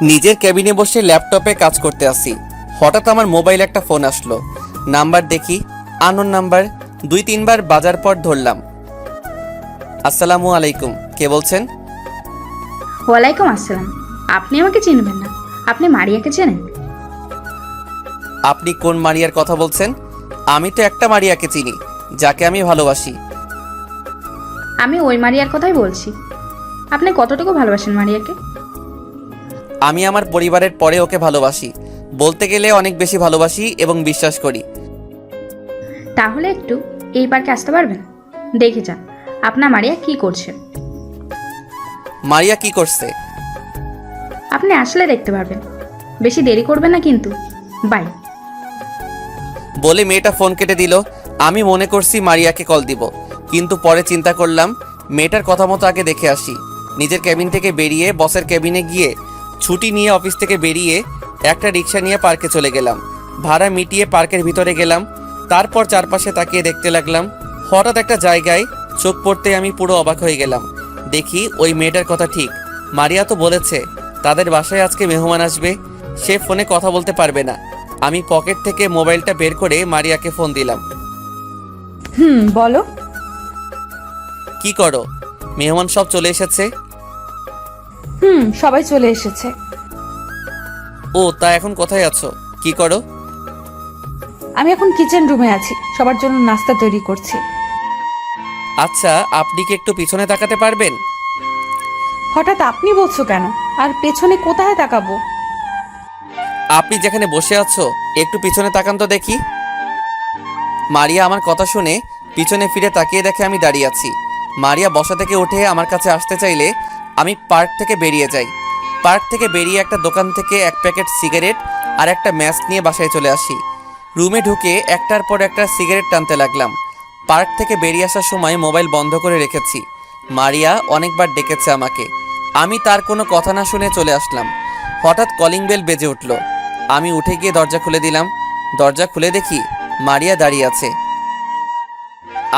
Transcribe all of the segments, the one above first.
নিজের কেবিনে বসে ল্যাপটপে কাজ করতে আসি। হঠাৎ আমার মোবাইল একটা ফোন আসলো। নাম্বার দেখি আননোন নাম্বার। 2-3 বার বাজার পর ধরলাম। আসসালামু আলাইকুম, কে বলছেন? ওয়ালাইকুম আসসালাম। আপনি আমাকে চিনবেন না? আপনি মারিয়াকে চেনেন? আপনি কোন মারিয়ার কথা বলছেন? আমি তো একটা মারিয়াকে চিনি, যাকে আমি ভালোবাসি। আমি ওই মারিয়ার কথাই বলছি। আপনি কতটুকু ভালোবাসেন মারিয়াকে? আমি আমার পরিবারের পরে ওকে ভালোবাসি। বলতে গেলে অনেক বেশি ভালোবাসি এবং বিশ্বাস করি। তাহলে একটু এই পার্কে আসতে পারবেন? দেখে যান আপনার মারিয়া কি করছে। মারিয়া কি করছে? আপনি আসলে দেখতে পারবেন। বেশি দেরি করবেন না কিন্তু। বাই। বলে মেয়েটা ফোন কেটে দিল। আমি মনে করছি মারিয়াকে কল দিব, কিন্তু পরে চিন্তা করলাম মেয়েটার কথা মতো আগে দেখে আসি। নিজের কেবিন থেকে বেরিয়ে বসের কেবিনে গিয়ে ছুটি নিয়ে অফিস থেকে বেরিয়ে একটা রিক্সা নিয়ে পার্কে চলে গেলাম। ভাড়া মিটিয়ে পার্কের ভিতরে গেলাম। তারপর চারপাশে তাকিয়ে দেখতে লাগলাম। হঠাৎ একটা জায়গায় চোখ পড়তে আমি পুরো অবাক হয়ে গেলাম। দেখি ওই মেয়েটার কথা ঠিক। মারিয়া তো বলেছে তাদের বাসায় আজকে মেহমান আসবে, সে ফোনে কথা বলতে পারবে না। আমি পকেট থেকে মোবাইলটা বের করে মারিয়াকে ফোন দিলাম। বলো। কি করো? মেহমান সব চলে এসেছে? সবাই চলে এসেছে। ও তা এখন কোথায় আছো, কি করো? আমি এখন কিচেন রুমে আছি, সবার জন্য নাস্তা তৈরি করছি। আচ্ছা, আপনি কি একটু পিছনে তাকাতে পারবেন? হঠাৎ আপনি বলছো কেন? আর পেছনে কোথায় তাকাবো? আপনি যেখানে বসে আছো একটু পিছনে তাকান তো দেখি। মারিয়া আমার কথা শুনে পিছনে ফিরে তাকিয়ে দেখে আমি দাঁড়িয়ে আছি। মারিয়া বসা থেকে উঠে আমার কাছে আসতে চাইলে আমি পার্ক থেকে বেরিয়ে যাই। পার্ক থেকে বেরিয়ে একটা দোকান থেকে এক প্যাকেট সিগারেট আর একটা ম্যাচ নিয়ে বাসায় চলে আসি। রুমে ঢুকে একটার পর একটা সিগারেট টানতে লাগলাম। পার্ক থেকে বেরিয়ে আসার সময় মোবাইল বন্ধ করে রেখেছি। মারিয়া অনেকবার ডেকেছে আমাকে, আমি তার কোনো কথা না শুনে চলে আসলাম। হঠাৎ কলিং বেল বেজে উঠল। আমি উঠে গিয়ে দরজা খুলে দিলাম। দরজা খুলে দেখি মারিয়া দাঁড়িয়ে আছে।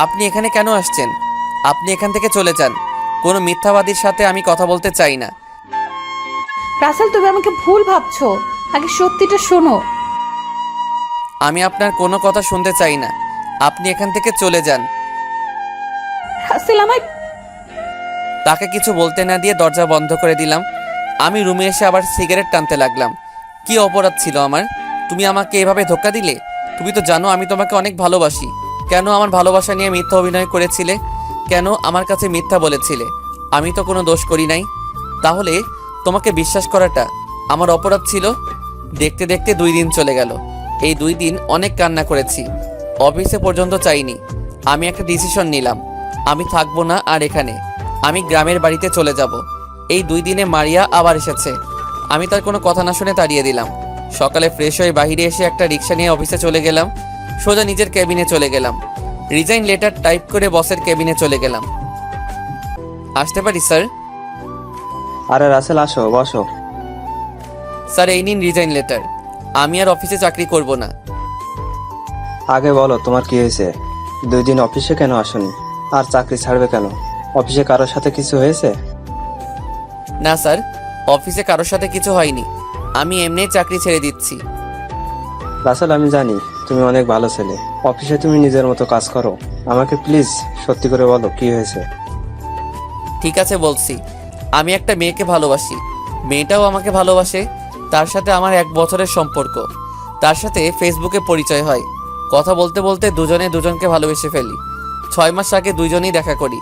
আপনি এখানে কেন আসছেন? আপনি এখান থেকে চলে যান। কোনো মিথ্যাবাদীর সাথে আমি কথা বলতে চাই না। রাসেল, তুমি আমাকে ভুল ভাবছো। আগে সত্যিটা শোনো। আমি আপনার কোনো কথা শুনতে চাই না। আপনি এখান থেকে চলে যান। রাসেল, আমায় তাকে কিছু বলতে না দিয়ে দরজা বন্ধ করে দিলাম। আমি রুমে এসে আবার সিগারেট টানতে লাগলাম। কি অপরাধ ছিল আমার? তুমি আমাকে এভাবে ধোঁকা দিলে। তুমি তো জানো আমি তোমাকে অনেক ভালোবাসি। কেন আমার ভালোবাসা নিয়ে মিথ্যা অভিনয় করেছিলে? কেন আমার কাছে মিথ্যা বলেছিলে? আমি তো কোনো দোষ করি নাই। তাহলে তোমাকে বিশ্বাস করাটা আমার অপরাধ ছিল? দেখতে দেখতে 2 দিন চলে গেল। এই 2 দিন অনেক কান্না করেছি। অফিসে পর্যন্ত চাইনি। আমি একটা ডিসিশন নিলাম, আমি থাকবো না আর এখানে। আমি গ্রামের বাড়িতে চলে যাব। এই 2 দিনে মারিয়া আবার এসেছে। আমি তার কোনো কথা না শুনে তাড়িয়ে দিলাম। সকালে ফ্রেশ হয়ে বাইরে এসে একটা রিক্সা নিয়ে অফিসে চলে গেলাম। সোজা নিজের কেবিনে চলে গেলাম। রিজাইন লেটার টাইপ করে বসের কেবিনে চলে গেলাম। আসতে পারি স্যার? আরে রাসেল, আসো, বসো। স্যার এই নিন রিজাইন লেটার। আমি আর অফিসে চাকরি করব না। আগে বলো তোমার কি হয়েছে? 2 দিন অফিসে কেন আসোনি? আর চাকরি ছাড়বে কেন? অফিসে কারোর সাথে কিছু হয়েছে? না স্যার, অফিসে কারোর সাথে কিছু হয়নি। আমি এমনিই চাকরি ছেড়ে দিচ্ছি। রাসেল, আমি জানি তুমি অনেক ভালো ছেলে। অফিসে তুমি নিজের মতো কাজ করো। আমাকে প্লিজ সত্যি করে বলো কি হয়েছে। ঠিক আছে বলছি। আমি একটা মেয়েকে ভালোবাসি, মেয়েটাও আমাকে ভালোবাসে। তার সাথে আমার 1 বছরের সম্পর্ক। তার সাথে ফেসবুকে পরিচয় হয়। কথা বলতে বলতে দুজনে দুজনকে ভালোবেসে ফেলি। 6 মাস আগে দুইজনেই দেখা করি।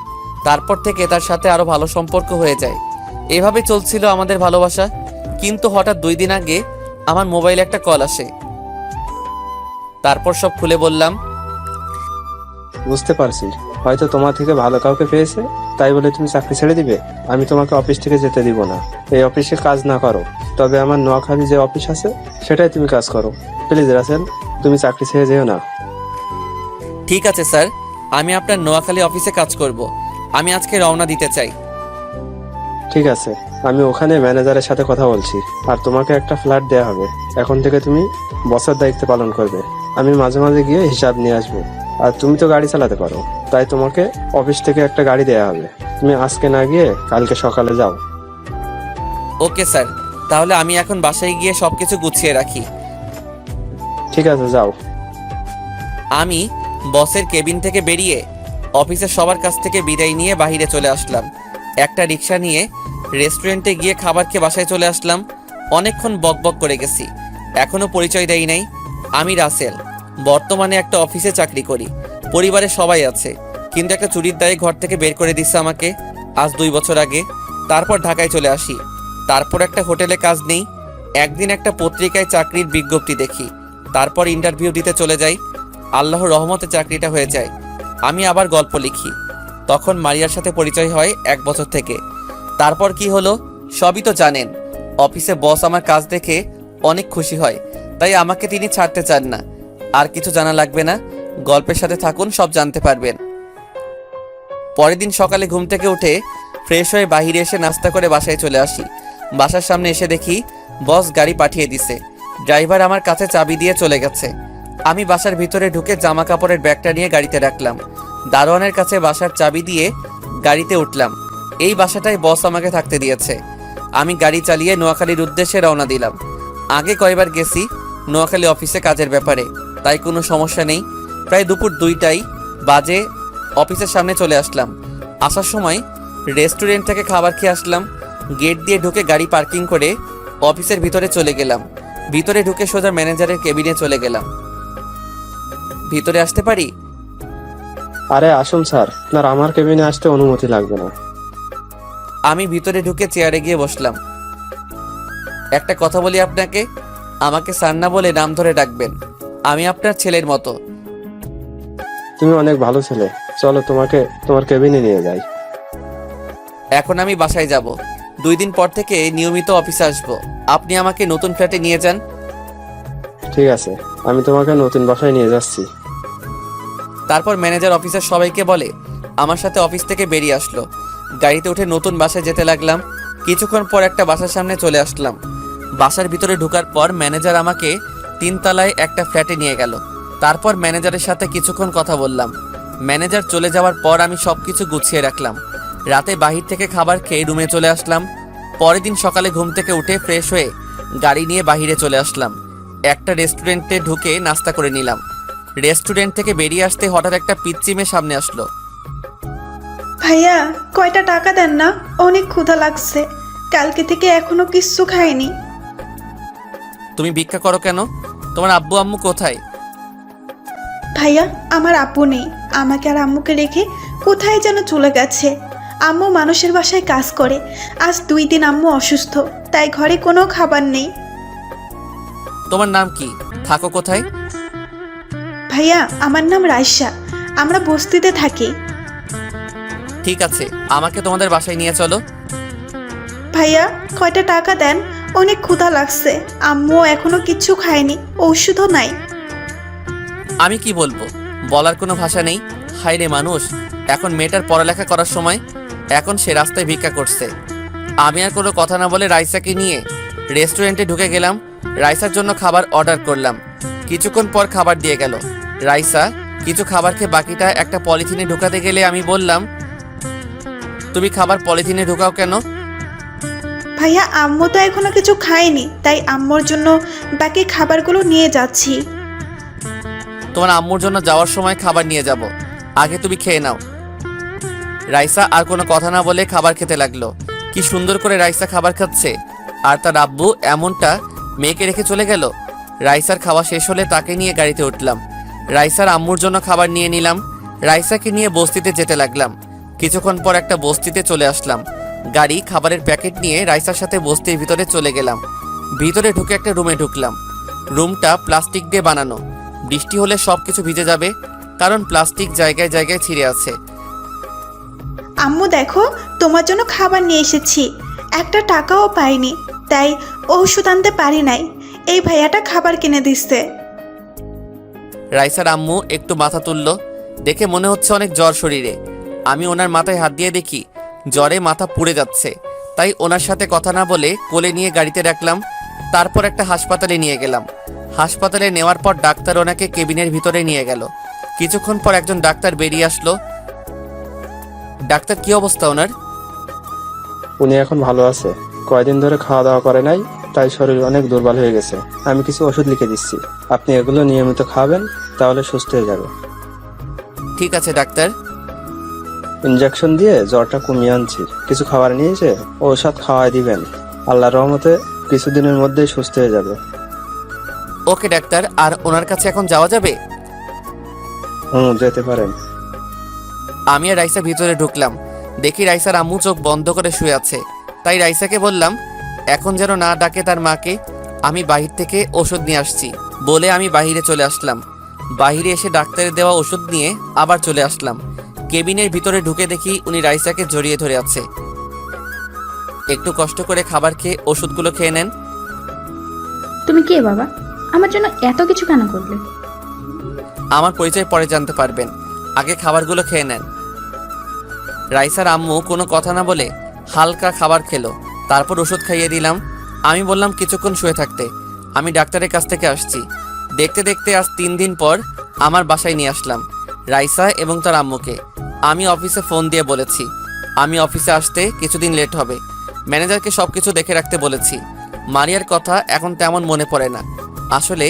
তারপর থেকে তার সাথে আরও ভালো সম্পর্ক হয়ে যায়। এভাবে চলছিল আমাদের ভালোবাসা। কিন্তু হঠাৎ 2 দিন আগে আমার মোবাইলে একটা কল আসে। তারপর সব খুলে বললাম। বুঝতে পারছি, হয়তো তোমার থেকে ভালো কাউকে পেয়েছে, তাই বলে তুমি চাকরি ছেড়ে দিবে? আমি তোমাকে অফিস থেকে যেতে দিব না। এই অফিসে কাজ না করো, তবে আমার নোয়াখালী যে অফিস আছে সেটাই তুমি কাজ করো। প্লিজ রাসেল, তুমি চাকরি ছেড়ে যেও না। ঠিক আছে স্যার, আমি আপনার নোয়াখালী অফিসে কাজ করব। আমি আজকে রওনা দিতে চাই। ঠিক আছে, আমি ওখানে ম্যানেজারের সাথে কথা বলছি। আর তোমাকে একটা ফ্ল্যাট দেয়া হবে। এখন থেকে তুমি বসের দায়িত্ব পালন করবে। আমি মাঝে মাঝে গিয়ে হিসাব নিয়ে আসবো। আর তুমি তো গাড়ি চালাতে পারো, তাই তোমাকে অফিস থেকে একটা গাড়ি দেয়া হবে। তুমি আজকে না গিয়ে কালকে সকালে যাও। ওকে স্যার, তাহলে আমি এখন বাসায় গিয়ে সব কিছু গুছিয়ে রাখি। ঠিক আছে, যাও। আমি বসের কেবিন থেকে বেরিয়ে অফিসের সবার কাছ থেকে বিদায় নিয়ে বাইরে চলে আসলাম। একটা রিক্সা নিয়ে রেস্টুরেন্টে গিয়ে খাবার খেয়ে বাসায় চলে আসলাম। অনেকক্ষণ বকবক করে গেছি, এখনও পরিচয় দেই নাই। আমি রাসেল, বর্তমানে একটা অফিসে চাকরি করি। পরিবারের সবাই আছে, কিন্তু একটা চুরির দায়ে ঘর থেকে বের করে দিচ্ছে আমাকে আজ 2 বছর আগে। তারপর ঢাকায় চলে আসি। তারপর একটা হোটেলে কাজ নেই। একদিন একটা পত্রিকায় চাকরির বিজ্ঞপ্তি দেখি, তারপর ইন্টারভিউ দিতে চলে যাই। আল্লাহর রহমতে চাকরিটা হয়ে যায়। আমি আবার গল্প লিখি। তখন মারিয়ার সাথে পরিচয় হয় 1 বছর থেকে। তারপর কি হলো সবই তো জানেন। অফিসে বস আমার কাজ দেখে অনেক খুশি হয়, তাই আমাকে তিনি ছাড়তে চান না। আর কিছু জানা লাগবে না, গল্পের সাথে থাকুন, সব জানতে পারবেন। পরের দিন সকালে ঘুম থেকে উঠে ফ্রেশ হয়ে বাইরে এসে নাস্তা করে বাসায় চলে আসি। বাসার সামনে এসে দেখি বস গাড়ি পাঠিয়ে দিছে। ড্রাইভার আমার কাছে চাবি দিয়ে চলে গেছে। আমি বাসার ভিতরে ঢুকে জামা কাপড়ের ব্যাগটা নিয়ে গাড়িতে রাখলাম। দারোয়ানের কাছে বাসার চাবি দিয়ে গাড়িতে উঠলাম। এই বাসাটাই বস আমাকে থাকতে দিয়েছে। আমি গাড়ি চালিয়ে নোয়াখালীর উদ্দেশ্যে রওনা দিলাম। আগে কয়বার গেছি নোয়াখালী অফিসে কাজের ব্যাপারে, তাই কোনো সমস্যা নেই। প্রায় দুপুর 2টায় বাজে অফিসের সামনে চলে আসলাম। আসার সময় রেস্টুরেন্ট থেকে খাবার খেয়ে আসলাম। গেট দিয়ে ঢুকে গাড়ি পার্কিং করে অফিসের ভিতরে চলে গেলাম। ভিতরে ঢুকে সোজা ম্যানেজারের কেবিনে চলে গেলাম। ভিতরে আসতে পারি? আরে আসুন স্যার, আপনার আমার কেবিনে আসতে অনুমতি লাগবে না। আমি ভিতরে ঢুকে চেয়ারে গিয়ে বসলাম। একটা কথা বলি আপনাকে, আমাকে স্যার না বলে নাম ধরে ডাকবেন। আমি আপনার ছেলের মতো। তুমি অনেক ভালো ছেলে, চলো তোমাকে তোমার কেবিনে নিয়ে যাই। এখন আমি বাসায় যাব। 2 দিন পর থেকে নিয়মিত অফিসে আসব। আপনি আমাকে নতুন ফ্ল্যাটে নিয়ে যান। ঠিক আছে, আমি তোমাকে নতুন বাসায় নিয়ে যাচ্ছি। তারপর ম্যানেজার অফিসের সবাইকে বলে আমার সাথে অফিস থেকে বেরিয়ে আসলো। গাড়িতে উঠে নতুন বাসায় যেতে লাগলাম। কিছুক্ষণ পর একটা বাসার সামনে চলে আসলাম। বাসার ভিতরে ঢোকার পর ম্যানেজার আমাকে 3 তলায় একটা ফ্ল্যাটে নিয়ে গেল। তারপর ম্যানেজারের সাথে কিছুক্ষণ কথা বললাম। ম্যানেজার চলে যাওয়ার পর আমি সব কিছু গুছিয়ে রাখলাম। রাতে বাহির থেকে খাবার খেয়ে রুমে চলে আসলাম। পরের দিন সকালে ঘুম থেকে উঠে ফ্রেশ হয়ে গাড়ি নিয়ে বাহিরে চলে আসলাম। একটা রেস্টুরেন্টে ঢুকে নাস্তা করে নিলাম। রেস্টুরেন্ট থেকে বেরিয়ে আসতে হঠাৎ একটা পিচ্চি মেয়ে সামনে আসলো। ভাইয়া কয়টা টাকা দেন না, অনেক ক্ষুধা লাগছে, কালকে থেকে এখনো কিচ্ছু খাইনি। তুমি ভিক্ষা করো কেন? তোমার আব্বু আম্মু কোথায়? ভাইয়া আমার আব্বু নেই, আমাকে আর আম্মুকে রেখে কোথায় যেন চলে গেছে। আম্মু মানুষের বাসায় কাজ করে, আজ 2 দিন আম্মু অসুস্থ, তাই ঘরে কোনো খাবার নেই। তোমার নাম কি? থাকো কোথায়? ভাইয়া আমার নাম রাইসা, আমরা বস্তিতে থাকি। ঠিক আছে, আমাকে তোমাদের বাসায় নিয়ে চলো। ভাইয়া কয়টা টাকা দেন, অনেক ক্ষুধা লাগছে, আম্মু এখনো কিচ্ছু খায়নি, ঔষধও নাই। আমি কি বলবো, বলার কোনো ভাষা নেই। হায় রে মানুষ, এখন মেয়েটার পড়ালেখা করার সময়, এখন সে রাস্তায় ভিক্ষা করছে। আমি আর কোনো কথা না বলে রাইসাকে নিয়ে রেস্টুরেন্টে ঢুকে গেলাম। রাইসার জন্য খাবার অর্ডার করলাম। কিছুক্ষণ পর খাবার দিয়ে গেল। রাইসা কিছু খাবার খেয়ে বাকিটা একটা পলিথিনে ঢুকাতে গেলে আমি বললাম, তুমি খাবার পলিথিনে ঢুকাও কেন? ভাইয়া আম্মু তো এখনো কিছু খায়নি, তাই আম্মুর জন্য বাকি খাবারগুলো নিয়ে যাচ্ছি। তোমার আম্মুর জন্য যাওয়ার সময় খাবার নিয়ে যাব, আগে তুমি খেয়ে নাও। রাইসা আর কোনো কথা না বলে খাবার খেতে লাগলো। কি সুন্দর করে রাইসা খাবার খাচ্ছে, আর তার আব্বু এমনটা মেয়েকে রেখে চলে গেল। রাইসার খাওয়া শেষ হলে তাকে নিয়ে গাড়িতে উঠলাম। রাইসার আম্মুর জন্য খাবার নিয়ে নিলাম। রাইসাকে নিয়ে বস্তিতে যেতে লাগলাম। কিছুক্ষণ পর একটা বস্তিতে চলে আসলাম। গাড়ি খাবারের প্যাকেট নিয়ে রাইসার সাথে বস্তির ভিতরে চলে গেলাম। ভিতরে ঢুকে একটা রুমে ঢুকলাম। রুমটা প্লাস্টিক দিয়ে বানানো, বৃষ্টি হলে সব কিছু ভিজে যাবে, কারণ প্লাস্টিক জায়গায় জায়গায় ছিঁড়ে আছে। আম্মু দেখো তোমার জন্য খাবার নিয়ে এসেছি, একটা টাকাও পাইনি, তাই ঔষধ আনতে পারি নাই, এই ভাইয়াটা খাবার কিনে দিচ্ছে। রাইসার আম্মু একটু মাথা তুলল, দেখে মনে হচ্ছে অনেক জ্বর শরীরে। আমি ওনার মাথায় হাত দিয়ে দেখি জ্বরে মাথা পুড়ে যাচ্ছে, তাই ওনার সাথে কথা না বলে কোলে নিয়ে গাড়িতে রাখলাম। তারপর একটা হাসপাতালে নিয়ে গেলাম। হাসপাতালে নেওয়ার পর ডাক্তার ওনাকে কেবিনের ভিতরে নিয়ে গেল। কিছুক্ষণ পর একজন ডাক্তার বেরিয়ে আসলো। ডাক্তার, কি অবস্থা ওনার? উনি এখন ভালো আছে, কয়দিন ধরে খাওয়া দাওয়া করে নাই, তাই শরীর অনেক দুর্বল হয়ে গেছে। আমি কিছু ওষুধ লিখে দিচ্ছি, আপনি এগুলো নিয়মিত খাবেন, তাহলে সুস্থ হয়ে যাবে। ঠিক আছে ডাক্তার। ইনজেকশন দিয়ে জ্বরটা কমিয়ে আনছি, কিছু খাবার নিয়েছে ঔষধ খাওয়াই দিবেন। আল্লাহর রহমতে কিছুদিনের মধ্যেই সুস্থ হয়ে যাবে। ওকে ডাক্তার, আর ওনার কাছে এখন যাওয়া যাবে? যেতে পারেন। আমি আর রাইসা ভিতরে ঢুকলাম, দেখি রাইসার আম্মু চোখ বন্ধ করে শুয়ে আছে। তাই রাইসাকে বললাম এখন যেন না ডাকে তার মাকে, আমি বাহির থেকে ওষুধ নিয়ে আসছি বলে আমি বাহিরে চলে আসলাম। বাহিরে এসে ডাক্তারের দেওয়া ওষুধ নিয়ে আবার চলে আসলাম। কেবিনের ভিতরে ঢুকে দেখি উনি রাইসাকে জড়িয়ে ধরে আছে। একটু কষ্ট করে খাবার খেয়ে ওষুধগুলো খেয়ে নেন। তুমি কে বাবা? আমার জন্য এত কিছু কেন করলে? আমার পরিচয় পরে জানতে পারবেন, আগে খাবারগুলো খেয়ে নেন। রাইসার আম্মু কোনো কথা না বলে হালকা খাবার খেলো, তারপর ওষুধ খাইয়ে দিলাম। আমি বললাম কিছুক্ষণ শুয়ে থাকতে, আমি ডাক্তারের কাছ থেকে আসছি। দেখতে দেখতে আজ 3 দিন পর আমার বাসায় নিয়ে আসলাম রাইসা এবং তার আম্মুকে। আমি অফিসে ফোন দিয়ে বলেছি আমি অফিসে আসতে কিছুদিন লেট হবে। ম্যানেজারকে সব কিছু দেখে রাখতে বলেছি। মারিয়ার কথা এখন তেমন মনে পড়ে না, আসলে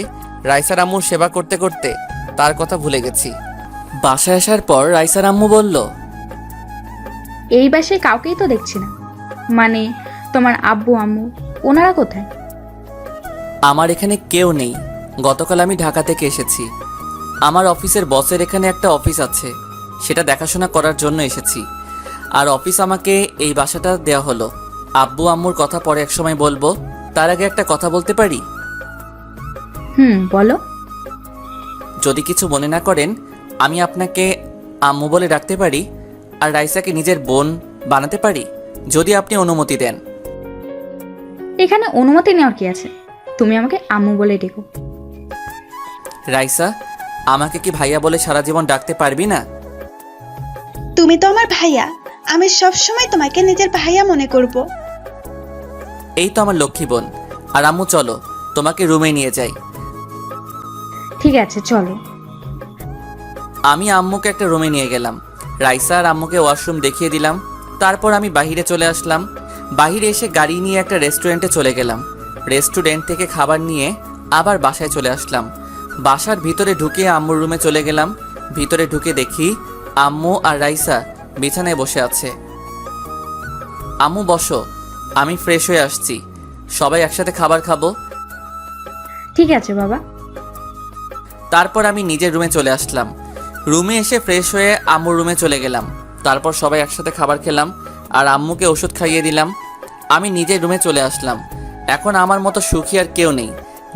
রাইসার আম্মুর সেবা করতে করতে তার কথা ভুলে গেছি। বাসায় আসার পর রাইসার আম্মু বলল, এই বাসায় কাউকেই তো দেখছি না, মানে তোমার আব্বু আম্মু ওনারা কোথায়? আমার এখানে কেউ নেই, গতকাল আমি ঢাকা থেকে এসেছি। আমার অফিসের বসের এখানে একটা অফিস আছে, সেটা দেখাশোনা করার জন্য এসেছি। আর অফিস আমাকে এই বাসাটা দেওয়া হলো। আব্বু আম্মুর কথা পরে এক সময় বলবো, তার আগে একটা কথা বলতে পারি? বলো। যদি কিছু মনে না করেন, আমি আপনাকে আম্মু বলে ডাকতে পারি আর রাইসাকে নিজের বোন বানাতে পারি, যদি আপনি অনুমতি দেন। এখানে অনুমতি নেওয়ার কি আছে? তুমি আমাকে আম্মু বলে ডেকো। রাইসা, আমাকে কি ভাইয়া বলে সারা জীবন ডাকতে পারবি না? তুমি তো আমার ভাইয়া, আমি সব সময় তোমাকে নিজের ভাইয়া মনে করব। এই তো আমার লক্ষ্মী বোন। আর আম্মু চলো, তোমাকে রুমে নিয়ে যাই। ঠিক আছে চলো। আমি আম্মুকে একটা রুমে নিয়ে গেলাম। রাইসা আর আম্মুকে ওয়াশরুম দেখিয়ে দিলাম। তারপর আমি বাহিরে চলে আসলাম। বাহিরে এসে গাড়ি নিয়ে একটা রেস্টুরেন্টে চলে গেলাম। রেস্টুরেন্ট থেকে খাবার নিয়ে আবার বাসায় চলে আসলাম। বাসার ভিতরে ঢুকে আম্মুর রুমে চলে গেলাম। ভিতরে ঢুকে দেখি আম্মু আর রাইসা বিছানায় বসে আছে। আম্মু বসো, আমি ফ্রেশ হয়ে আসছি, সবাই একসাথে খাবার খাবো। ঠিক আছে বাবা। তারপর আমি নিজের রুমে চলে আসলাম। রুমে এসে ফ্রেশ হয়ে আম্মুর রুমে চলে গেলাম। তারপর সবাই একসাথে খাবার খেলাম আর আম্মুকে ওষুধ খাইয়ে দিলাম। আমি নিজের রুমে চলে আসলাম। এখন আমার মতো সুখী আর কেউ নেই।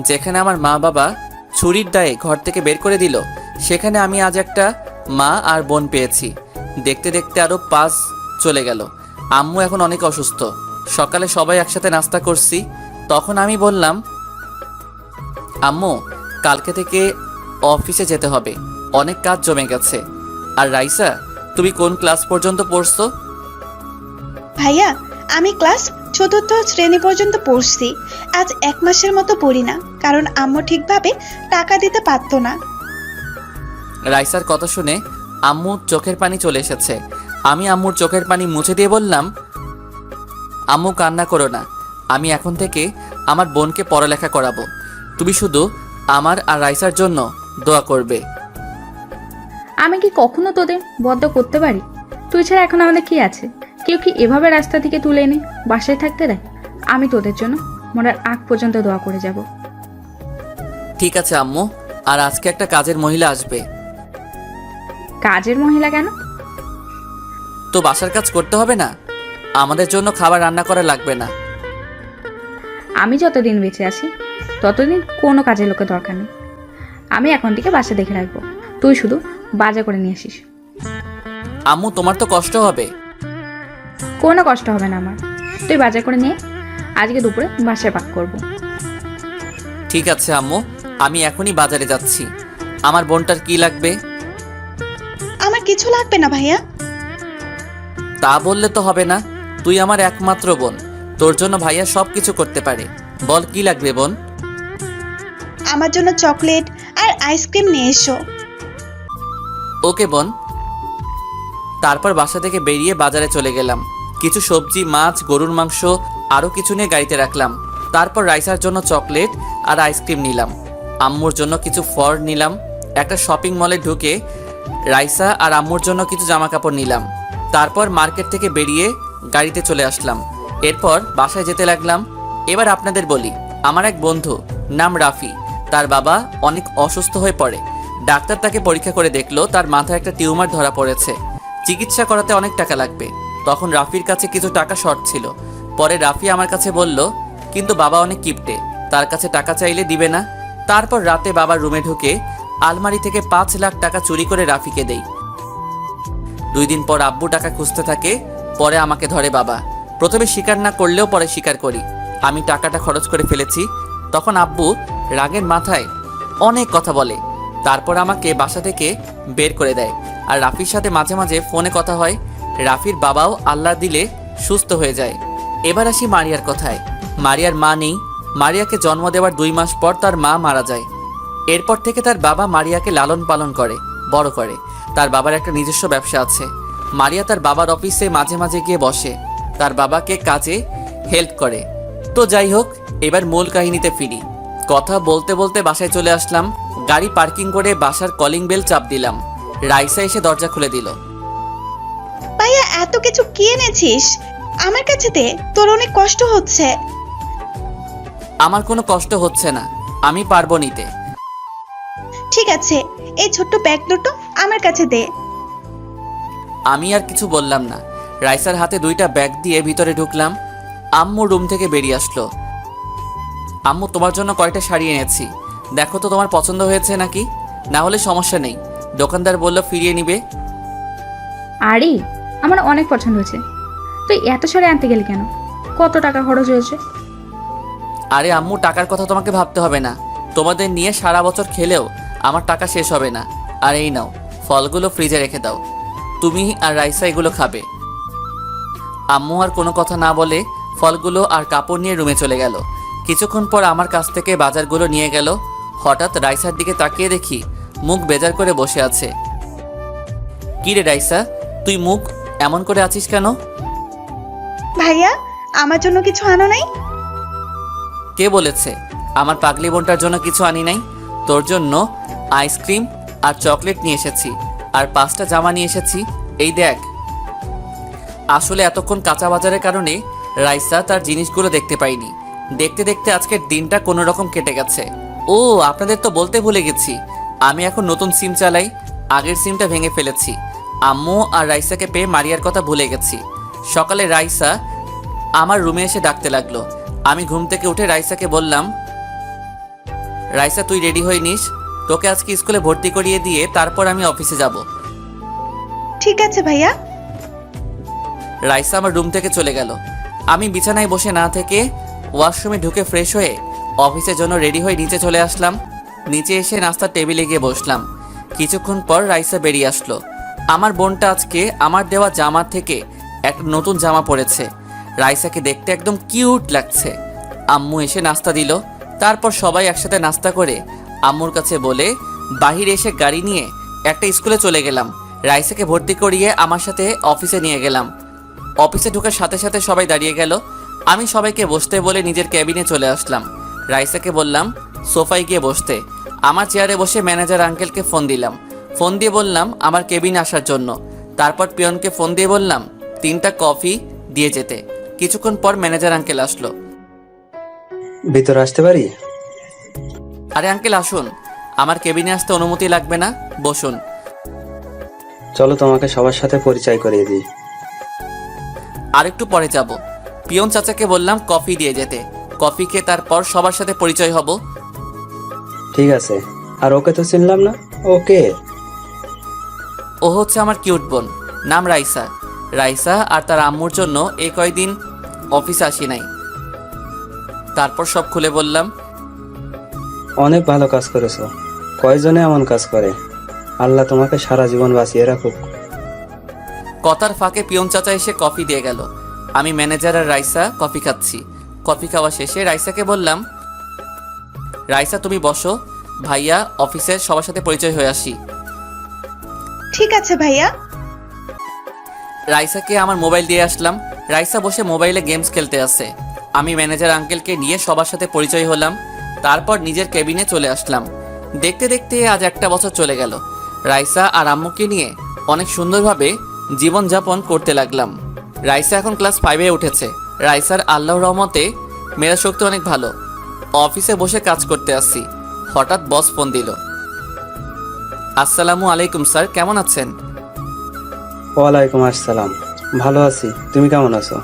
যেখানে আমার মা বাবা ছুরির দায়ে ঘর থেকে বের করে দিল, সেখানে আমি আজ একটা মা আর বোন পেয়েছি। দেখতে দেখতে আরও 5 চলে গেল। আম্মু এখন অনেক অসুস্থ। সকালে সবাই একসাথে নাস্তা করছি, তখন আমি বললাম, আম্মু কালকে থেকে অফিসে যেতে হবে, অনেক কাজ জমে গেছে। আর রাইসা, তুমি কোন ক্লাস পর্যন্ত পড়ছো? ভাইয়া, আমি ক্লাস 4র্থ শ্রেণী পর্যন্ত পড়ছি। আজ 1 মাসের মতো পড়ি না, কারণ আম্মু ঠিকভাবে টাকা দিতে পারতো না। রাইসার কথা শুনে আম্মুর চোখের পানি চলে এসেছে। আমি আম্মুর চোখের পানি মুছে দিয়ে বললাম, আম্মু কান্না করো না, আমি এখন থেকে আমার বোনকে পড়ালেখা করাবো। তুমি শুধু আমার আর রাইসার জন্য দোয়া করবে। আমি কি কখনো তোদের বদ্ধ করতে পারি? তুই ছাড়া এখন আমাদের কি আছে? কেউ কি এভাবে রাস্তা থেকে তুলে এনে বাসায় থাকতে দেয়? আমি তোদের জন্য মরার আগ পর্যন্ত দোয়া করে যাব। ঠিক আছে আম্মু, আর আজকে একটা কাজের মহিলা আসবে। কাজের মহিলা কেন? তো বাসার কাজ করতে হবে না? আমাদের জন্য খাবার রান্না করা লাগবে না। আমি যতদিন বেঁচে আছি ততদিন কোনো কাজের লোকের দরকার নেই। আমি এখন থেকে বাসা দেখে রাখবো, তুই শুধু বাজার করে নিয়ে আসিস। আম্মু তোমার তো কষ্ট হবে। কোনো কষ্ট হবে না আমার, তুই বাজার করে নিয়ে আজকে দুপুরে বাসায় পাক করব। ঠিক আছে আম্মু, আমি এখনই বাজারে যাচ্ছি। আমার বোনটার কি লাগবে? আমার কিছু লাগবে না ভাইয়া। তা বললে তো হবে না, তুই আমার একমাত্র বোন, তোর জন্য ভাইয়া সব কিছু করতে পারে। বল কি লাগবে বোন? আমার জন্য চকলেট আর আইসক্রিম নিয়ে এসো। ওকে বোন। তারপর বাসা থেকে বেরিয়ে বাজারে চলে গেলাম। কিছু সবজি, মাছ, গরুর মাংস আরও কিছু নিয়ে গাড়িতে রাখলাম। তারপর রাইসার জন্য চকলেট আর আইসক্রিম নিলাম। আম্মুর জন্য কিছু ফল নিলাম। একটা শপিং মলে ঢুকে রাইসা আর আম্মুর জন্য কিছু জামা কাপড় নিলাম। তারপর মার্কেট থেকে বেরিয়ে গাড়িতে চলে আসলাম। এরপর বাসায় যেতে লাগলাম। এবার আপনাদের বলি, আমার এক বন্ধু নাম রাফি, তার বাবা অনেক অসুস্থ হয়ে পড়ে। ডাক্তার তাকে পরীক্ষা করে দেখলো তার মাথায় একটা টিউমার ধরা পড়েছে। চিকিৎসা করাতে অনেক টাকা লাগবে। তখন রাফির কাছে কিছু টাকা শর্ট ছিল। পরে রাফি আমার কাছে বলল, কিন্তু বাবা অনেক কিপটে, তার কাছে টাকা চাইলে দিবে না। তারপর রাতে বাবার রুমে ঢুকে আলমারি থেকে 5 লাখ টাকা চুরি করে রাফিকে দেই। 2 দিন পর আব্বু টাকা খুঁজতে থাকে। পরে আমাকে ধরে বাবা। প্রথমে স্বীকার না করলেও পরে স্বীকার করি আমি টাকাটা খরচ করে ফেলেছি। তখন আব্বু রাগের মাথায় অনেক কথা বলে। তারপর আমাকে বাসা থেকে বের করে দেয়। আর রাফির সাথে মাঝে মাঝে ফোনে কথা হয়। রাফির বাবাও আল্লাহ দিলে সুস্থ হয়ে যায়। এবার আসি মারিয়ার কথায়। মারিয়ার মা নেই। মারিয়াকে জন্ম দেওয়ার 2 মাস পর তার মা মারা যায়। এরপর থেকে তার বাবা মারিয়াকে লালন পালন করে, বড় করে। তার বাবার একটা নিজস্ব ব্যবসা আছে। মারিয়া তার বাবার অফিসে মাঝে মাঝে গিয়ে বসে, তার বাবাকে কাজে হেল্প করে। তো যাই হোক, এবার মূল কাহিনীতে ফিরি। কথা বলতে বলতে বাসায় চলে আসলাম। গাড়ি পার্কিং করে বাসার কলিং বেল চাপ দিলাম। রাইসা এসে দরজা খুলে দিল। ভাইয়া এত কিছু কি এনেছিস? আমার কাছে দে, তোর অনেক কষ্ট হচ্ছে। আমার কোনো কষ্ট হচ্ছে না, আমি পারবো নিতে। ঠিক আছে, এই ছোট্ট ব্যাগ দুটো আমার কাছে দে। আমি আর কিছু বললাম না। রাইসার হাতে 2টা ব্যাগ দিয়ে ভিতরে ঢুকলাম। আম্মু রুম থেকে বেরিয়ে আসলো। আম্মু, তোমার জন্য কয়টা শাড়ি এনেছি, দেখো তো তোমার পছন্দ হয়েছে নাকি, না হলে সমস্যা নেই, দোকানদার বলল ফিরিয়ে নিবে। আরে, আমার অনেক পছন্দ হয়েছে। তুই এত শাড়ি আনতে গেলি কেন? কত টাকা খরচ হয়েছে? আরে আম্মু, টাকার কথা তোমাকে ভাবতে হবে না। তোমাদের নিয়ে সারা বছর খেলেও আমার টাকা শেষ হবে না। আর এই নাও, ফলগুলো ফ্রিজে রেখে দাও, তুমি আর রাইসা এগুলো খাবে। আম্মু আর কোনো কথা না বলে ফলগুলো আর কাপড় নিয়ে রুমে চলে গেল। কিছুক্ষণ পর আমার কাছ থেকে বাজারগুলো নিয়ে গেল। হঠাৎ রাইসার দিকে তাকিয়ে দেখি মুখ বেজার করে বসে আছে। কি রে রাইসা, তুই মুখ এমন করে আছিস কেন? ভাইয়া, আমার জন্য কিছু আনো নাই? কে বলেছে? আমার পাগলি বোনটার জন্য কিছু আনি নাই। তোর জন্য আইসক্রিম আর চকলেট নিয়ে এসেছি, আর 5টা জামা নিয়ে এসেছি, এই দেখ। আসলে এতক্ষণ কাঁচা বাজারের কারণে রাইসা তার জিনিসগুলো দেখতে পাইনি। দেখতে দেখতে আজকের দিনটা কোনো রকম কেটে গেছে। ও, আপনাদের তো বলতে ভুলে গেছি, আমি এখন নতুন সিম চালাই। আগের সিমটা ভেঙে ফেলেছি। আম্মু আর রাইসাকে পেয়ে মারিয়ার কথা ভুলে গেছি। সকালে রাইসা আমার রুমে এসে ডাকতে লাগলো। আমি ঘুম থেকে উঠে রাইসাকে বললাম, রাইসা তুই রেডি হয়ে নিস, তোকে আজকে স্কুলে ভর্তি করিয়ে দিয়ে তারপর আমি অফিসে যাব। ঠিক আছে ভাইয়া। রাইসা আমার রুম থেকে চলে গেল। আমি বিছানায় বসে না থেকে ওয়াশরুমে ঢুকে ফ্রেশ হয়ে অফিসের জন্য রেডি হয়ে নিচে চলে আসলাম। নিচে এসে নাস্তার টেবিলে গিয়ে বসলাম। কিছুক্ষণ পর রাইসা বেরিয়ে আসলো। আমার বোনটা আজকে আমার দেওয়া জামা থেকে একটা নতুন জামা পরেছে। রাইসাকে দেখতে একদম কিউট লাগছে। আম্মু এসে নাস্তা দিল। তারপর সবাই একসাথে নাস্তা করে আম্মুর কাছে বলে বাহিরে এসে গাড়ি নিয়ে একটা স্কুলে চলে গেলাম। রাইসাকে ভর্তি করিয়ে আমার সাথে অফিসে নিয়ে গেলাম। অফিসে ঢোকার সাথে সাথে সবাই দাঁড়িয়ে গেল। আমি সবাইকে বসতে বলে নিজের ক্যাবিনে চলে আসলাম। রাইসাকে বললাম সোফায় গিয়ে বসতে। আমার চেয়ারে বসে ম্যানেজার আঙ্কেলকে ফোন দিলাম। ফোন দিয়ে বললাম আমার কেবিনে আসার জন্য। তারপর পিয়নকে ফোন দিয়ে বললাম 3টা কফি দিয়ে যেতে। কিছুক্ষণ পর ম্যানেজার আঙ্কেল আসলো। ভিতরে আসতে পারি? আরে আঙ্কেল আসুন, আমার কেবিনে আসতে অনুমতি লাগবে না, বসুন। চলো তোমাকে সবার সাথে পরিচয় করিয়ে দিই। আরেকটু পরে যাব। পিয়ন চাচাকে বললাম কফি দিয়ে যেতে। কফি খেয়ে তারপর সবার সাথে পরিচয় হব। ঠিক আছে। আর ওকে তো চিনলাম না, ওকে? ও হচ্ছে আমার কিউট বোন, নাম রাইসা। রাইসা আর তার আম্মুর জন্য এই কয়দিন অফিসে আসি নাই। তারপর সব খুলে বললাম। অনেক ভালো কাজ করেছো। কয়জনে এমন কাজ করে? আল্লাহ তোমাকে সারা জীবন বাঁচিয়ে রাখুক। কথার ফাঁকে পিয়ন চাচা এসে কফি দিয়ে গেল। আমি ম্যানেজার আর রাইসা কফি খাচ্ছি। কফি খাওয়া শেষে রাইসাকে বললাম, রাইসা তুমি বসো, ভাইয়া অফিসের সবার সাথে পরিচয় হয়ে আসি। ঠিক আছে ভাইয়া। রাইসাকে আমার মোবাইল দিয়ে আসলাম। রাইসা বসে মোবাইলে গেমস খেলতে আছে। আমি ম্যানেজার আঙ্কেলকে নিয়ে সবার সাথে পরিচয় হলাম। তারপর নিজের কেবিনে চলে আসলাম। দেখতে দেখতে আজ 1 বছর চলে গেল। রাইসা আর আম্মুকে নিয়ে অনেক সুন্দরভাবে জীবনযাপন করতে লাগলাম। রাইসা এখন ক্লাস 5-এ উঠেছে। রাইসার আল্লাহর রহমতে মেধা শক্তি অনেক ভালো। অফিসে বসে কাজ করতে আসছি, হঠাৎ বস ফোন দিল। আসসালামু আলাইকুম স্যার, কেমন আছেন? ওয়ালাইকুম আসসালাম। ভালো আছি, তুমি কেমন আছো?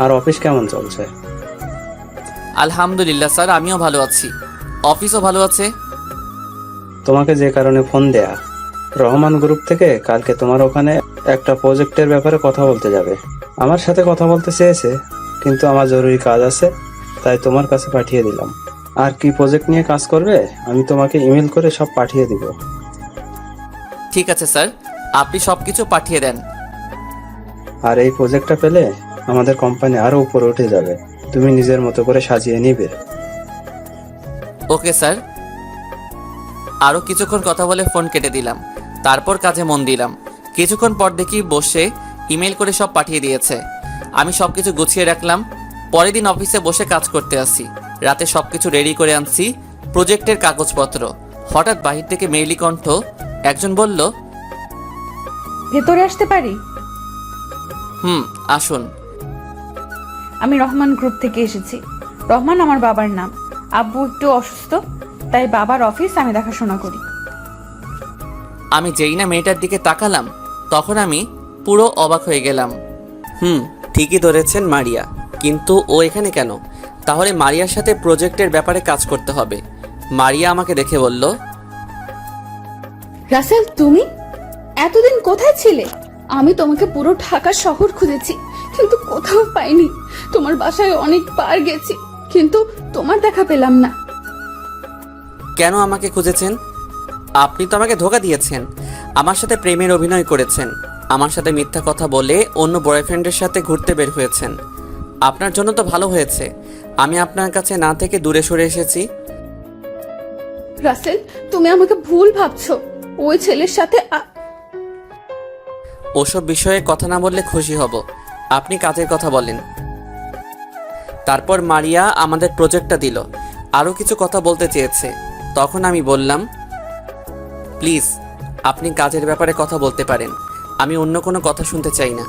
আর অফিস কেমন চলছে? আলহামদুলিল্লাহ স্যার, আমিও ভালো আছি, অফিসও ভালো আছে। তোমাকে যে কারণে ফোন দেয়া, রহমান গ্রুপ থেকে কালকে তোমার ওখানে একটা প্রজেক্টের ব্যাপারে কথা বলতে যাবে। আমার সাথে কথা বলতে চেয়েছে, কিন্তু আমার জরুরি কাজ আছে, তাই তোমার কাছে পাঠিয়ে দিলাম। আর কি প্রজেক্ট নিয়ে কাজ করবে আমি তোমাকে ইমেল করে সব পাঠিয়ে দিব। ঠিক আছে স্যার, আপনি সব কিছু পাঠিয়ে দেন। আর এই প্রজেক্টটা পেলে আমাদের কোম্পানি আরো উপরে উঠে যাবে, তুমি নিজের মতো করে সাজিয়ে নিবে। Okay sir. আরও কিছুক্ষণ কথা বলে ফোন কেটে দিলাম। তারপর কাজে মন দিলাম। কিছুক্ষণ পর দেখি বসে ইমেল করে সব পাঠিয়ে দিয়েছে। আমি সব কিছু গুছিয়ে রাখলাম। পরের দিন অফিসে বসে কাজ করতে আসি। রাতে সব কিছু রেডি করে আনছি, প্রজেক্টের কাগজপত্র। হঠাৎ বাহির থেকে মেইলি কণ্ঠ। একজন বলল, ভেতরে আসতে পারি? আসুন। আমি রহমান গ্রুপ থেকে এসেছি। রহমান আমার বাবার নাম। আব্বু একটু অসুস্থ, তাই বাবার অফিস আমি দেখাশোনা করি। আমি যেই না মেয়েটার দিকে তাকালাম, তখন আমি পুরো অবাক হয়ে গেলাম। ঠিকই ধরেছেন, মারিয়া। কিন্তু ও এখানে কেন? তাহলে মারিয়ার সাথে প্রজেক্টের ব্যাপারে কাজ করতে হবে। মারিয়া আমাকে দেখে বলল, রাসেল, তুমি এতদিন কোথায় ছিলে? আমি তোমাকে পুরো ঢাকা শহর খুঁজেছি, কিন্তু কোথাও পাইনি। তোমার বাসায় অনেকবার গেছি, কিন্তু তোমার দেখা পেলাম না। কেন আমাকে খুঁজেছেন? আপনি তো আমাকে ধোঁকা দিয়েছেন। আমার সাথে প্রেমের অভিনয় করেছেন। আমার সাথে মিথ্যা কথা বলে অন্য বয়ফ্রেন্ডের সাথে ঘুরতে বের হয়েছেন। আপনার জন্য তো ভালো হয়েছে আমি আপনার কাছে না থেকে দূরে সরে এসেছি। রাসেল, তুমি আমাকে ভুল ভাবছো। ওই ছেলের সাথে ওসব বিষয়ে কথা না বললে খুশি হব। আপনি কাজের কথা বলেন। তারপর মারিয়া আমাদের প্রজেক্টটা দিল। আরও কিছু কথা বলতে চেয়েছে। তখন আমি বললাম, প্লিজ আপনি কাজের ব্যাপারে কথা বলতে পারেন, আমি অন্য কোনো কথা শুনতে চাই না।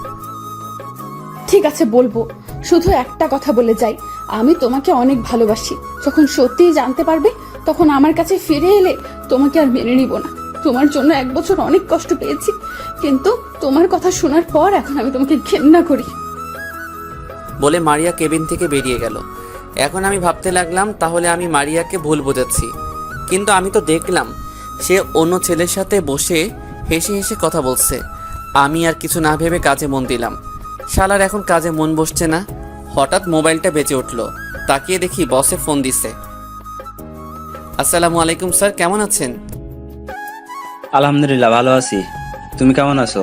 ঠিক আছে, বলবো। শুধু একটা কথা বলে যাই, আমি তোমাকে অনেক ভালোবাসি। যখন সত্যিই জানতে পারবে, তখন আমার কাছে ফিরে এলে তোমাকে আর মেনে নিব না। তোমার জন্য 1 বছর অনেক কষ্ট পেয়েছি, কিন্তু তোমার কথা শোনার পর এখন আমি তোমাকে ঘেন্না করি। বলে মারিয়া কেবিন থেকে বেরিয়ে গেল। এখন আমি ভাবতে লাগলাম, তাহলে আমি মারিয়াকে ভুল বোঝাচ্ছি। কিন্তু আমি তো দেখলাম সে অন্য ছেলের সাথে বসে হেসে হেসে কথা বলছে। আমি আর কিছু না ভেবে কাজে মন দিলাম। শালার এখন কাজে মন বসছে না। হঠাৎ মোবাইলটা বেজে উঠল। তাকিয়ে দেখি বসে ফোন দিছে। আসসালামু আলাইকুম স্যার, কেমন আছেন? আলহামদুলিল্লাহ, ভালো আছি। তুমি কেমন আছো?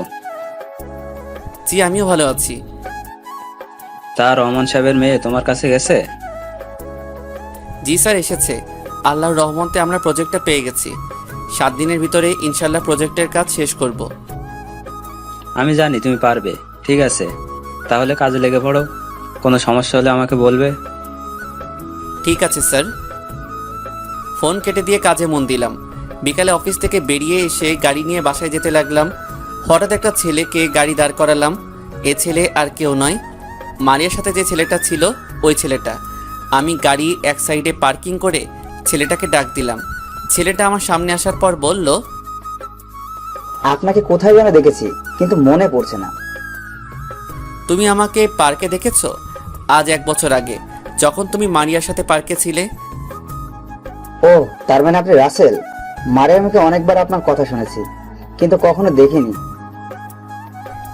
জি, আমিও ভালো আছি। তা রহমান সাহেবের মেয়ে তোমার কাছে গেছে? জি স্যার, এসেছে। আল্লাহর রহমতে আমরা প্রজেক্টটা পেয়ে গেছি। 7 দিনের ভিতরে ইনশাল্লাহ প্রজেক্টের কাজ শেষ করব। আমি জানি তুমি পারবে। ঠিক আছে, তাহলে কাজে লেগে পড়ো। কোনো সমস্যা হলে আমাকে বলবে। ঠিক আছে স্যার। ফোন কেটে দিয়ে কাজে মন দিলাম। বিকালে অফিস থেকে বেরিয়ে এসে গাড়ি নিয়ে বাসায় যেতে লাগলাম। হঠাৎ একটা ছেলেকে গাড়ি দাঁড় করালাম। এ ছেলে আর কেউ নয়, মারিয়ার সাথে যে ছেলেটা ছিল ওই ছেলেটা। আমি গাড়ি এক সাইডে পার্কিং করে ছেলেটাকে ডাক দিলাম। ছেলেটা আমার সামনে আসার পর বলল, আপনাকে কোথায় যেন দেখেছি, কিন্তু মনে পড়ছে না। তুমি আমাকে পার্কে দেখেছো? আজ 1 বছর আগে, যখন তুমি মারিয়ার সাথে পার্কে ছিলে। ও, তার মানে আপনি রাসেল। মারিয়া মুখে অনেকবার আপনার কথা শুনেছি, কিন্তু কখনো দেখিনি।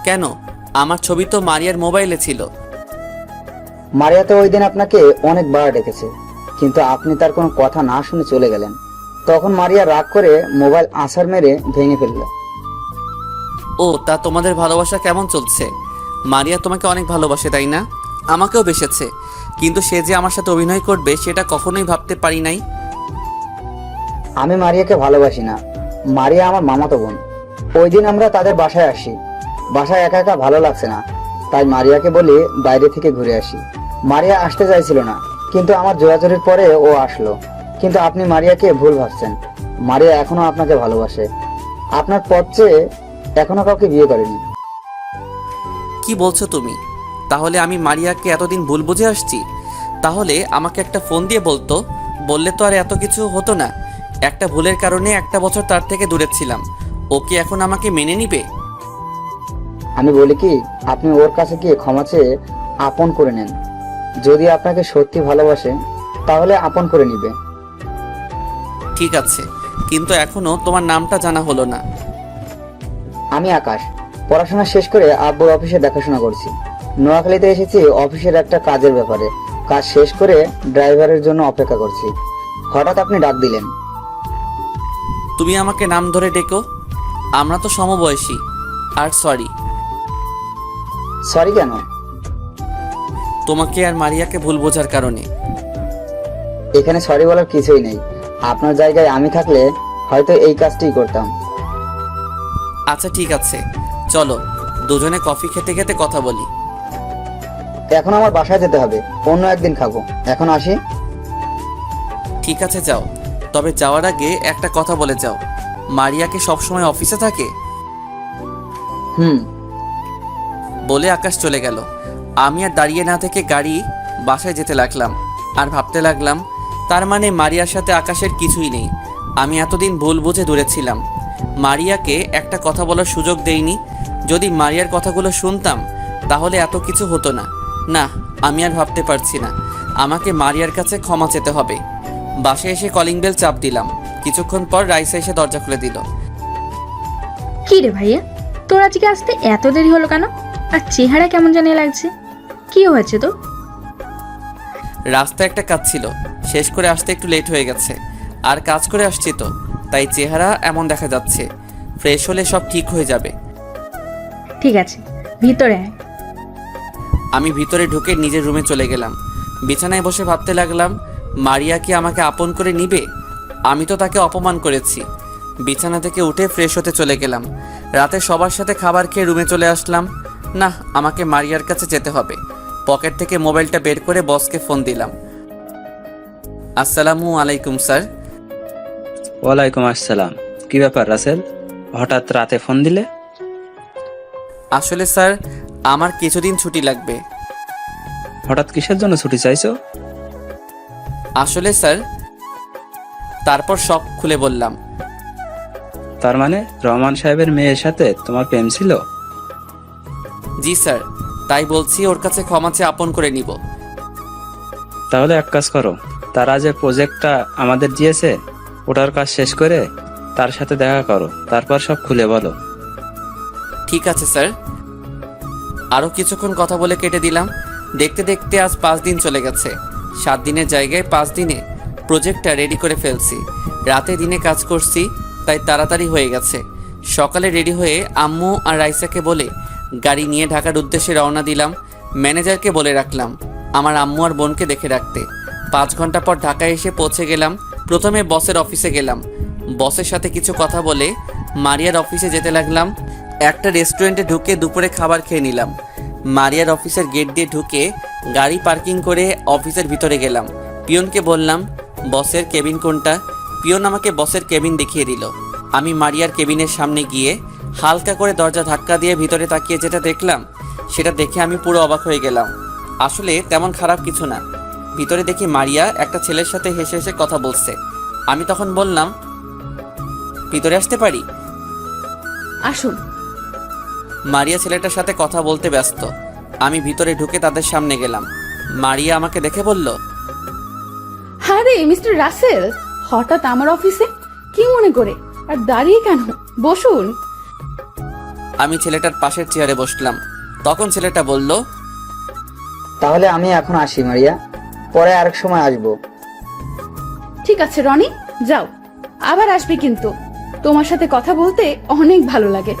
কেন? আমার ছবি তো মারিয়ার মোবাইলে ছিল। মারিয়া তো ওই দিন আপনাকে অনেকবার ডেকেছে, কিন্তু আপনি তার কোনো কথা না শুনে চলে গেলেন। তখন মারিয়া রাগ করে মোবাইল আছাড় মেরে ভেঙে ফেলল। ও, তা তোমাদের ভালোবাসা কেমন চলছে? মারিয়া তোমাকে অনেক ভালোবাসে, তাই না? আমাকেও বেসেছে, কিন্তু সে যে আমার সাথে অভিনয় করবে সেটা কখনোই ভাবতে পারি নাই। আমি মারিয়াকে ভালোবাসি না। মারিয়া আমার মামাতো বোন। ওই দিন আমরা তাদের বাসায় আসি। বাসায় একা একা ভালো লাগছে না, তাই মারিয়াকে বলে বাইরে থেকে ঘুরে আসি। মারিয়া আসতে চাইছিল না, কিন্তু আমার জোরাজোরির পরে ও আসলো। কিন্তু আপনি মারিয়াকে ভুল ভাবছেন। মারিয়া এখনো আপনাকে ভালোবাসে। আপনার পথ চেয়ে এখনো কাউকে বিয়ে করেনি। কি বলছো তুমি? তাহলে আমি মারিয়াকে এতদিন ভুল বুঝে আসছি? তাহলে আমাকে একটা ফোন দিয়ে বললে তো আর এত কিছু হতো না। একটা ভুলের কারণে একটা বছর তার থেকে দূরে ছিলাম। ও কি এখন আমাকে মেনে নিবে? আমি বলি কি, আপনি ওর কাছে গিয়ে ক্ষমা চেয়ে আপন করে নেন। যদি আপনাকে সত্যি ভালোবাসে তাহলে আপন করে নিবে। ঠিক আছে, কিন্তু এখনো তোমার নামটা জানা হলো না। আমি আকাশ, পড়াশোনা শেষ করে আব্বুর অফিসে দেখাশোনা করছি। নোয়াখালীতে এসেছি অফিসের একটা কাজের ব্যাপারে। কাজ শেষ করে ড্রাইভারের জন্য অপেক্ষা করছি। হঠাৎ আপনি ডাক দিলেন। তুমি আমাকে নাম ধরে ডেকো, আমরা তো সমবয়সী। আর সরি। সরি কেন? তোমাকে আর মারিয়াকে ভুল বোঝার কারণে। এখানে সরি বলার কিছুই নেই। আপনার জায়গায় আমি থাকলে হয়তো এই কাজটাই করতাম। আচ্ছা ঠিক আছে, চলো দুজনে কফি খেতে খেতে কথা বলি। এখন আমার বাসায় যেতে হবে, অন্য একদিন খাবো। এখন আসি। ঠিক আছে যাও, তবে যাওয়ার আগে একটা কথা বলে যাও। মারিয়া কি সবসময় অফিসে থাকে? হুম। বলে আকাশ চলে গেল। আমি আর দাঁড়িয়ে না থেকে গাড়ি বাসায় যেতে লাগলাম। আর ভাবতে লাগলাম, তার মানে মারিয়ার সাথে আকাশের কিছুই নেই। আমি এতদিন ভুল বুঝে দূরে ছিলাম। মারিয়াকে একটা কথা বলার সুযোগ দেইনি। যদি মারিয়ার কথাগুলো শুনতাম তাহলে এত কিছু হতো না। না, আমি আর ভাবতে পারছি না। আমাকে মারিয়ার কাছে ক্ষমা চেতে হবে। বাসায় এসে কলিং বেল চাপ দিলাম। কিছুক্ষণ পর রাইসা এসে দরজা খুলে দিল। কি রে ভাইয়া, তোর আজকে আসতে এত দেরি হলো কেন? আর চেহারা কেমন জানি লাগছে। কি হয়েছে তোর? রাস্তায় একটা কাজ ছিল, শেষ করে আসতে একটু লেট হয়ে গেছে। আর কাজ করে আসছি তো, তাই চেহারা এমন দেখা যাচ্ছে। ফ্রেশ হলে সব ঠিক হয়ে যাবে। ঠিক আছে, ভিতরে আয়। আমি ভিতরে ঢুকে নিজের রুমে চলে গেলাম। বিছানায় বসে ভাবতে লাগলাম, মারিয়া কি আমাকে আপন করে নিবে? আমি তো তাকে অপমান করেছি। বিছানা থেকে উঠে ফ্রেশ হতে চলে গেলাম। রাতে সবার সাথে খাবার খেয়ে রুমে চলে আসলাম। না, আমাকে মারিয়ার কাছে যেতে হবে। পকেট থেকে মোবাইলটা বের করে বসকে ফোন দিলাম। আসসালামু আলাইকুম স্যার। ওয়ালাইকুম আসসালাম। কি ব্যাপার রাসেল, হঠাৎ রাতে ফোন দিলে? আসলে স্যার, আমার কিছুদিন ছুটি লাগবে। হঠাৎ কিসের জন্য ছুটি চাইছো? আসলে স্যার, তারপর সব খুলে বললাম। তার মানে রহমান সাহেবের মেয়ের সাথে তোমার প্রেম ছিল? জি স্যার, তাই বলছি ওর কাছে ক্ষমা চেয়ে আপন করে নিব। তাহলে এক কাজ করো, তারা যে প্রজেক্টটা আমাদের দিয়েছে ওটার কাজ শেষ করে তার সাথে দেখা করো, তারপর সব খুলে বলো। ঠিক আছে স্যার। আরও কিছুক্ষণ কথা বলে কেটে দিলাম। দেখতে দেখতে আজ 5 দিন চলে গেছে। 7 দিনের জায়গায় 5 দিনে প্রজেক্টটা রেডি করে ফেলছি। রাতে দিনে কাজ করছি, তাই তাড়াতাড়ি হয়ে গেছে। সকালে রেডি হয়ে আম্মু আর রাইসাকে বলে গাড়ি নিয়ে ঢাকার উদ্দেশ্যে রওনা দিলাম। ম্যানেজারকে বলে রাখলাম আমার আম্মু আর বোনকে দেখে রাখতে। 5 ঘন্টা পর ঢাকায় এসে পৌঁছে গেলাম। প্রথমে বসের অফিসে গেলাম। বসের সাথে কিছু কথা বলে মারিয়ার অফিসে যেতে লাগলাম। একটা রেস্টুরেন্টে ঢুকে দুপুরে খাবার খেয়ে নিলাম। মারিয়ার অফিসের গেট দিয়ে ঢুকে গাড়ি পার্কিং করে অফিসের ভিতরে গেলাম। পিয়নকে বললাম বসের কেবিন কোনটা। পিয়ন আমাকে বসের কেবিন দেখিয়ে দিল। আমি মারিয়ার কেবিনের সামনে গিয়ে হালকা করে দরজা ধাক্কা দিয়ে ভিতরে তাকিয়ে যেটা দেখলাম সেটা দেখে আমি পুরো অবাক হয়ে গেলাম। আসলে তেমন খারাপ কিছু না। ভিতরে দেখি মারিয়া একটা ছেলের সাথে হেসে হেসে কথা বলছে। আমি তখন বললাম, ভিতরে আসতে পারি? আসুন। মারিয়া ছেলেটার সাথে কথা বলতে ব্যস্ত। আমি ভিতরে ঢুকে তাদের সামনে গেলাম। মারিয়া আমাকে দেখে বলল, আরে মিস্টার রাসেল, হঠাৎ আমার অফিসে কি মনে করে? আর দাঁড়িয়ে কেন? বসুন। আমি ছেলেটার পাশের চেয়ারে বসলাম। তখন ছেলেটা বলল, তাহলে আমি এখন আসি মারিয়া, পরে আরেক সময় আসবো। ঠিক আছে রনি, যাও, আবার আসবে কিন্তু। তোমার সাথে কথা বলতে অনেক ভালো লাগে।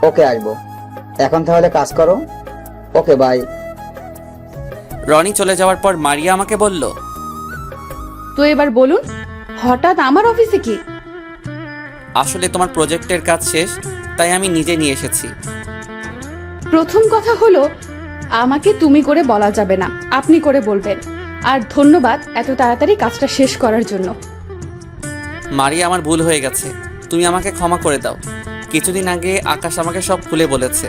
ওকে, আসবো। এখন তাহলে কাজ করো। ওকে, বাই। রনি চলে যাওয়ার পর মারিয়া আমাকে বলল, তো এবার বলুন, হঠাৎ আমার অফিসে কি? আসলে তোমার প্রজেক্টের কাজ শেষ, তাই আমি নিজে নিয়ে এসেছি। প্রথম কথা হলো, আমাকে তুমি করে বলা যাবে না, আপনি করে বলবেন। আর ধন্যবাদ এত তাড়াতাড়ি কাজটা শেষ করার জন্য। মারিয়া, আমার ভুল হয়ে গেছে, তুমি আমাকে ক্ষমা করে দাও। কিছুদিন আগে আকাশ আমাকে সব খুলে বলেছে।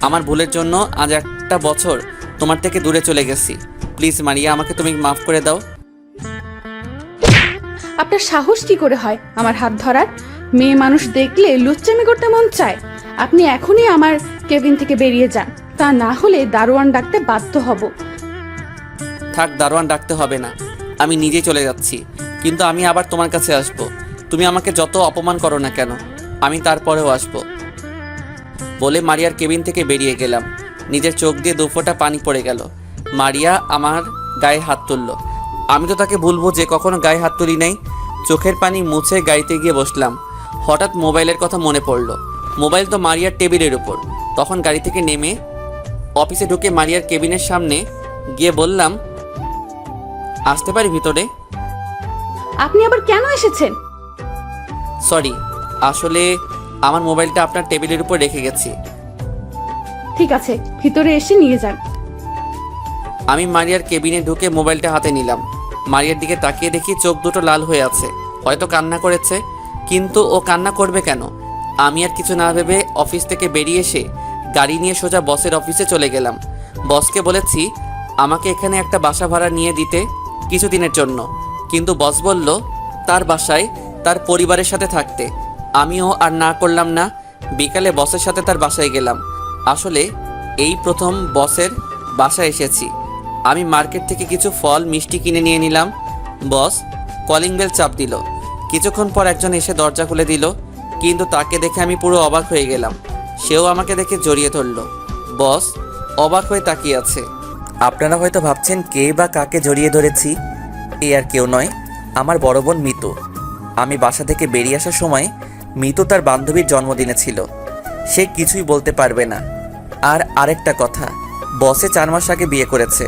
আমার ভুলের জন্য আজ একটা বছর তোমার থেকে দূরে চলে গেছি। প্লিজ মারিয়া, আমাকে তুমি মাফ করে দাও। আপনার সাহস কি করে হয় আমার হাত ধরার? মেয়ে মানুষ দেখলে লুচ্চামি করতে মন চায়? আপনি এখনই আমার কেবিন থেকে বেরিয়ে যান, তা না হলে দারোয়ান ডাকতে বাধ্য হব। থাক, দারোয়ান ডাকতে হবে না, আমি নিজেই চলে যাচ্ছি। কিন্তু আমি আবার তোমার কাছে আসব। তুমি আমাকে যত অপমান করো না কেন, আমি তারপরেও আসব। বলে মারিয়ার কেবিন থেকে বেরিয়ে গেলাম। নিজের চোখ দিয়ে দুফোঁটা পানি পড়ে গেল। মারিয়া আমার গায়ে হাত তুলল। আমি তো তাকে বলবো যে কখনো গায়ে হাত তুলি নাই। চোখের পানি মুছে গাড়িতে গিয়ে বসলাম। হঠাৎ মোবাইলের কথা মনে পড়ল। মোবাইল তো মারিয়ার টেবিলের উপর। তখন গাড়ি থেকে নেমে অফিসে ঢুকে মারিয়ার কেবিনের সামনে গিয়ে বললাম, আসতে পারি ভিতরে? আপনি আবার কেন এসেছেন? সরি, আসলে আমার মোবাইলটা আপনার টেবিলের উপর রেখে গেছি। ঠিক আছে, ভিতরে এসে নিয়ে যান। আমি মারিয়ার কেবিনে ঢুকে মোবাইলটা হাতে নিলাম। মারিয়ার দিকে তাকিয়ে দেখি চোখ দুটো লাল হয়ে আছে, হয়তো কান্না করেছে। কিন্তু ও কান্না করবে কেন? আমি আর কিছু না ভেবে অফিস থেকে বেরিয়ে এসে গাড়ি নিয়ে সোজা বসের অফিসে চলে গেলাম। বসকে বলেছি আমাকে এখানে একটা বাসা ভাড়া নিয়ে দিতে কিছুদিনের জন্য। কিন্তু বস বলল তার বাসায় তার পরিবারের সাথে থাকতে। আমিও আর না করলাম না। বিকালে বসের সাথে তার বাসায় গেলাম। আসলে এই প্রথম বসের বাসায় এসেছি। আমি মার্কেট থেকে কিছু ফল মিষ্টি কিনে নিয়ে নিলাম। বস কলিং বেল চাপ দিল। কিছুক্ষণ পর একজন এসে দরজা খুলে দিল। কিন্তু তাকে দেখে আমি পুরো অবাক হয়ে গেলাম। সেও আমাকে দেখে জড়িয়ে ধরল। বস অবাক হয়ে তাকিয়ে আছে। আপনারা হয়তো ভাবছেন কে বা কাকে জড়িয়ে ধরেছি। এ আর কেউ নয়, আমার বড় বোন মিতু। আমি বাসা থেকে বেরিয়ে আসার সময় মিতু তার বান্ধবীর জন্মদিনে ছিল। সে কিছুই বলতে পারবে না। আর আরেকটা কথা, বসে 4 মাস আগে বিয়ে করেছে।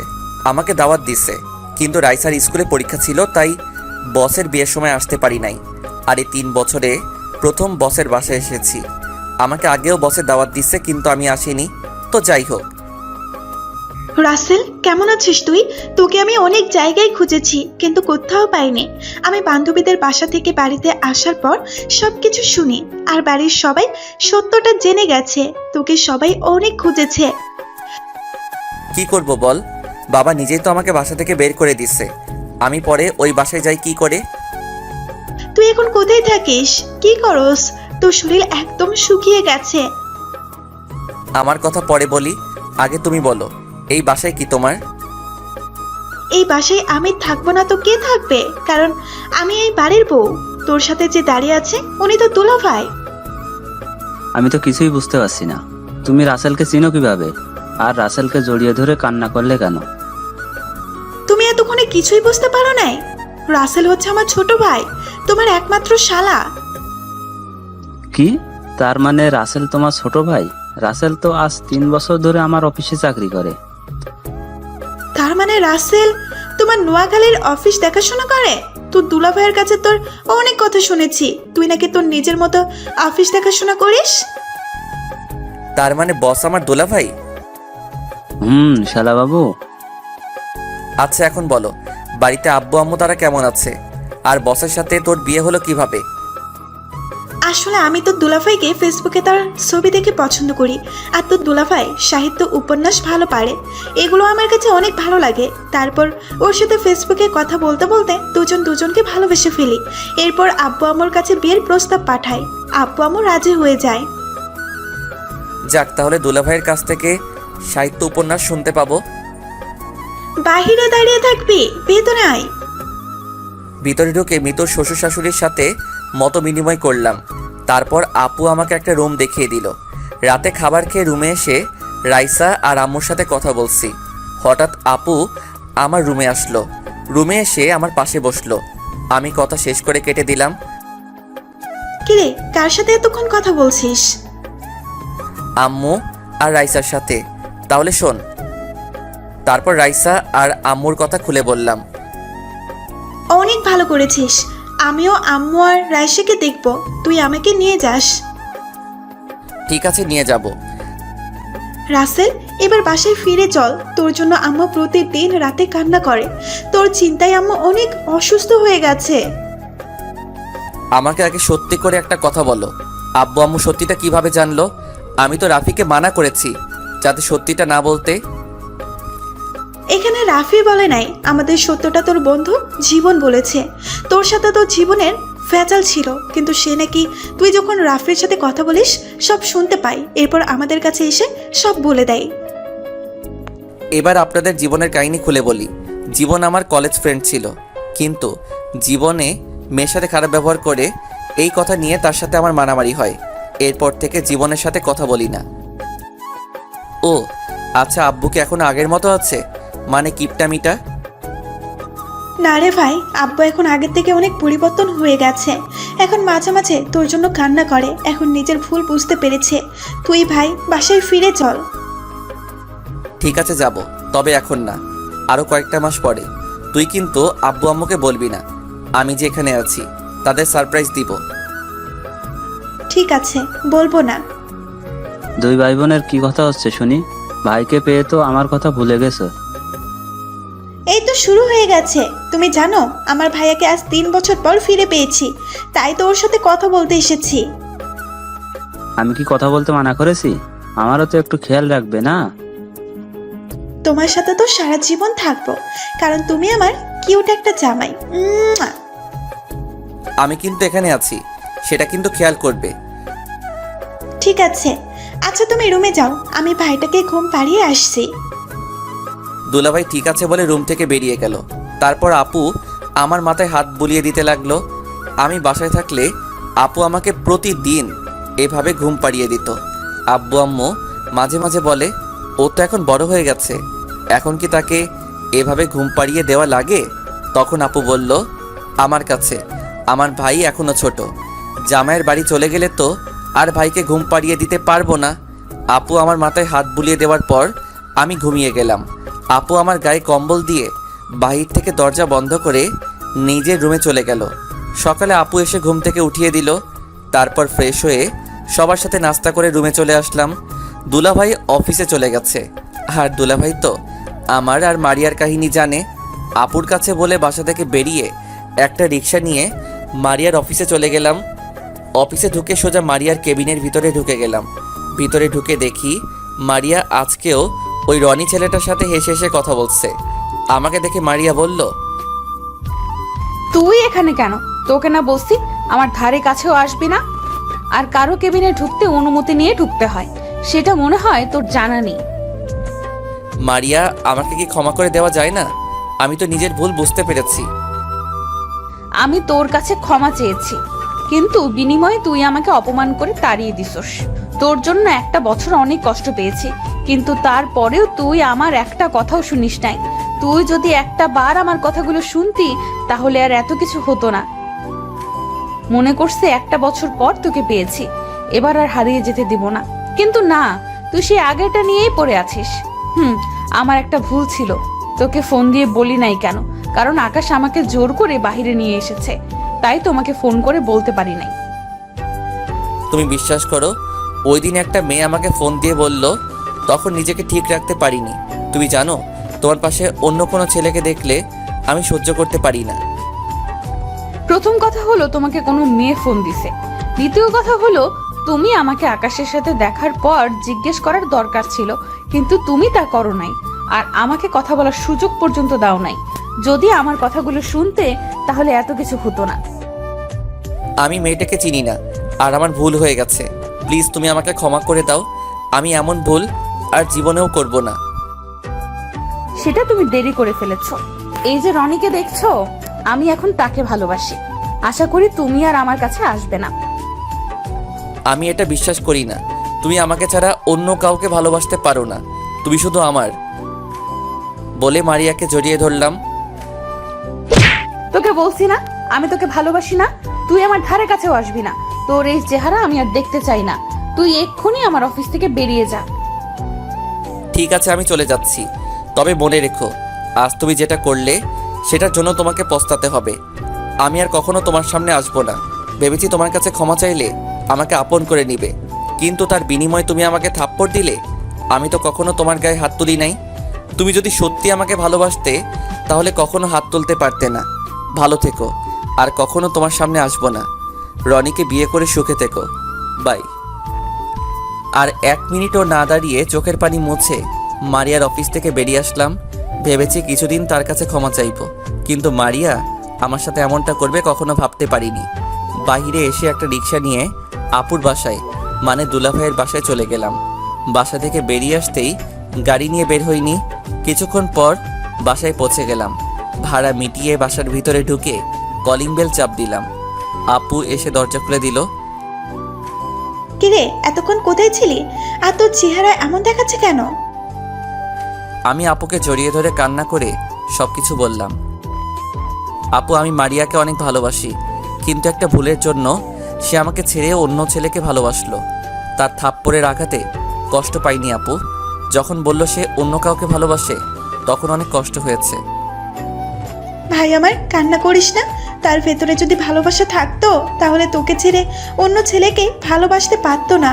আমাকে দাওয়াত দিছে, কিন্তু রাইসার স্কুলে পরীক্ষা ছিল, তাই বসের বিয়ের সময় আসতে পারি নাই। আর এই 3 বছরে প্রথম বসের বাসায় এসেছি। আমাকে আগেও বসের দাওয়াত দিচ্ছে, কিন্তু আমি আসিনি। তো যাই হোক। রাসেল, কেমন আছিস তুই? তোকে আমি অনেক জায়গায় খুঁজেছি, কিন্তু কোথাও পাইনি। আমি বান্ধবীদের বাসা থেকে বাড়িতে আসার পর সবকিছু শুনি, আর বাড়ির সবাই সত্যটা জেনে গেছে। তোকে সবাই অনেক খুঁজেছে। কি করব বল? বাবা নিজেই তো আমাকে বাসা থেকে বের করে দিচ্ছে। আমি পরে ওই বাসায় যাই কি করে? তুই এখন কোথায় থাকিস? কি করস? তোর শরীর একদম শুকিয়ে গেছে। আমার কথা পরে বলি, আগে তুমি বলো, এই বাসায় কি তোমার? এই বাসায় আমি থাকবো না তো কে থাকবে? কারণ আমি এই বাড়ির বউ। তোর সাথে যে দাঁড়িয়ে আছে উনি তো দুলাভাই। আমি তো কিছুই বুঝতে পারছি না, তুমি রাসেলকে চিনো কিভাবে? আর রাসেলকে জড়িয়ে ধরে কান্না করলে কেন? তুমি এতক্ষণে কিছুই বুঝতে পারো নাই? রাসেল হচ্ছে আমার ছোট ভাই, তোমার একমাত্র শালা। কি? তার মানে রাসেল তোমার ছোট ভাই? রাসেল তো আজ 3 বছর ধরে আমার অফিসে চাকরি করে। তার মানে রাসেল তোমার নোয়াখালীর অফিস দেখাশোনা করে? তোর দুলাভাইয়ের কাছে তোর অনেক কথা শুনেছি, তুই নাকি তোর নিজের মতো অফিস দেখাশোনা করিস। তার মানে বস আমার দুলাভাই? শালা বাবু। আচ্ছা এখন বলো, বাড়িতে আব্বু আম্মু তারা কেমন আছে? আর বসের সাথে তোর বিয়ে হলো কিভাবে? আসলে আমি তোর দুলাভাইকে ফেসবুকে তার ছবি দেখে পছন্দ করি। আর তোর দুলাভাই সাহিত্য উপন্যাস ভালো পারে, এগুলো আমার কাছে অনেক ভালো লাগে। তারপর ওর সাথে ফেসবুকে কথা বলতে বলতে দুজনকে ভালোবেসে ফেলি। এরপর আব্বু আম্মুর কাছে বিয়ের প্রস্তাব পাঠাই। আব্বু আম্মু রাজি হয়ে যায়। যাক, তাহলে দুলাভাইয়ের কাছ থেকে সাহিত্য উপন্যাস শুনতে পাবো। বাহিরে দাঁড়িয়ে থাকবি, ভেতরে আয়। ভিতরে ঢুকে মিতুর শ্বশুর শাশুড়ির সাথে মত বিনিময় করলাম। তারপর আপু আমাকে একটা রুম দেখিয়ে দিল। রাতে খাবার খেয়ে রুমে এসে রাইসা আর আম্মুর সাথে কথা বলছি। হঠাৎ আপু আমার রুমে আসলো। রুমে এসে আমার পাশে বসলো। আমি কথা শেষ করে কেটে দিলাম। কিরে, কার সাথে এতক্ষণ কথা বলছিস? আম্মু আর রাইসার সাথে। তাহলে শোন। তারপর রাইসা আর আম্মুর কথা খুলে বললাম। অনেক ভালো করেছিস। আমিও আম্মু আর রাইসাকে দেখব, তুই আমাকে নিয়ে যাস। ঠিক আছে, নিয়ে যাব। রাসেল, এবার বাসায় ফিরে চল। তোর জন্য আম্মু প্রতিদিন রাতে কান্না করে। তোর চিন্তায় আম্মু অনেক অসুস্থ হয়ে গেছে। আমাকে আগে সত্যি করে একটা কথা বলো, আব্বু আম্মু সত্যিটা কিভাবে জানলো? আমি তো রাফিকে মানা করেছি যাতে সত্যিটা না বলতে। এখানে রাফি বলে নাই, আমাদের সত্যটা তোর বন্ধু জীবন বলেছে। তোর সাথে তোর জীবনের ভেজাল ছিল, কিন্তু সে নাকি তুই যখন রাফির সাথে কথা বলিস সব শুনতে পাই, এরপর আমাদের কাছে এসে সব বলে দেয়। এবার আপনাদের জীবনের কাহিনী খুলে বলি। জীবন আমার কলেজ ফ্রেন্ড ছিল, কিন্তু জীবনে মেয়ের সাথে খারাপ ব্যবহার করে এই কথা নিয়ে তার সাথে আমার মারামারি হয়। এরপর থেকে জীবনের সাথে কথা বলি না। ও আচ্ছা, আব্বুকে এখন আগের মতো আছে? মানে কিপটামিটা? না রে ভাই, আব্বু এখন আগের থেকে অনেক পরিবর্তন হয়ে গেছে। এখন মাঝে মাঝে তোর জন্য কান্না করে, এখন নিজের ভুল বুঝতে পেরেছে। তুই ভাই বাসায় ফিরে চল। ঠিক আছে যাব, তবে এখন না, আরও কয়েকটা মাস পরে। তুই কিন্তু আব্বু আম্মুকে বলবি না আমি যে এখানে আছি, তাদের সারপ্রাইজ দিব। ঠিক আছে, বলবো না। দুই ভাই বোনের কি কথা হচ্ছে শুনি? ভাইকে পেয়ে তো আমার কথা ভুলে গেছো। এই তো শুরু হয়ে গেছে। তুমি জানো আমার ভাইয়াকে আজ 3 বছর পর ফিরে পেয়েছি, তাই তো ওর সাথে কথা বলতে এসেছি। আমি কি কথা বলতে মানা করেছি? আমারও তো একটু খেয়াল রাখবে না? তোমার সাথে তো সারা জীবন থাকবো, কারণ তুমি আমার কিউট একটা জামাই। আমি কিন্তু এখানে আছি, সেটা কিন্তু খেয়াল করবে। ঠিক আছে, আচ্ছা তুমি রুমে যাও, আমি ভাইটাকে ঘুম পাড়িয়ে আসছি। দুলাভাই ঠিক আছে বলে রুম থেকে বেরিয়ে গেল। তারপর আপু আমার মাথায় হাত বুলিয়ে দিতে লাগলো। আমি বাসায় থাকলে আপু আমাকে প্রতিদিন এভাবে ঘুম পাড়িয়ে দিত। আব্বু আম্মু মাঝে মাঝে বলে, ও তো এখন বড় হয়ে গেছে, এখন কি তাকে এভাবে ঘুম পাড়িয়ে দেওয়া লাগে? তখন আপু বলল, আমার কাছে আমার ভাই এখনো ছোট, জামাইয়ের বাড়ি চলে গেলে তো আর ভাইকে ঘুম পাড়িয়ে দিতে পারবো না। আপু আমার মাথায় হাত বুলিয়ে দেওয়ার পর আমি ঘুমিয়ে গেলাম। আপু আমার গায়ে কম্বল দিয়ে বাহির থেকে দরজা বন্ধ করে নিজের রুমে চলে গেল। সকালে আপু এসে ঘুম থেকে উঠিয়ে দিল। তারপর ফ্রেশ হয়ে সবার সাথে নাস্তা করে রুমে চলে আসলাম। দুলাভাই অফিসে চলে গেছে, আর দুলাভাই তো আমার আর মারিয়ার কাহিনী জানে। আপুর কাছে বলে বাসা থেকে বেরিয়ে একটা রিক্সা নিয়ে মারিয়ার অফিসে চলে গেলাম। অফিসে ঢুকে সোজা মারিয়ার কেবিনের ভিতরে ঢুকে গেলাম। ভিতরে ঢুকে দেখি মারিয়া আজকেও ওই রনি ছেলেটার সাথে হেসে হেসে কথা বলছে। আমাকে দেখে মারিয়া বলল, তুই এখানে কেন? তোকে না বলছি আমার ধারে কাছেও আসবি না? আর কারো কেবিনে ঢুকতে অনুমতি নিয়ে ঢুকতে হয়, সেটা মনে হয় তোর জানা নেই। মারিয়া আমাকে কি ক্ষমা করে দেওয়া যায় না? আমি তো নিজের ভুল বুঝতে পেরেছি। আমি তোর কাছে ক্ষমা চেয়েছি, কিন্তু বিনিময়ে তুই আমাকে অপমান করে তাড়িয়ে দিছস। তোর জন্য একটা বছর অনেক কষ্ট পেয়েছি, কিন্তু তারপরেও তুই আমার একটা কথাও শুনিস নাই। তুই যদি একটা বার আমার কথাগুলো শুনতি তাহলে আর এত কিছু হতো না। মনে করছে একটা বছর পর তোকে পেয়েছি, এবার আর হারিয়ে যেতে দিব না, কিন্তু না, তুই সেই আগেরটা নিয়েই পড়ে আছিস। আমার একটা ভুল ছিল, তোকে ফোন দিয়ে বলি নাই কেন, কারণ আকাশ আমাকে জোর করে বাইরে নিয়ে এসেছে, তাই তোমাকে ফোন করে বলতে পারি নাই। তুমি বিশ্বাস করো, ওই দিন একটা মেয়ে আমাকে ফোন দিয়ে বলল, তখন নিজেকে ঠিক রাখতে পারিনি। তুমি জানো, তোমার পাশে অন্য কোনো ছেলেকে দেখলে আমি সহ্য করতে পারি না। প্রথম কথা হলো তোমাকে কোনো মেয়ে ফোন দিছে, দ্বিতীয় কথা হলো তুমি আমাকে আকাশের সাথে দেখার পর জিজ্ঞেস করার দরকার ছিল, কিন্তু তুমি তা করো নাই, আর আমাকে কথা বলার সুযোগ পর্যন্ত দাও নাই। যদি আমার কথাগুলো শুনতে তাহলে এত কিছু হতো না। আমি মেয়েটাকে চিনি না, আর আমার ভুল হয়ে গেছে। প্লিজ তুমি আমাকে ক্ষমা করে দাও। আমি এমন ভুল আর জীবনেও করব না। সেটা তুমি দেরি করে ফেলেছো। এই যে রনিকে দেখছো, আমি এখন তাকে ভালোবাসি। আশা করি তুমি আর আমার কাছে আসবে না। আমি এটা বিশ্বাস করি না। তুমি আমাকে ছাড়া অন্য কাউকে ভালোবাসতে পারো না, তুমি শুধু আমার। বলে মারিয়াকে জড়িয়ে ধরলাম। তোকে বলছি না আমি তোকে ভালোবাসি না, তুই আমার ধারে কাছেও আসবি না। তোর এই চেহারা আমি আর দেখতে চাই না। তুই এক্ষুনি আমার অফিস থেকে বেরিয়ে যা। ঠিক আছে, আমি চলে যাচ্ছি, তবে মনে রেখো, আজ তুমি যেটা করলে সেটার জন্য তোমাকে পস্তাতে হবে। আমি আর কখনো তোমার সামনে আসবো না। ভেবেছি তোমার কাছে ক্ষমা চাইলে আমাকে আপন করে নিবে, কিন্তু তার বিনিময়ে তুমি আমাকে থাপ্পড় দিলে। আমি তো কখনো তোমার গায়ে হাত তুলি নাই। তুমি যদি সত্যি আমাকে ভালোবাসতে তাহলে কখনো হাত তুলতে পারতে না। ভালো থেকো, আর কখনো তোমার সামনে আসবো না। রনিকে বিয়ে করে সুখে থেকো। বাই। আর 1 মিনিটও না দাঁড়িয়ে চোখের পানি মুছে মারিয়ার অফিস থেকে বেরিয়ে আসলাম। ভেবেছি কিছুদিন তার কাছে ক্ষমা চাইবো, কিন্তু মারিয়া আমার সাথে এমনটা করবে কখনো ভাবতে পারিনি। বাইরে এসে একটা রিক্সা নিয়ে আপুর বাসায় মানে দুলাভাইয়ের বাসায় চলে গেলাম। বাসা থেকে বেরিয়ে আসতেই গাড়ি নিয়ে বের হইনি। কিছুক্ষণ পর বাসায় পৌঁছে গেলাম। ভাড়া মিটিয়ে বাসার ভিতরে ঢুকে কলিং বেল চাপ দিলাম। আপু এসে দরজা খুলে দিল। কিরে, এতক্ষণ কোথায় ছিলি? আর তোর চেহারা এমন দেখাচ্ছে কেন? আমি আপুকে জড়িয়ে ধরে কান্না করে সবকিছু বললাম। আপু, আমি মারিয়াকে অনেক ভালোবাসি, কিন্তু একটা ভুলের জন্য সে আমাকে ছেড়ে অন্য ছেলেকে ভালোবাসলো। তার থাপ্পড়ের আঘাতে কষ্ট পাইনি আপু। যখন বলল সে অন্য কাউকে ভালোবাসে তখন অনেক কষ্ট হয়েছে। ভাই আমার, কান্না করিস না। তার ভেতরে যদি ভালোবাসা থাকতো তাহলে তোকে ছেড়ে অন্য ছেলেকে ভালোবাসতে পারতো না।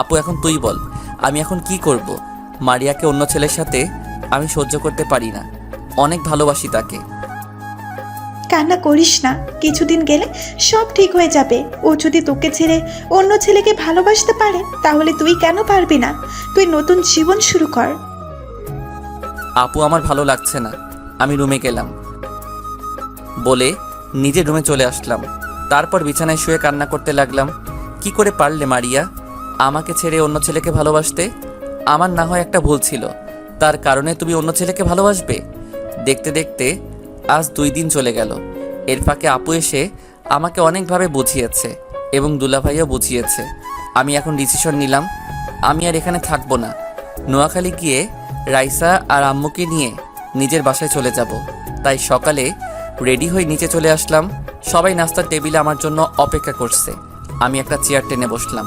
আপু, এখন তুই বল, আমি এখন কি করব? মারিয়াকে অন্য ছেলের সাথে আমি সহ্য করতে পারি না। অনেক ভালোবাসি তাকে। কান্না করিস না, কিছুদিন গেলে সব ঠিক হয়ে যাবে। ও যদি তোকে ছেড়ে অন্য ছেলেকে ভালোবাসতে পারে তাহলে তুই কেন পারবি না? তুই নতুন জীবন শুরু কর। আপু, আমার ভালো লাগছে না, আমি রুমে গেলাম বলে নিজের রুমে চলে আসলাম। তারপর বিছানায় শুয়ে কান্না করতে লাগলাম। কি করে পারলে মারিয়া আমাকে ছেড়ে অন্য ছেলেকে ভালোবাসতে? আমার না হয় একটা ভুল ছিল, তার কারণে তুমি অন্য ছেলেকে ভালোবাসবে? দেখতে দেখতে আজ 2 দিন চলে গেল। এর ফাঁকে আপু এসে আমাকে অনেকভাবে বুঝিয়েছে এবং দুলাভাইও বুঝিয়েছে। আমি এখন ডিসিশন নিলাম, আমি আর এখানে থাকবো না। নোয়াখালী গিয়ে রাইসা আর আম্মুকে নিয়ে নিজের বাসায় চলে যাব। তাই সকালে রেডি হয়ে নিচে চলে আসলাম। সবাই নাস্তার টেবিলে আমার জন্য অপেক্ষা করছে। আমি একটা চেয়ার টেনে বসলাম।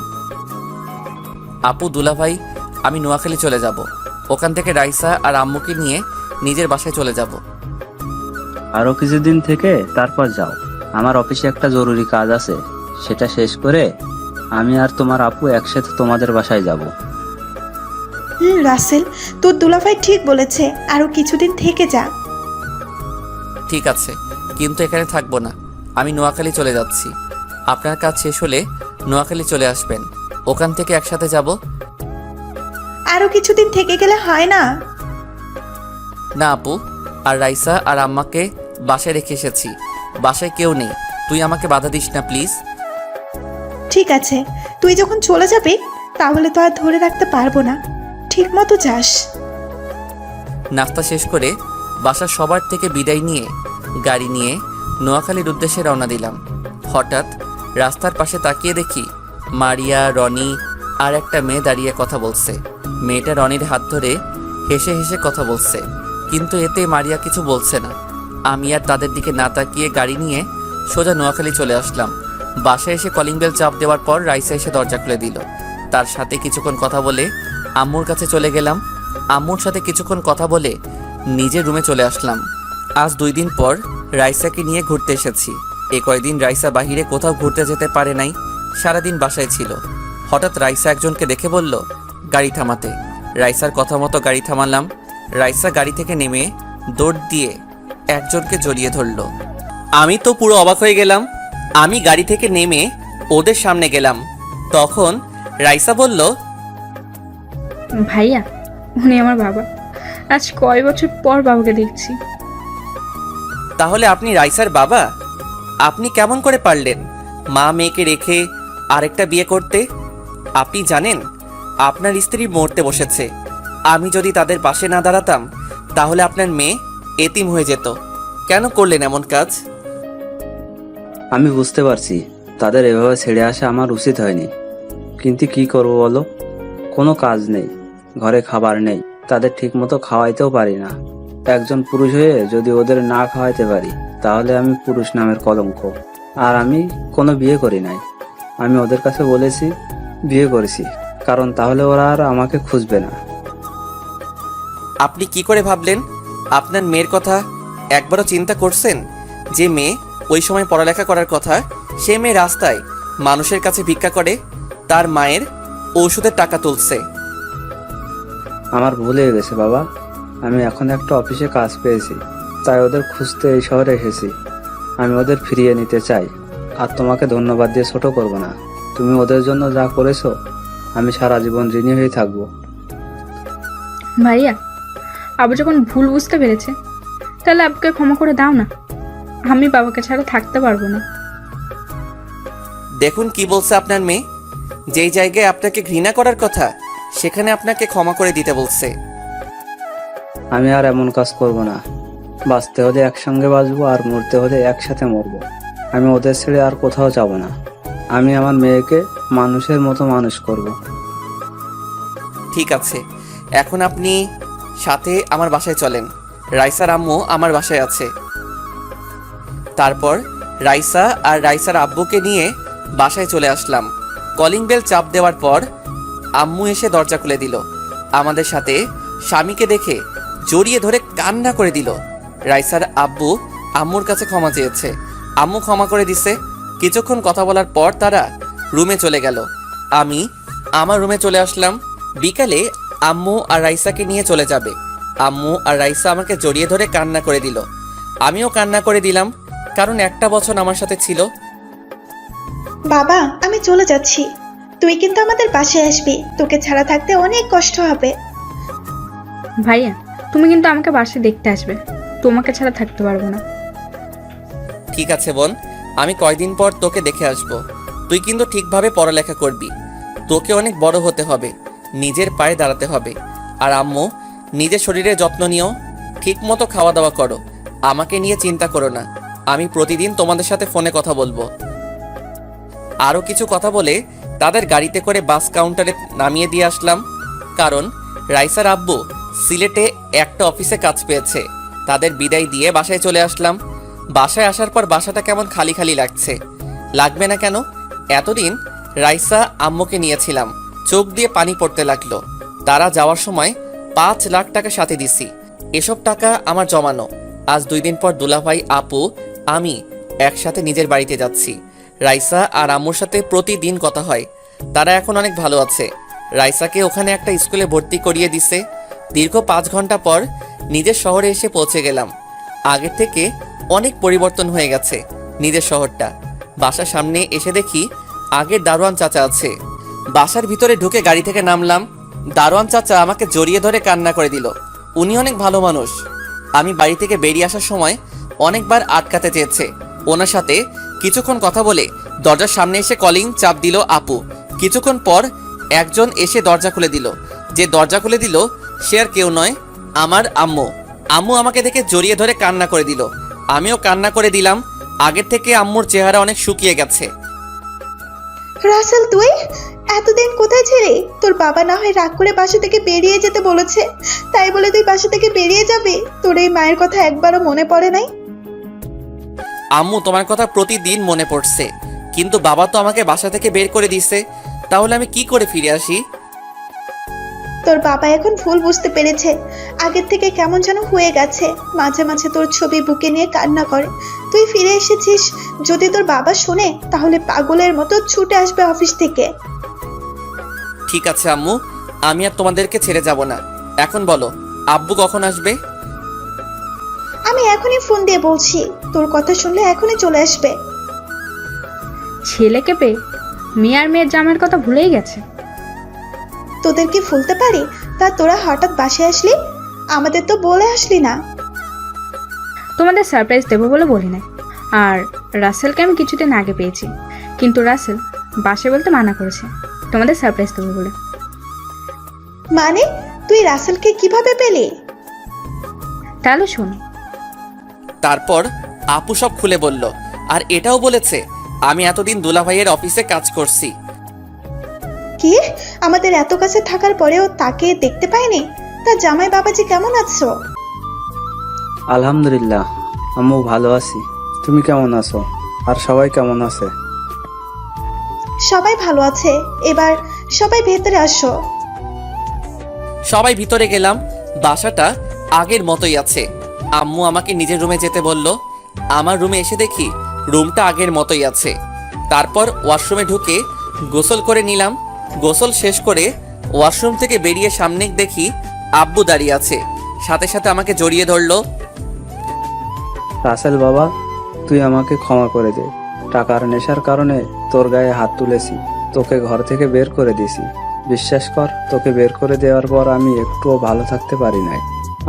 আপু, দুলাভাই, আমি নোয়াখালী চলে যাব। ওখান থেকে রাইসা আর আম্মুকে নিয়ে নিজের বাসায় চলে যাব। আরো কিছুদিন থেকে তারপর যাও। আমার অফিসে একটা জরুরি কাজ আছে, সেটা শেষ করে আমি আর তোমার আপু একসাথে তোমাদের বাসায় যাব। রাসেল, তোর দুলাভাই ঠিক বলেছে, আরো কিছুদিন থেকে যা। ঠিক আছে, কিন্তু এখানে থাকবো না। আমি নোয়াখালী চলে যাচ্ছি। আপনার কাজ শেষ হলে নোয়াখালী চলে আসবেন, ওখান থেকে একসাথে যাব। আরো কিছুদিন থেকে গেলে হয় না? না আপু, আর রাইসা আর আম্মাকে বাসায় রেখে এসেছি। বাসায় কেউ নেই, তুই আমাকে বাধা দিস না প্লিজ। ঠিক আছে, তুই যখন চলে যাবি তাহলে তো আর ধরে রাখতে পারবো না। ঠিক মতো যাস। নাস্তা শেষ করে বাসার সবার থেকে বিদায় নিয়ে গাড়ি নিয়ে নোয়াখালীর উদ্দেশ্যে রওনা দিলাম। হঠাৎ রাস্তার পাশে তাকিয়ে দেখি মারিয়া, রনি আর একটা মেয়ে দাঁড়িয়ে কথা বলছে। মেয়েটা রনির হাত ধরে হেসে হেসে কথা বলছে, কিন্তু এতে মারিয়া কিছু বলছে না। আমি আর তাদের দিকে না তাকিয়ে গাড়ি নিয়ে সোজা নোয়াখালী চলে আসলাম। বাসায় এসে কলিং বেল চাপ দেওয়ার পর রাইসা এসে দরজা খুলে দিল। তার সাথে কিছুক্ষণ কথা বলে আম্মুর কাছে চলে গেলাম। আম্মুর সাথে কিছুক্ষণ কথা বলে নিজের রুমে চলে আসলাম। আজ 2 দিন পর রাইসাকে নিয়ে ঘুরতে এসেছি। এই কয়দিন রাইসা বাহিরে কোথাও ঘুরতে যেতে পারে নাই, সারাদিন বাসায় ছিল। হঠাৎ রাইসা একজনকে দেখে বলল গাড়ি থামাতে। রাইসার কথা মতো গাড়ি থামালাম। রাইসা গাড়ি থেকে নেমে দৌড় দিয়ে একজনকে জড়িয়ে ধরল। আমি তো পুরো অবাক হয়ে গেলাম। আমি গাড়ি থেকে নেমে ওদের সামনে গেলাম। তখন রাইসা বলল, ভাইয়া, উনি আমার বাবা। আজ কয় বছর পর বাবাকে দেখছি। তাহলে আপনি রাইসার বাবা? আপনি কেমন করে পারলেন মা মেয়েকে রেখে আরেকটা বিয়ে করতে? আপনি জানেন আপনার স্ত্রী মরতে বসেছে। আমি যদি তাদের পাশে না দাঁড়াতাম তাহলে আপনার মেয়ে এতিম হয়ে যেত। কেন করলেন এমন কাজ? আমি বুঝতে পারছি তাদের এভাবে ছেড়ে আসা আমার উচিত হয়নি, কিন্তু কি করব বলো? কোনো কাজ নেই, ঘরে খাবার নেই, তাদের ঠিক মতো খাওয়াইতেও পারি না। একজন পুরুষ হয়ে যদি ওদের না খাওয়াইতে পারি তাহলে আমি পুরুষ নামের কলঙ্ক। আর আমি কোনো বিয়ে করি নাই। আমি ওদের কাছে বলেছি বিয়ে করেছি, কারণ তাহলে ওরা আর আমাকে খুঁজবে না। আপনি কি করে ভাবলেন? আপনার মেয়ের কথা একবারও চিন্তা করছেন? যে মেয়ে ওই সময় পড়ালেখা করার কথা, সে মেয়ে রাস্তায় মানুষের কাছে ভিক্ষা করে, তার মায়ের ঔষধের টাকা তুলছে। আমার ভুল হয়ে গেছে বাবা। আমি এখন একটা অফিসে কাজ পেয়েছি, তাই ওদের খুঁজতে এই শহরে এসেছি। আমি ওদের ফিরিয়ে নিতে চাই, আর তোমাকে ধন্যবাদ দিয়ে ছোট করব না। তুমি ওদের জন্য যা করেছো, আমি সারা জীবন ঋণী হয়ে থাকবো। ভাইয়া, আবু যখন ভুল বুঝতে পেরেছে, তাহলে আব্বুকে ক্ষমা করে দাও না। আমি বাবাকে ছাড়া থাকতে পারবো না। দেখুন কি বলছে আপনার মেয়ে। যেই জায়গায় আপনাকে ঘৃণা করার কথা, সেখানে আপনাকে ক্ষমা করে দিতে বলছে। আমি আর এমন কাজ করব না। বাঁচতে হলে একসঙ্গে বাঁচবো, আর মরতে হলে একসাথে মরবো। আমি ওদের ছেড়ে আর কোথাও যাব না। আমি আমার মেয়েকে মানুষের মতো মানুষ করব। ঠিক আছে, এখন আপনি সাথে আমার বাসায় চলেন। রাইসার আম্মু আমার বাসায় আছে। তারপর রাইসা আর রাইসার আব্বুকে নিয়ে বাসায় চলে আসলাম। কলিং বেল চাপ দেওয়ার পর আম্মু এসে দরজা খুলে দিল। আমাদের সাথে স্বামীকে দেখে জড়িয়ে ধরে কান্না করে দিল। রাইসার আব্বু আম্মুর কাছে ক্ষমা চেয়েছে, আম্মু ক্ষমা করে দিছে। কিছুক্ষণ কথা বলার পর তারা রুমে চলে গেল। আমি আমার রুমে চলে আসলাম। বিকালে আম্মু আর রাইসাকে নিয়ে চলে যাবে। আম্মু আর রাইসা আমাকে জড়িয়ে ধরে কান্না করে দিল। আমিও কান্না করে দিলাম, কারণ একটা বছর আমার সাথে ছিল। বাবা, আমি চলে যাচ্ছি। তুই কিন্তু আমাদের বাসায় আসবি। তোকে ছাড়া থাকতে অনেক কষ্ট হবে। ভাইয়া, তুমি কিন্তু আমাকে বাসায় দেখতে আসবে। তোমাকে ছাড়া থাকতে পারবো না। ঠিক আছে বোন, আমি কয়দিন পর তোকে দেখে আসব। তুই কিন্তু ঠিকভাবে পড়ালেখা করবি। তোকে অনেক বড় হতে হবে, নিজের পায়ে দাঁড়াতে হবে। আর আম্মু, নিজের শরীরের যত্ন নিও, ঠিক মতো খাওয়া দাওয়া করো। আমাকে নিয়ে চিন্তা করো না। আমি প্রতিদিন তোমাদের সাথে ফোনে কথা বলবো। আরও কিছু কথা বলে তাদের গাড়িতে করে বাস কাউন্টারে নামিয়ে দিয়ে আসলাম। কারণ রাইসার আব্বু সিলেটে একটা অফিসে কাজ পেয়েছে। তাদের বিদায় দিয়ে বাসায় চলে আসলাম। বাসায় আসার পর বাসাটা কেমন খালি খালি লাগছে। লাগবে না কেন? এতদিন রাইসা আম্মুকে নিয়েছিলাম, চোখ দিয়ে পানি পড়তে লাগলো। তারা যাওয়ার সময় 5 লাখ টাকা সাথে দিছি। এসব টাকা আমার জমানো। আজ 2 দিন পর দুলাভাই, আপু, আমি একসাথে নিজের বাড়িতে যাচ্ছি। রাইসা আর আম্মুর সাথে প্রতিদিন কথা হয়। তারা এখন অনেক ভালো আছে। রাইসাকে ওখানে একটা স্কুলে ভর্তি করিয়ে দিছে। দীর্ঘ 5 ঘন্টা পর নিজের শহরে এসে পৌঁছে গেলাম। আগের থেকে অনেক পরিবর্তন হয়ে গেছে নিজের শহরটা। বাসার সামনে এসে দেখি আগের দারোয়ান চাচা আছে। বাসার ভিতরে ঢুকে গাড়ি থেকে নামলাম। দারোয়ান চাচা আমাকে জড়িয়ে ধরে কান্না করে দিল। উনি অনেক ভালো মানুষ। আমি বাড়ি থেকে বেরিয়ে আসার সময় অনেকবার আটকাতে চেয়েছে। ওনার সাথে কিছুক্ষণ কথা বলে দরজার সামনে এসে কলিং চাপ দিল আপু। কিছুক্ষণ পর একজন এসে দরজা খুলে দিল। যে দরজা খুলে দিল সে আর কেউ নয়, আমার আম্মু। আম্মু আমাকে দেখে জড়িয়ে ধরে কান্না করে দিল। আমিও কান্না করে দিলাম। আগের থেকে আম্মুর চেহারা অনেক শুকিয়ে গেছে। রাসেল, তুই এতদিন কোথায় ছিলি? তোর বাবা না হয় রাগ করে বাসা থেকে বেরিয়ে যেতে বলেছে, তাই বলে তুই বাসা থেকে বেরিয়ে যাবি? তোর এই মায়ের কথা একবারও মনে পড়ে নাই? আম্মু, তোমার কথা প্রতিদিন মনে পড়ছে, কিন্তু বাবা তো আমাকে বাসা থেকে বের করে দিছে। তাহলে আমি কি করে ফিরে আসি? তোর বাবা এখন ভুল বুঝতে পেরেছে। আগের থেকে কেমন যেন হয়ে গেছে। মাঝে মাঝে তোর ছবি বুকে নিয়ে কান্না করে। তুই ফিরে এসেছিস, যদি তোর বাবা শোনে তাহলে পাগলের মতো ছুটে আসবে অফিস থেকে। ঠিক আছে আম্মু, আমি আর তোমাদেরকে ছেড়ে যাব না। এখন বলো, আব্বু কখন আসবে? আমি এখনই ফোন দিয়ে বলছি, তোর কথা শুনলে এখনই চলে আসবে। ছেলেকে পেয়ে মেয়ে আর মেয়ের জামাইয়ের কথা ভুলেই গেছে। তোদের কি ভুলতে পারি? তা তোরা হঠাৎ বাসায় আসলি, আমাদের তো বলে আসলি না। তোমাদের সারপ্রাইজ দেবো বলে বলি নাই। আর রাসেলকে আমি কিছুদিন আগে পেয়েছি, কিন্তু রাসেল বাসায় বলতে মানা করেছে তোমাদের সারপ্রাইজ দেবো বলে। মানে তুই রাসেলকে কিভাবে পেলি? তাহলে শোনো। তারপর আপু সব খুলে বলল। আর এটাও বলেছে আমি এতদিন দুলাভাইয়ের অফিসে কাজ করছি। কি, আমাদের এত কাছে থাকার পরেও তাকে দেখতে পাইনি? তা জামাই বাবাজি কেমন আছো? আলহামদুলিল্লাহ, আম্মু ভালো আছি। তুমি কেমন আছো? আর সবাই কেমন আছে? সবাই ভালো আছে। এবার সবাই ভেতরে আসো। সবাই ভিতরে গেলাম। বাসাটা আগের মতোই আছে। আম্মু আমাকে নিজের রুমে যেতে বলল। আমার রুমে এসে দেখি রুমটা আগের মতোই আছে। তারপর ওয়াশরুমে ঢুকে গোসল করে নিলাম। গোসল শেষ করে ওয়াশরুম থেকে বেরিয়ে সামনে দেখি আব্বু দাঁড়িয়ে আছে, সাথে সাথে আমাকে জড়িয়ে ধরলো। রাসেল বাবা, তুই আমাকে ক্ষমা করে দে। টাকার নেশার কারণে তোর গায়ে হাত তুলেছি, তোকে ঘর থেকে বের করে দিয়েছি। বিশ্বাস কর, তোকে বের করে দেওয়ার পর আমি একটুও ভালো থাকতে পারি নাই।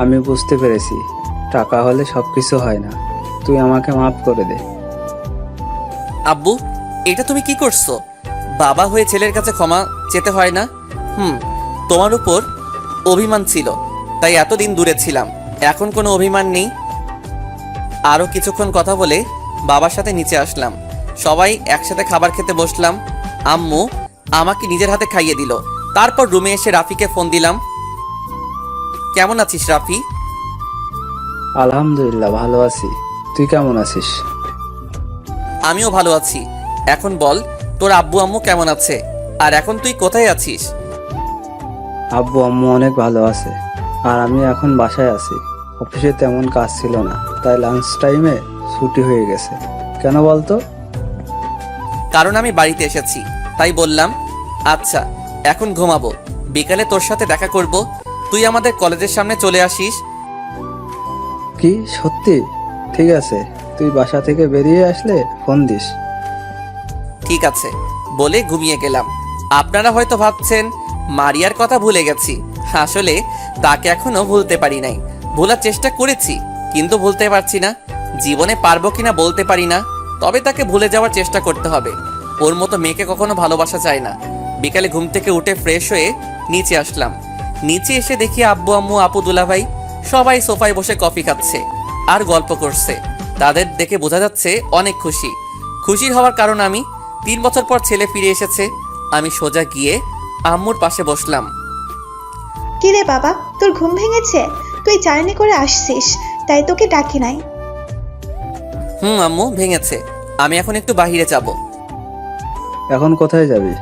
আমি বুঝতে পেরেছি টাকা হলে সবকিছু হয় না। তুই আমাকে মাফ করে দে। আব্বু, এটা তুমি কি করছো? বাবা হয়ে ছেলের কাছে ক্ষমা চেতে হয় না? তোমার উপর অভিমান ছিল, তাই এতদিন দূরে ছিলাম। এখন কোনো অভিমান নেই। আরও কিছুক্ষণ কথা বলে বাবার সাথে নিচে আসলাম। সবাই একসাথে খাবার খেতে বসলাম। আম্মু আমাকে নিজের হাতে খাইয়ে দিল। তারপর রুমে এসে রাফিকে ফোন দিলাম। কেমন আছিস রাফি? আলহামদুলিল্লাহ, ভালো আছি। তুই কেমন আছিস? আমিও ভালো আছি। এখন বল, তোর আব্বু আম্মু কেমন আছে? আর এখন তুই কোথায় আছিস? আব্বু আম্মু অনেক ভালো আছে, আর আমি এখন বাসায় আছি। অফিসে তেমন কাজ ছিল না, তাই লাঞ্চ টাইমে ছুটি হয়ে গেছে। কেন বলতো? কারণ আমি বাড়িতে এসেছি, তাই বললাম। আচ্ছা, এখন ঘুমাবো। বিকালে তোর সাথে দেখা করব। তুই আমাদের কলেজের সামনে চলে আসিস। কি সত্যি? ঠিক আছে, তুই বাসা থেকে বেরিয়ে আসলে ফোন দিস। ঠিক আছে বলে ঘুমিয়ে গেলাম। আপনারা হয়তো ভাবছেন মারিয়ার কথা ভুলে গেছি। আসলে তাকে এখনো ভুলতে পারি নাই। ভোলার চেষ্টা করেছি, কিন্তু ভুলতে পারছি না। জীবনে পারবো কিনা বলতে পারি না, তবে তাকে ভুলে যাওয়ার চেষ্টা করতে হবে। ওর মতো মেয়েকে কখনো ভালোবাসা যায় না। বিকালে ঘুম থেকে উঠে ফ্রেশ হয়ে নিচে আসলাম। নিচে এসে দেখি আব্বু আম্মু আপু দুলাভাই সবাই সোফায় বসে কফি খাচ্ছে আর গল্প করছে। তাদের দেখে বোঝা যাচ্ছে অনেক খুশি। খুশির হওয়ার কারণ আমি 3 বছর পর ছেলে ফিরে এসেছে। আমি সোজা গিয়ে আম্মুর পাশে বসলাম। কিরে বাবা, তোর ঘুম ভেঙেছে? তুই জার্নি করে আসছিস, তাই তোকে ডাকি নাই। আম্মু, ভেঙেছে। আমি এখন একটু বাইরে যাব। এখন কোথায় যাবি?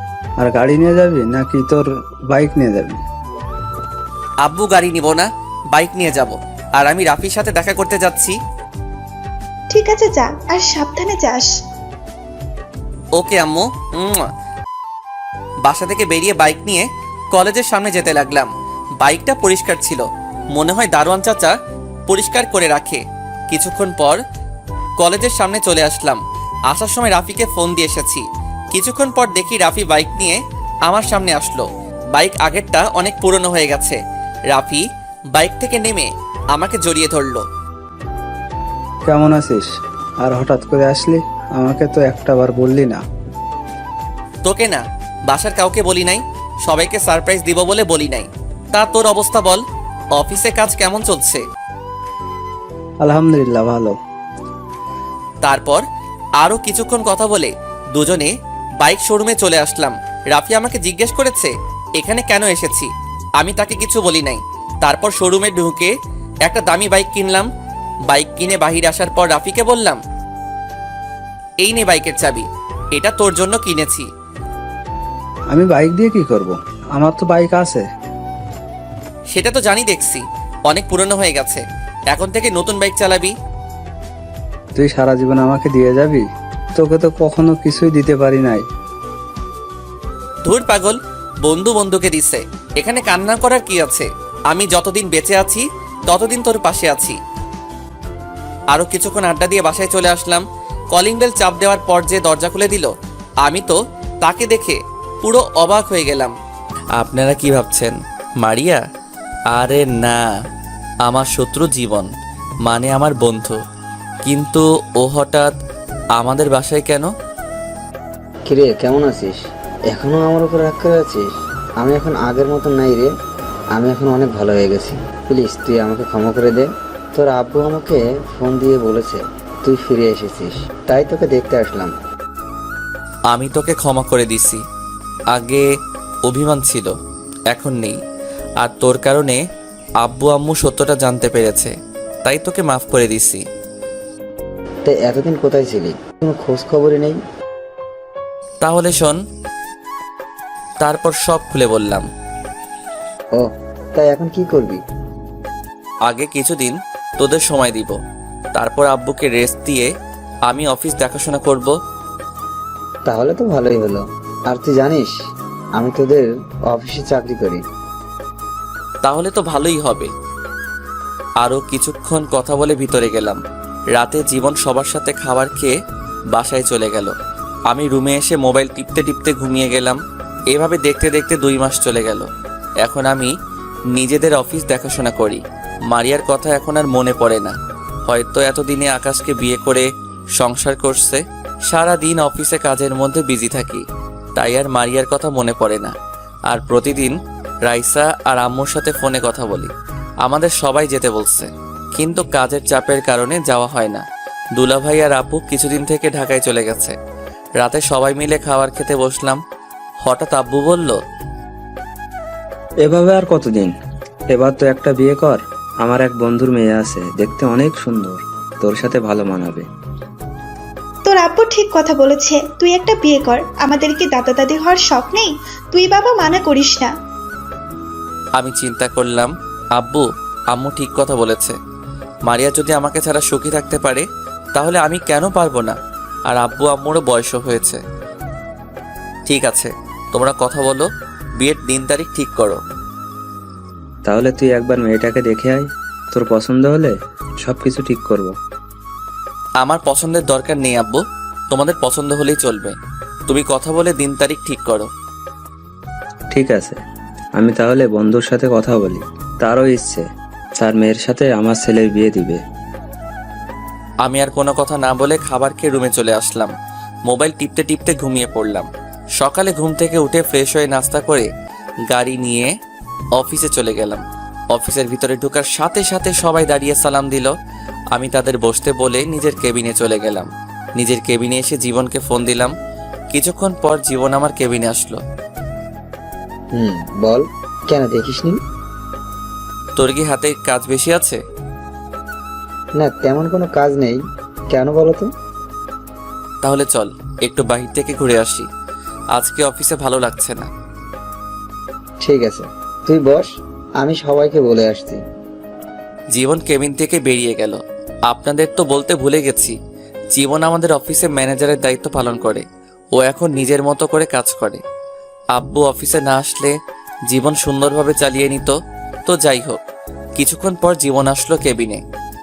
আর গাড়ি নিয়ে যাবি নাকি তোর বাইক নিয়ে যাবি? আব্বু গাড়ি নিব না, বাইক নিয়ে যাব। আর আমি রাফির সাথে দেখা করতে যাচ্ছি। ঠিক আছে, যা, আর সাবধানে যাস। ওকে আম্মু। বাসা থেকে বেরিয়ে বাইক নিয়ে কলেজের সামনে যেতে লাগলাম। বাইকটা পরিষ্কার ছিল, মনে হয় দারোয়ান চাচা পরিষ্কার করে রাখে। কিছুক্ষণ পর কলেজের সামনে চলে আসলাম। আসার সময় রাফিকে ফোন দিয়ে এসেছি। কিছুক্ষণ পর দেখি রাফি বাইক নিয়ে আমার সামনে আসলো। বাইক আগেরটা অনেক পুরনো হয়ে গেছে। রাফি বাইক থেকে নেমে আমাকে জড়িয়ে ধরলো। কেমন আছিস? আর হঠাৎ করে আসলি, আমাকে তো একটাবার বললি না। তোকে না, বাসার কাউকে বলি নাই। সবাইকে সারপ্রাইজ দিব বলে বলি নাই। তা তোর অবস্থা বল, অফিসে কাজ কেমন চলছে? আলহামদুলিল্লাহ, ভালো। তারপর আরও কিছুক্ষণ কথা বলে দুজনে বাইক শোরুমে চলে আসলাম। রাফি আমাকে জিজ্ঞেস করেছে এখানে কেন এসেছি। আমি তাকে কিছু বলি নাই। তারপর শোরুমে ঢুকে একটা দামি বাইক কিনলাম। বাইক কিনে বাহির আসার পর রাফিকে বললাম, এই নে বাইকের চাবি, এটা তোর জন্য কিনেছি। আমি বাইক দিয়ে কি করব? আমার তো বাইক আছে। সেটা তো জানি, দেখছি অনেক পুরনো হয়ে গেছে। এখন থেকে নতুন বাইক চালাবি। তুই সারা জীবন আমাকে দিয়ে যাবি? তোকে তো কখনো কিছুই দিতে পারি নাই। ধুর পাগল, বন্ধু বন্ধুকে দিছে। এখানে কান্না করার কি আছে? আমি যতদিন বেঁচে আছি ততদিন তোর পাশে আছি। আরো কিছুক্ষণ আড্ডা দিয়ে বাসায় চলে আসলাম। কলিং বেল চাপ দেওয়ার পর যে দরজা খুলে দিল, আমি তো তাকে দেখে পুরো অবাক হয়ে গেলাম। আপনারা কি ভাবছেন, মারিয়া? আরে না, আমার শত্রু জীবন, মানে আমার বন্ধু। কিন্তু ও হঠাৎ আমাদের বাসায় কেন? কিরে, কেমন আছিস? এখনো আমার উপর রাগ করে আছিস? আমি এখন আগের মতো নাই রে। আমি এখন অনেক ভালো হয়ে গেছি। প্লিজ তুই আমাকে ক্ষমা করে দে। তোর আব্বু আমাকে ফোন দিয়ে বলেছে তুই ফিরে এসেছিস, তাই তোকে দেখতে আসলাম। আমি তোকে ক্ষমা করে দিছি। আগে অভিমান ছিল, এখন নেই। আর তোর কারণে আব্বু আম্মু সত্যটা জানতে পেরেছে, তাই তোকে মাফ করে দিছি। তাই এতদিন কোথায় ছিলি? কোনো খোঁজ খবরই নেই। তাহলে শোন। তারপর সব খুলে বললাম। ও, তাই এখন কি করবি? আগে কিছুদিন তোদের সময় দিব, তারপর আব্বুকে রেস্ট দিয়ে আমি অফিস দেখাশোনা করব। তাহলে তো ভালোই হলো। আর তুই জানিস আমি তোদের অফিসে চাকরি করি। তাহলে তো ভালোই হবে। আরও কিছুক্ষণ কথা বলে ভিতরে গেলাম। রাতে জীবন সবার সাথে খাবার খেয়ে বাসায় চলে গেল। আমি রুমে এসে মোবাইল টিপতে টিপতে ঘুমিয়ে গেলাম। এভাবে দেখতে দেখতে 2 মাস চলে গেল। এখন আমি নিজেদের অফিস দেখাশোনা করি। মারিয়ার কথা এখন আর মনে পড়ে না। হয়তো এতদিনে আকাশকে বিয়ে করে সংসার করছে। সারা দিন অফিসে কাজের মধ্যে বিজি থাকি, তাই আর মারিয়ার কথা মনে পড়ে না। আর প্রতিদিন রাইসা আর আম্মুর সাথে ফোনে কথা বলি। আমাদের সবাই যেতে বলছে, কিন্তু কাজের চাপের কারণে যাওয়া হয় না। দুলাভাই আর আপু কিছুদিন থেকে ঢাকায় চলে গেছে। রাতে সবাই মিলে খাবার খেতে বসলাম। হঠাৎ আব্বু বলল, এভাবে আর কতদিন? এবার তো একটা বিয়ে কর। আমার এক বন্ধুর মেয়ে আছে, দেখতে অনেক সুন্দর, তোর সাথে ভালো মানাবে। তোর আব্বু ঠিক কথা বলেছে, তুই একটা বিয়ে কর। আমাদের কি দাদা দাদি হওয়ার শখ নেই? তুই বাবা মানা করিস না। আমি চিন্তা করলাম, আব্বু আম্মু ঠিক কথা বলেছে। মারিয়া যদি আমাকে ছাড়া সুখী থাকতে পারে, তাহলে আমি কেন পারবো না? আর আব্বু আম্মুরও বয়স হয়েছে। ঠিক আছে, তোমরা কথা বলো, বিয়ের দিন তারিখ ঠিক করো। তাহলে তুই একবার মেয়েটাকে দেখে আয়, তোর পছন্দ হলে সবকিছু ঠিক করব। আমার পছন্দের দরকার নেই আব্বু, তোমাদের পছন্দ হলেই চলবে। তুমি কথা বলে দিন তারিখ ঠিক করো। ঠিক আছে, আমি তাহলে বন্ধুর সাথে কথা বলি। তারও ইচ্ছে তার মেয়ের সাথে আমার ছেলের বিয়ে দিবে। আমি আর কোনো কথা না বলে খাবার খেয়ে রুমে চলে আসলাম। মোবাইল টিপতে টিপতে ঘুমিয়ে পড়লাম। সকালে ঘুম থেকে উঠে ফ্রেশ হয়ে নাস্তা করে গাড়ি নিয়ে অফিসে চলে গেলাম। অফিসের ভিতরে ঢোকার সাথে সাথে সবাই দাঁড়িয়ে সালাম দিল। আমি তাদের বসতে বলে নিজের কেবিনে চলে গেলাম। নিজের কেবিনে এসে জীবনকে ফোন দিলাম। কিছুক্ষণ পর জীবন আমার কেবিনে আসলো। বল, কেন দেখিসনি? তোর কি হাতে কাজ বেশি আছে? না, তেমন কোনো কাজ নেই। কেন বলো তো? তাহলে চল একটু বাহির থেকে ঘুরে আসি। আজকে অফিসে ভালো লাগছে না। ঠিক আছে, তুই বস, আমি সবাইকে বলে আসছি। জীবন কেবিন থেকে বেরিয়ে গেল। আপনাদের তো বলতে ভুলে গেছি, জীবন আমাদের অফিসে ম্যানেজারের দায়িত্ব পালন করে। ও এখন নিজের মতো করে কাজ করে। আব্বু অফিসে না আসলে জীবন সুন্দরভাবে চালিয়ে নিত। তো যাই হোক, কিছুক্ষণ পর জীবন আসলো কেবিনে।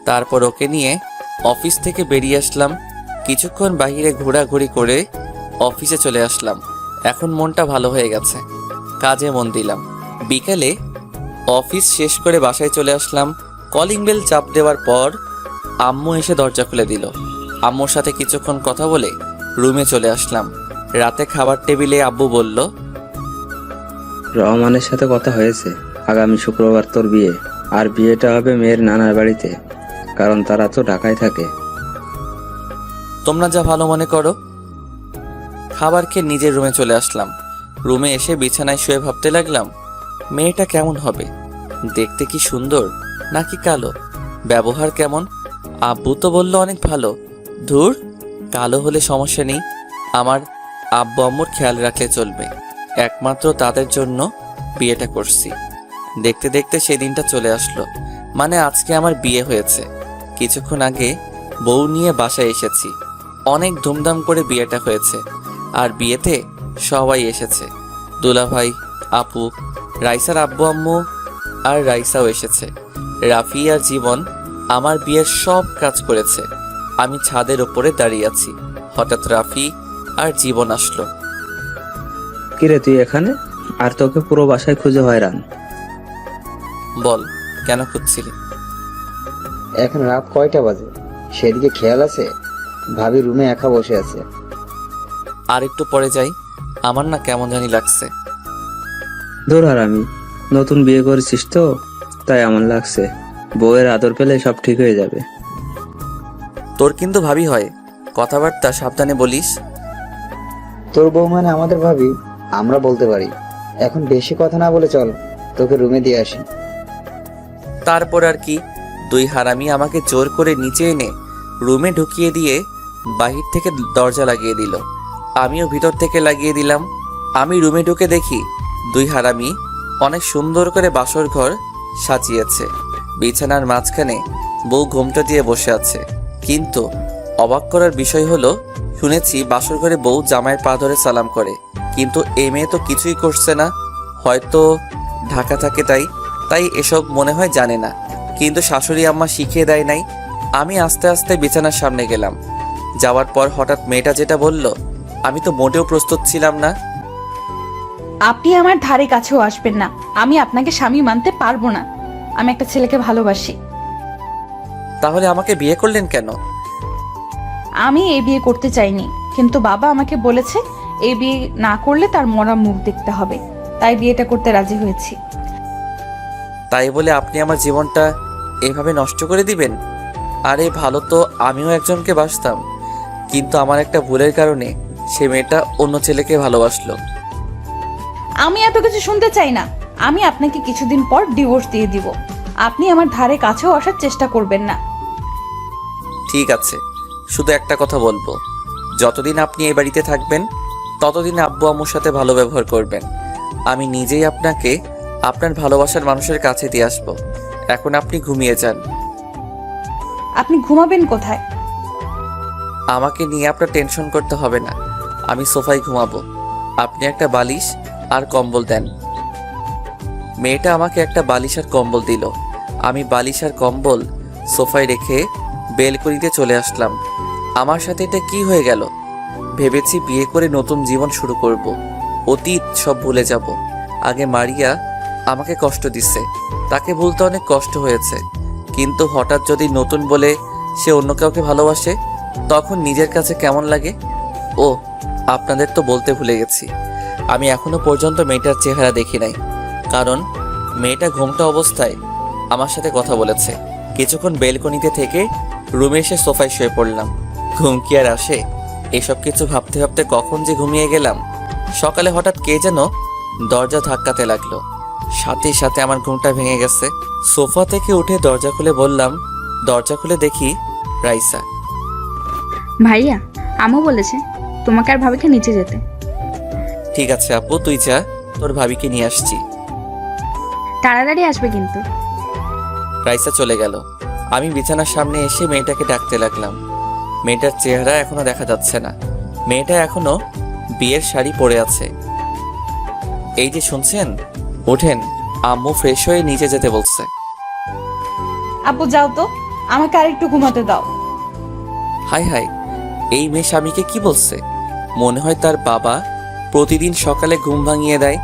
তারপর ওকে নিয়ে অফিস থেকে বেরিয়ে আসলাম। কিছুক্ষণ বাইরে ঘোরাঘুরি করে অফিসে চলে আসলাম। এখন মনটা ভালো হয়ে গেছে, কাজে মন দিলাম। বিকেলে অফিস শেষ করে বাসায় চলে আসলাম। কলিং বেল চাপ দেওয়ার পর আম্মু এসে দরজা খুলে দিল। আম্মুর সাথে কিছুক্ষণ কথা বলে রুমে চলে আসলাম। রাতে খাবার টেবিলে আব্বু বলল, রহমানের সাথে কথা হয়েছে, আগামী শুক্রবার তোর বিয়ে। আর বিয়েটা হবে মেয়ের নানার বাড়িতে, কারণ তারা তো ঢাকায় থাকে। তোমরা যা ভালো মনে করো। খাবার খেয়ে নিজের রুমে চলে আসলাম। রুমে এসে বিছানায় শুয়ে ভাবতে লাগলাম, মেয়েটা কেমন হবে? দেখতে কি সুন্দর নাকি কালো? ব্যবহার কেমন? আব্বু তো বলল অনেক ভালো। ধুর, কালো হলে সমস্যা নেই, আমার আব্বু আম্মুর খেয়াল রাখলে চলবে। একমাত্র তাদের জন্য বিয়েটা করছি। দেখতে দেখতে সেই দিনটা চলে আসলো। মানে আজকে আমার বিয়ে হয়েছে। কিছুক্ষণ আগে বউ নিয়ে বাসায় এসেছি। অনেক ধুমধাম করে বিয়েটা হয়েছে। আর বিয়েতে সবাই এসেছে। দুলাভাই, আপু, রাইসার আব্বু আম্মু আর রাইসাও এসেছে। রাফি আর জীবন আমার বিয়ের সব কাজ করেছে। আমি ছাদের ওপরে দাঁড়িয়ে আছি। হঠাৎ রাফি আর জীবন আসলো। কিরে তুই এখানে? আর তোকে পুরো বাসায় খুঁজে হয়রান। বল, কেন খুঁজছিলি? এখন রাত কয়টা বাজে? সেদিকে খেয়াল আছে? ভাবি রুমে একা বসে আছে। আর একটু পরে যাই, আমার না কেমন জানি লাগছে। ধর, আর আমি নতুন বিয়ে করেছিস তো, তাই এমন লাগছে। বউয়ের আদর পেলে সব ঠিক হয়ে যাবে। তোর কিন্তু ভাবি হয়, কথাবার্তা সাবধানে বলিস। তোর বউ মানে আমাদের ভাবি, আমরা বলতে পারি। এখন বেশি কথা না বলে চল, তোকে রুমে দিয়ে আসি। তারপর আর কি, 2 হারামি আমাকে জোর করে নিচে এনে রুমে ঢুকিয়ে দিয়ে বাহির থেকে দরজা লাগিয়ে দিল। আমিও ভিতর থেকে লাগিয়ে দিলাম। আমি রুমে ঢুকে দেখি 2 হারামি অনেক সুন্দর করে বাসর ঘর সাজিয়েছে। বিছানার মাঝখানে বউ ঘোমটা দিয়ে বসে আছে। কিন্তু অবাক করার বিষয় হলো, শুনেছি বাসর ঘরে বউ জামাইয়ের পা ধরে সালাম করে, কিন্তু এই মেয়ে তো কিছুই করছে না। হয়তো ঢাকা থাকে তাই। তাই এসব মনে হয় জানে না। কিন্তু শাশুড়ি আম্মা শিখিয়ে দেয় নাই। আমি আস্তে আস্তে বিছানার সামনে গেলাম। যাওয়ার পর হঠাৎ মেয়েটা যেটা বলল, আমি তো মোটেও প্রস্তুত ছিলাম না। আপনি আমার ধারে কাছেও আসবেন না। আমি আপনাকে স্বামী মানতে পারবো না। আমি একটা ছেলেকে ভালোবাসি। তাহলে আমাকে বিয়ে করলেন কেন? আমি এই বিয়ে করতে চাইনি, কিন্তু বাবা আমাকে বলেছে এই বিয়ে না করলে তার মরা মুখ দেখতে হবে, তাই বিয়েটা করতে রাজি হয়েছি। তাই বলে আপনি আমার জীবনটা এভাবে নষ্ট করে দিবেন? আরে ভালো তো আমিও একজনকে বাসতাম, কিন্তু আমার একটা ভুলের কারণে সে মেয়েটা অন্য ছেলেকে ভালোবাসলো। আমি এত কিছু শুনতে চাই না। আমি আপনাকে কিছুদিন পর ডিভোর্স দিয়ে দিব। আপনি আমার ধারে কাছেও আসার চেষ্টা করবেন না। ঠিক আছে, শুধু একটা কথা বলবো, যতদিন আপনি এই বাড়িতে থাকবেন ততদিন আব্বু আম্মুর সাথে ভালো ব্যবহার করবেন। আমি নিজেই আপনাকে আপনার ভালোবাসার মানুষের কাছে দিয়ে আসবো। এখন আপনি ঘুমিয়ে যান। আপনি ঘুমাবেন কোথায়? আমাকে নিয়ে আপনার টেনশন করতে হবে না, আমি সোফায় ঘুমাবো। আপনি একটা বালিশ আর কম্বল দেন। মেয়েটা আমাকে একটা বালিশ আর কম্বল দিল। আমি বালিশ আর কম্বল সোফায় রেখে বেলকনিতে চলে আসলাম। আমার সাথে এটা কি হয়ে গেল? ভেবেছি বিয়ে করে নতুন জীবন শুরু করব, অতীত সব ভুলে যাব। আগে মারিয়া আমাকে কষ্ট দিচ্ছে, তাকে ভুলতে অনেক কষ্ট হয়েছে, কিন্তু হঠাৎ যদি নতুন বলে সে অন্য কাউকে ভালোবাসে, তখন নিজের কাছে কেমন লাগে। ও, আপনাদের তো বলতে ভুলে গেছি, আমি এখনো পর্যন্ত মেয়েটার চেহারা দেখি নাই, কারণ মেয়েটা ঘুমটা অবস্থায় আমার সাথে কথা বলেছে। কিছুক্ষণ বেলকনিতে থেকে রুমে এসে সোফায় শুয়ে পড়লাম। ঘুম কি আর আসে? এসব কিছু ভাবতে ভাবতে কখন যে ঘুমিয়ে গেলাম। সকালে হঠাৎ কে যেন দরজা ধাক্কাতে লাগলো, সাথে সাথে আমার ঘুমটা ভেঙে গেছে। সোফা থেকে উঠে দরজা খুলে বললাম, দরজা খুলে দেখি রাইসা। ভাইয়া, আম্মু বলেছে তোমাকে আর ভাবিকে নিচে যেতে। ঠিক আছে আপু, তুই যা, তোর ভাবিকে নিয়ে আসছি। তাড়াতাড়ি আসবে কিন্তু। রাইসা চলে গেল। আমি বিছানার সামনে এসে মেয়েটাকে ডাকতে লাগলাম। মেয়েটার চেহারা এখনো দেখা যাচ্ছে না। মেয়েটা এখনো বিয়ের শাড়ি পরে আছে। এই যে শুনছেন, ওঠেন, আম্মু ফ্রেশ হয়ে নিচে যেতে বলছে। আব্বু যাও তো, আমাকে আরেকটু ঘুমাতে দাও। হাই হাই, এই মেয়ে স্বামীকে কি বলছে? মনে হয় তার বাবা প্রতিদিন সকালে ঘুম ভাঙিয়ে দেয়,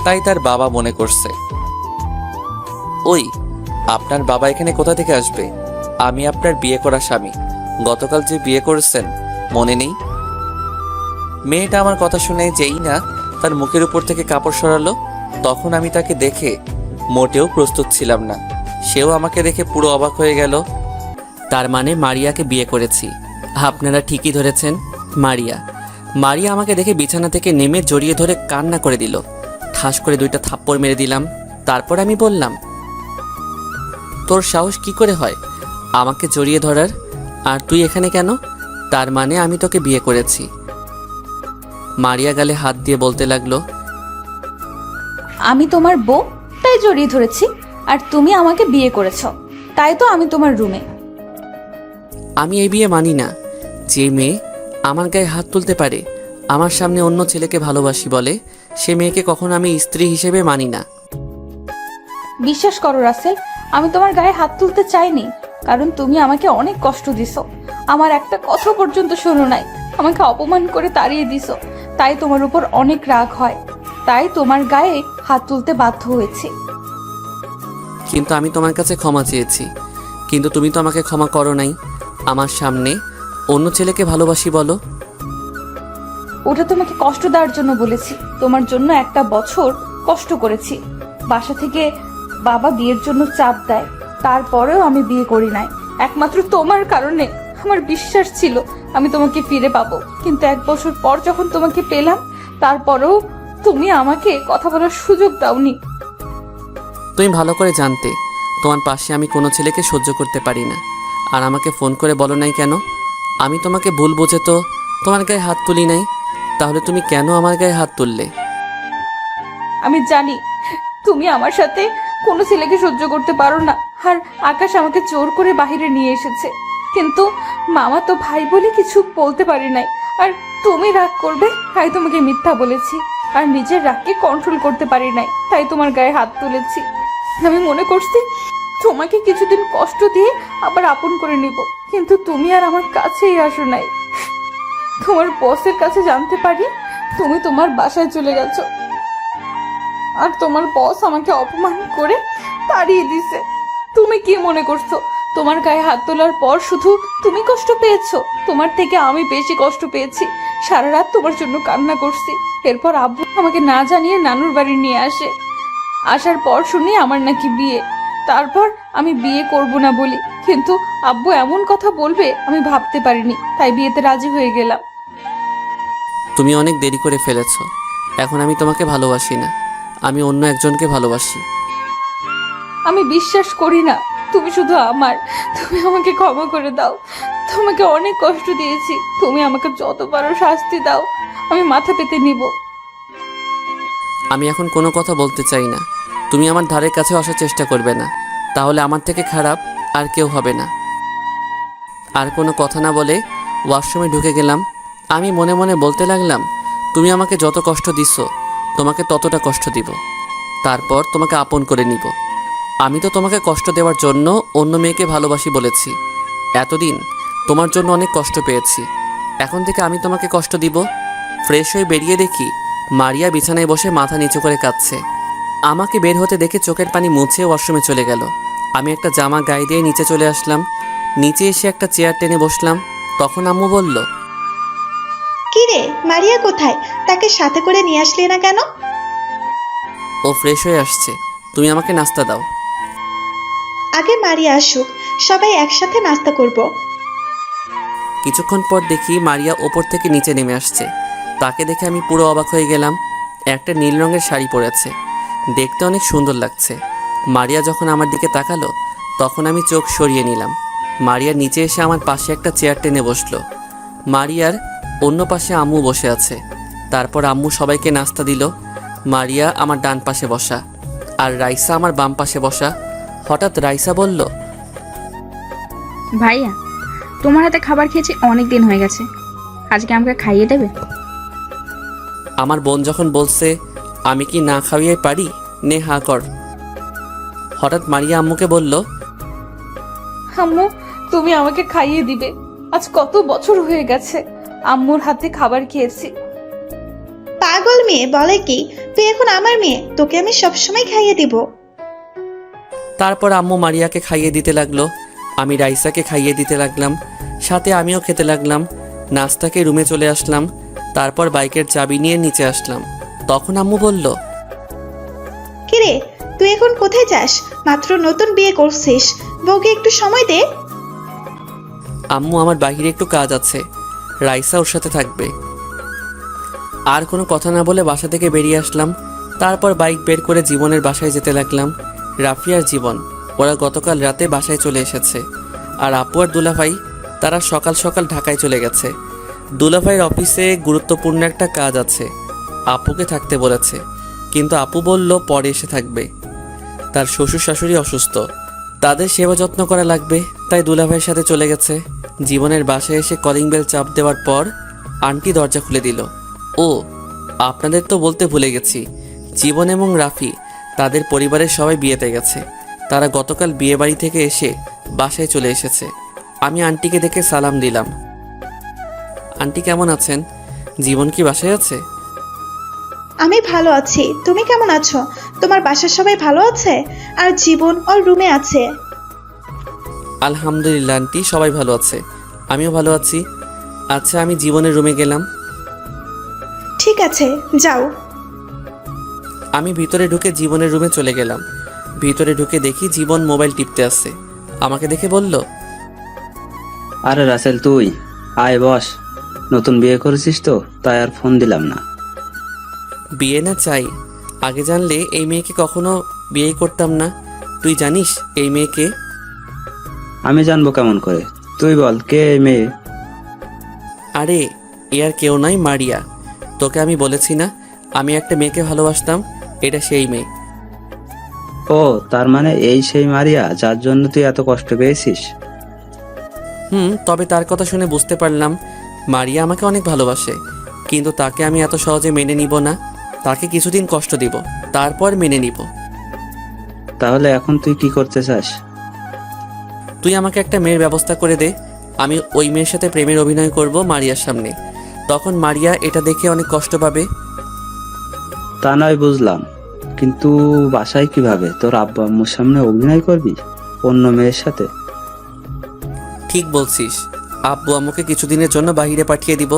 তাই তার বাবা মনে করছে। ওই, আপনার বাবা এখানে কোথা থেকে আসবে? আমি আপনার বিয়ে করা স্বামী, গতকাল যে বিয়ে করেছেন মনে নেই? মেয়েটা আমার কথা শুনে যেই না তার মুখের উপর থেকে কাপড় সরালো, তখন আমি তাকে দেখে মোটেও প্রস্তুত ছিলাম না। সেও আমাকে দেখে পুরো অবাক হয়ে গেল। তার মানে মারিয়াকে বিয়ে করেছি। আপনারা ঠিকই ধরেছেন, মারিয়া। মারিয়া আমাকে দেখে বিছানা থেকে নেমে জড়িয়ে ধরে কান্না করে দিল। ঠাস করে 2টা থাপ্পড় মেরে দিলাম। তারপর আমি বললাম, তোর সাহস কি করে হয় আমাকে জড়িয়ে ধরার? আর তুই এখানে কেন? তার মানে আমি তোকে বিয়ে করেছি। মারিয়া গালে হাত দিয়ে বলতে লাগলো, আমি তোমার বউ, তাই জড়িয়ে ধরেছি। আর তুমি আমাকে বিয়ে করেছ, তাই তো আমি তোমার রুমে। আমি এই বিয়ে মানি না। যে মেয়ে আমার গায়ে হাত তুলতে পারে, আমার সামনে অন্য ছেলেকে ভালোবাসি বলে, সে মেয়েকে কখনো আমি স্ত্রী হিসেবে মানি না। বিশ্বাস করো রাসেল, আমি তোমার গায়ে হাত তুলতে চাইনি, কারণ তুমি আমাকে অনেক কষ্ট দিছো। আমার একটা কথা পর্যন্ত শোনো নাই, আমাকে অপমান করে তাড়িয়ে দিছো। তাই তোমার উপর অনেক রাগ হয়, তাই তোমার গায়ে হাত তুলতে বাধ্য হয়েছি। কিন্তু আমি তোমার কাছে ক্ষমা চেয়েছি, কিন্তু তুমি তো আমাকে ক্ষমা করো নাই। আমার সামনে অন্য ছেলেকে ভালোবাসি বলো। ওটা তোমাকে কষ্ট দেওয়ার জন্য বলেছি। তোমার জন্য একটা বছর কষ্ট করেছি। বাসা থেকে বাবা বিয়ের জন্য চাপ দেয়, তারপরেও আমি বিয়ে করি নাই। একমাত্র তোমার কারণে আমার বিশ্বাস ছিল আমি তোমাকে ফিরে পাবো, কিন্তু 1 বছর পর যখন তোমাকে পেলাম, তারপরেও তুমি আমাকে কথা বলার সুযোগ দাওনি। তুমি ভালো করে জানতে তোমার পাশে আমি কোনো ছেলেকে সহ্য করতে পারি না। আর আমাকে ফোন করে বলো নাই কেন? আমি তোমাকে ভুল বুঝে তো তোমার গায়ে হাত তুলি নাই, তাহলে তুমি কেন আমার গায়ে হাত তুললে? আমি জানি তুমি আমার সাথে কোনো ছেলেকে সহ্য করতে পারো না, আর আকাশ আমাকে জোর করে বাইরে নিয়ে এসেছে, কিন্তু মামা তো ভাই বলে কিছু বলতে পারি নাই। আর তুমি রাগ করবে তাই তোমাকে মিথ্যা বলেছি, আর নিজের রাগকে কন্ট্রোল করতে পারি নাই, তাই তোমার গায়ে হাত তুলেছি। আমি মনে করছি তোমাকে কিছুদিন কষ্ট দিয়ে আবার আপন করে নিব, কিন্তু তুমি আর আমার কাছেই আসো নাই। তোমার বসের কাছে জানতে পারি তুমি তোমার বাসায় চলে গেছো, আর তোমার বস আমাকে অপমান করে তাড়িয়ে দিছে। তুমি কি মনে করছো তোমার গায়ে হাত তোলার পর শুধু তুমি কষ্ট পেয়েছো? তোমার থেকে আমি বেশি কষ্ট পেয়েছি। সারা রাত তোমার জন্য কান্না করছি। এরপর আব্বু আমাকে না জানিয়ে নানুর বাড়ি নিয়ে আসে। আসার পর শুনি আমার নাকি বিয়ে। তারপর আমি বিয়ে করব না বলি, কিন্তু আব্বু এমন কথা বলবে আমি ভাবতে পারিনি, তাই বিয়েতে রাজি হয়ে গেলাম। তুমি অনেক দেরি করে ফেলেছো। এখন আমি তোমাকে ভালোবাসি না, আমি অন্য একজনকে ভালোবাসি। আমি বিশ্বাস করি না তুমি শুধু আমার। তুমি আমাকে ক্ষমা করে দাও। তোমাকে অনেক কষ্ট দিয়েছি। তুমি আমাকে যত পারো শাস্তি দাও, আমি মাথা পেতে নিব। আমি এখন কোনো কথা বলতে চাই না। তুমি আমার ধারের কাছে আসার চেষ্টা করবে না, তাহলে আমার থেকে খারাপ আর কেউ হবে না। আর কোনো কথা না বলে ওয়াশরুমে ঢুকে গেলাম। আমি মনে মনে বলতে লাগলাম, তুমি আমাকে যত কষ্ট দিছো তোমাকে ততটা কষ্ট দিব, তারপর তোমাকে আপন করে নিব। আমি তো তোমাকে কষ্ট দেওয়ার জন্য অন্য মেয়েকে ভালোবাসি বলেছি। এতদিন তোমার জন্য অনেক কষ্ট পেয়েছি, এখন থেকে আমি তোমাকে কষ্ট দিব। ফ্রেশ হয়ে বেরিয়ে দেখি মারিয়া বিছানায় বসে মাথা নিচু করে কাঁদছে। আমাকে বের হতে দেখে চোখের পানি মুছে ওয়াশরুমে চলে গেল। আমি একটা জামা গায়ে দিয়ে নিচে চলে আসলাম। নিচে এসে একটা চেয়ার টেনে বসলাম। তখন আম্মু বলল, কি রে, মারিয়া কোথায়? তাকে সাথে করে নিয়ে আসলি না কেন? ও ফ্রেশ হয়ে আসছে, তুমি আমাকে নাস্তা দাও। আগে মারিয়া আসুক, সবাই একসাথে নাস্তা করব। কিছুক্ষণ পর দেখি মারিয়া ওপর থেকে নিচে নেমে আসছে। তাকে দেখে আমি পুরো অবাক হয়ে গেলাম। একটা নীল রঙের শাড়ি পরেছে, দেখতে অনেক সুন্দর লাগছে। মারিয়া যখন আমার দিকে তাকালো তখন আমি চোখ সরিয়ে নিলাম। মারিয়া নিচে এসে আমার পাশে একটা চেয়ার টেনে বসলো। মারিয়ার অন্য পাশে আম্মু বসে আছে। তারপর আম্মু সবাইকে নাস্তা দিল। মারিয়া আমার ডান পাশে বসা, আর রাইসা আমার বাম পাশে বসা। হঠাৎ রাইসা বলল, ভাইয়া, তোমার হাতে খাবার খেয়েছি অনেক দিন হয়ে গেছে, আজকে আমাকে খাইয়ে দেবে? আমার বোন যখন বলছে আমি কি না খাওয়াই পারি, নে হা কর। হঠাৎ মারিয়া আম্মুকে বলল, আম্মু, তুমি আমাকে খাইয়ে দিবে। আজ কত বছর হয়ে গেছে আম্মুর হাতে খাবার খেয়েছি। পাগল মেয়ে বলে কি, তুই এখন আমার মেয়ে, তোকে আমি সবসময় খাইয়ে দিব। তারপর আম্মু মারিয়াকে খাইয়ে দিতে লাগলো, আমি রাইসাকে খাইয়ে দিতে লাগলাম, সাথে আমিও খেতে লাগলাম। নাস্তাকে রুমে চলে আসলাম। তারপর বাইকের চাবি নিয়ে নিচে আসলাম। তখন আম্মু বলল, কিরে, তুই এখন কোথায় যাস? মাত্র নতুন বিয়ে করছিস, বউকে একটু সময় দে। আম্মু আমার বাইরে একটু কাজ আছে, রাইসা ওর সাথে থাকবে। আর কোনো কথা না বলে বাসা থেকে বেরিয়ে আসলাম। তারপর বাইক বের করে জীবনের বাসায় যেতে লাগলাম। রাফিয়ার জীবন ওরা গতকাল রাতে বাসায় চলে এসেছে, আর আপু আর দুলাভাই তারা সকাল সকাল ঢাকায় চলে গেছে। দুলাভাইয়ের অফিসে গুরুত্বপূর্ণ একটা কাজ আছে, আপুকে থাকতে বলেছে, কিন্তু আপু বলল পরে এসে থাকবে। তার শ্বশুর শাশুড়ি অসুস্থ, তাদের সেবা যত্ন করা লাগবে, তাই দুলাভাইয়ের সাথে চলে গেছে। জীবনের বাসায় এসে কলিং বেল চাপ দেওয়ার পর আন্টি দরজা খুলে দিল। ও, আপনাদের তো বলতে ভুলে গেছি, জীবন এবং রাফি তাদের পরিবারের সবাই বিয়েতে গেছে। তারা গতকাল বিয়ে বাড়ি থেকে এসে বাসায় চলে এসেছে। আমি আন্টিকে দেখে সালাম দিলাম। আন্টি কেমন আছেন? জীবন কি বাসায় আছে? আমি ভালো আছি, তুমি কেমন আছো? তোমার বাসার সবাই ভালো আছে? আর জীবন ওর রুমে আছে। আলহামদুলিল্লাহ আন্টি, সবাই ভালো আছে, আমিও ভালো আছি। আচ্ছা, আমি জীবনের রুমে গেলাম। ঠিক আছে, যাও। আমি ভিতরে ঢুকে জীবনের রুমে চলে গেলাম। ভিতরে ঢুকে দেখি জীবন মোবাইল টিপতে আছে। আমাকে দেখে বলল, আরে রাসেল, তুই আয় বস। নতুন বিয়ে করেছিস তো, তাই আর ফোন দিলাম না। বিয়ে না চাই, আগে জানলে এই মেয়েকে কখনো বিয়ে করতাম না। তুই জানিস এই মেয়েকে? আমি জানবো কেমন করে? তুই বল, কে এই মেয়ে? আরে এ আর কেউ নয়, মারিয়া। তোকে আমি বলেছি না আমি একটা মেয়েকে ভালোবাসতাম, এটা সেই মেয়ে। ও, তার মানে এই সেই মারিয়া যার জন্য তুই এত কষ্ট পেয়েছিস? তবে তার কথা শুনে বুঝতে পারলাম মারিয়া আমাকে অনেক ভালোবাসে, কিন্তু তাকে আমি এত সহজে মেনে নিব না। তাকে কিছুদিন কষ্ট দিব, তারপর মেনে নিব। তাহলে এখন তুই কি করতে চাস? তুই আমাকে একটা মেয়ের ব্যবস্থা করে দে, আমি ওই মেয়ের সাথে প্রেমের অভিনয় করব মারিয়ার সামনে। তখন মারিয়া এটা দেখে অনেক কষ্ট পাবে। তা নয় বুঝলাম, কিন্তু বাসায় কিভাবে তোর আব্বু আম্মুর সামনে অভিনয় করবি অন্য মেয়ের সাথে? ঠিক বলছিস, আব্বু আম্মুকে কিছুদিনের জন্য বাইরে পাঠিয়ে দিব,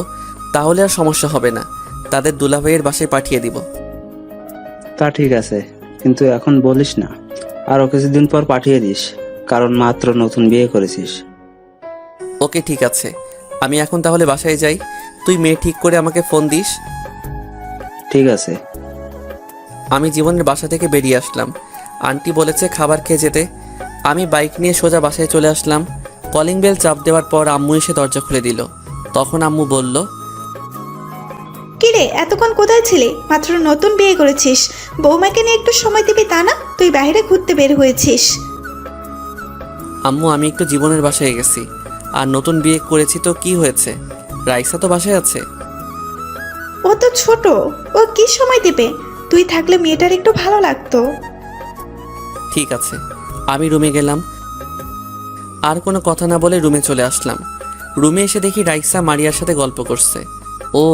তাহলে আর সমস্যা হবে না। তাদের দুলাভাইয়ের বাসায় পাঠিয়ে দিব। তা ঠিক আছে, কিন্তু এখন বলিস না, আরো কিছুদিন পর পাঠিয়ে দিস, কারণ মাত্র নতুন বিয়ে করেছিস। ওকে ঠিক আছে, আমি এখন তাহলে বাসায় যাই। তুই মেয়ে ঠিক করে আমাকে ফোন দিস। ঠিক আছে। আমি জীবনের বাসা থেকে বেরিয়ে আসলাম। আন্টি বলেছে খাবার খেয়ে যেতে। আমি বাইক নিয়ে সোজা বাসায় চলে আসলাম। কলিং বেল চাপ দেওয়ার পর আম্মু এসে দরজা খুলে দিল। তখন আম্মু বলল, কিরে এতক্ষণ কোথায় ছিলে? মাত্র নতুন বিয়ে করেছিস, বৌমাকে নিয়ে একটু সময় দিবি তা না? তুই বাইরে ঘুরতে বের হয়েছিস। আম্মু আমি একটু জীবনের বাসায় গেছি। আর নতুন বিয়ে করেছি তো কি হয়েছে, রাইসা তো বাসায় আছে। ও তো ছোট, ও কি সময় দিবে? তুই থাকলে মেয়েটার একটু ভালো লাগতো। ঠিক আছে, আমি রুমে গেলাম। আর কোনো কথা না বলে রুমে চলে আসলাম। রুমে এসে দেখি রাইসা মারিয়ার সাথে গল্প করছে। ও,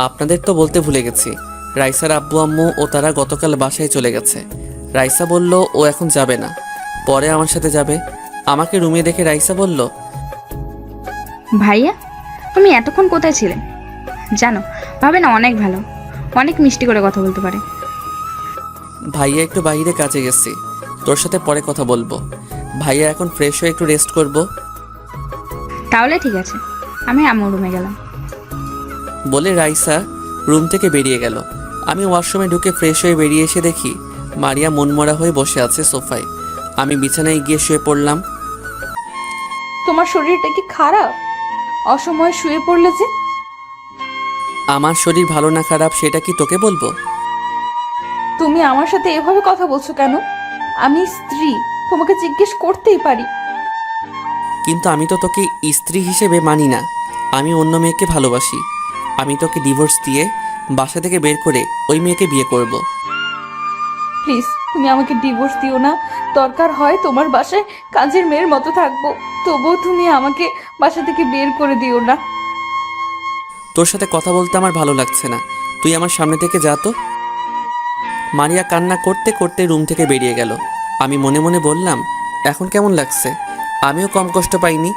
আপনাদের তো বলতে ভুলে গেছি, রাইসার আব্বু আম্মু ও তারা গতকাল বাসায় চলে গেছে। রাইসা বলল ও এখন যাবে না, পরে আমার সাথে যাবে। আমাকে রুমে দেখে রাইসা বলল, ভাইয়া, তুমি এতক্ষণ কোথায় ছিলে? জানো, ভাবে না অনেক ভালো, অনেক মিষ্টি করে কথা বলতে পারে। ভাইয়া একটু বাইরে কাজে গেছি, তোর সাথে পরে কথা বলবো। ভাইয়া এখন ফ্রেশ হয়ে একটু রেস্ট করব। তাহলে ঠিক আছে, আমি আম্মুর রুমে গেলাম। বলে রাইসা রুম থেকে বেরিয়ে গেল। আমি ওয়াশরুমে ঢুকে ফ্রেশ হয়ে বেরিয়ে এসে দেখি মারিয়া মনমরা হয়ে বসে আছে সোফায়। আমি বিছানায় গিয়ে শুয়ে পড়লাম। তোমার শরীরটা কি খারাপ? অসময়ে শুয়ে পড়লে যে? আমার শরীর ভালো না খারাপ সেটা কি তোকে বলবো? তুমি আমার সাথে এভাবে কথা বলছো কেন? আমি স্ত্রী, তোমাকে জিজ্ঞেস করতেই পারি। কিন্তু আমি তো তোকে স্ত্রী হিসেবে মানি না, আমি অন্য মেয়েকে ভালোবাসি। আমি তোকে ডিভোর্স দিয়ে বাসা থেকে বের করে ওই মেয়েকে বিয়ে করব। প্লিজ তুমি আমাকে ডিভোর্স দিও না। দরকার হয় তোমার বাসায় কাজের মেয়ের মতো থাকবো, তবুও তুমি আমাকে বাসা থেকে বের করে দিও না। তোর সাথে কথা বলতে আমার ভালো লাগছে না, তুই আমার সামনে থেকে যা তো। মারিয়া কান্না করতে করতে রুম থেকে বেরিয়ে গেল। আমি মনে মনে বললাম, এখন কেমন লাগছে? আমিও কম কষ্ট পাইনি,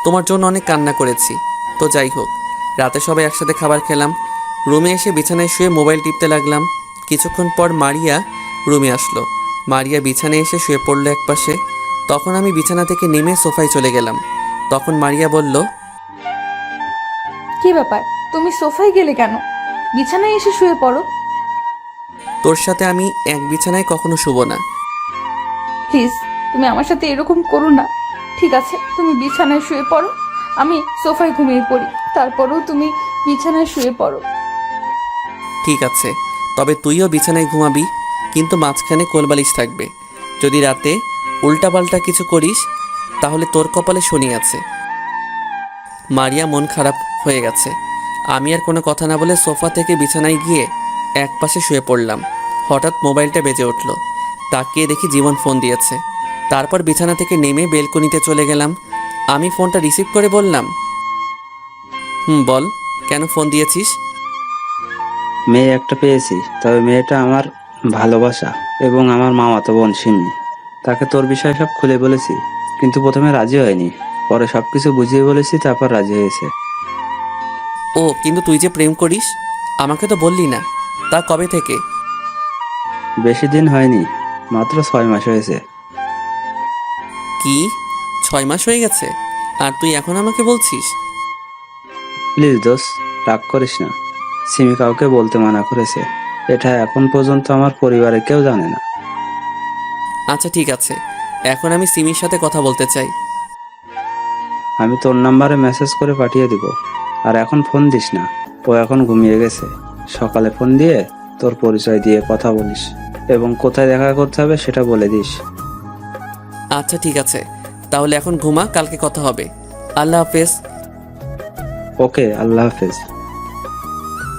তোমার জন্য অনেক কান্না করেছি। তো যাই হোক, রাতে সবাই একসাথে খাবার খেলাম। রুমে এসে বিছানায় শুয়ে মোবাইল টিপতে লাগলাম। কিছুক্ষণ পর মারিয়া রুমে আসলো। মারিয়া বিছানায় এসে শুয়ে পড়লো একপাশে। তখন আমি বিছানা থেকে নেমে সোফায় চলে গেলাম। তখন মারিয়া বলল, কি ব্যাপার, তুমি সোফায় গেলে কেন? বিছানায় এসে শুয়ে পড়ো। তোর সাথে আমি এক বিছানায় কখনো শুবো না। প্লিজ তুমি আমার সাথে এরকম করো না। ঠিক আছে, তুমি বিছানায় শুয়ে পড়ো, আমি সোফায় ঘুমিয়ে পড়ি। তারপরেও তুমি বিছানায় শুয়ে পড়ো। ঠিক আছে, তবে তুইও বিছানায় ঘুমাবি, কিন্তু মাঝখানে কোলবালিশ থাকবে। যদি রাতে উল্টাপাল্টা কিছু করিস তাহলে তোর কপালে শনি আছে। মারিয়া মন খারাপ হয়ে গেছে। আমি আর কোনো কথা না বলে সোফা থেকে বিছানায় গিয়ে একপাশে শুয়ে পড়লাম। হঠাৎ মোবাইলটা বেজে উঠল। তাকিয়ে দেখি জীবন ফোন দিয়েছে। তারপর বিছানা থেকে নেমে বেলকনিতে চলে গেলাম। আমি ফোনটা রিসিভ করে বললাম, বল, কেন ফোন দিয়েছিস? মেয়ে একটা পেয়েছি, তবে মেয়েটা আমার ভালোবাসা এবং আমার মামাতো বোন সিমি। তাকে তোর বিষয়ে সব খুলে বলেছি, কিন্তু প্রথমে রাজি হয়নি, পরে সবকিছু বুঝিয়ে বলেছি, তারপর রাজি হয়েছে। ও, কিন্তু তুই যে প্রেম করিস আমাকে তো বললি না, তা কবে থেকে? বেশি দিন হয়নি, মাত্র 6 মাস হয়েছে। কি 6 মাস হয়ে গেছে আর তুই এখন আমাকে বলছিস? প্লিজ দোষ, রাগ করিস না। সিমি কাউকে বলতে মানা করেছে, এটা এখন পর্যন্ত আমার পরিবারে কেউ জানে না। আচ্ছা ঠিক আছে, এখন আমি সিমির সাথে কথা বলতে চাই। আমি তোর নাম্বারে মেসেজ করে পাঠিয়ে দিব, আর এখন ফোন দিস না, ও এখন ঘুমিয়ে গেছে। সকালে ফোন দিয়ে তোর পরিচয় দিয়ে কথা বলিস এবং কোথায় দেখা করতে হবে সেটা বলে দিস। আচ্ছা ঠিক আছে, তাহলে এখন ঘুমা, কালকে কথা হবে। আল্লাহ হাফেজ। ওকে, আল্লাহ হাফেজ।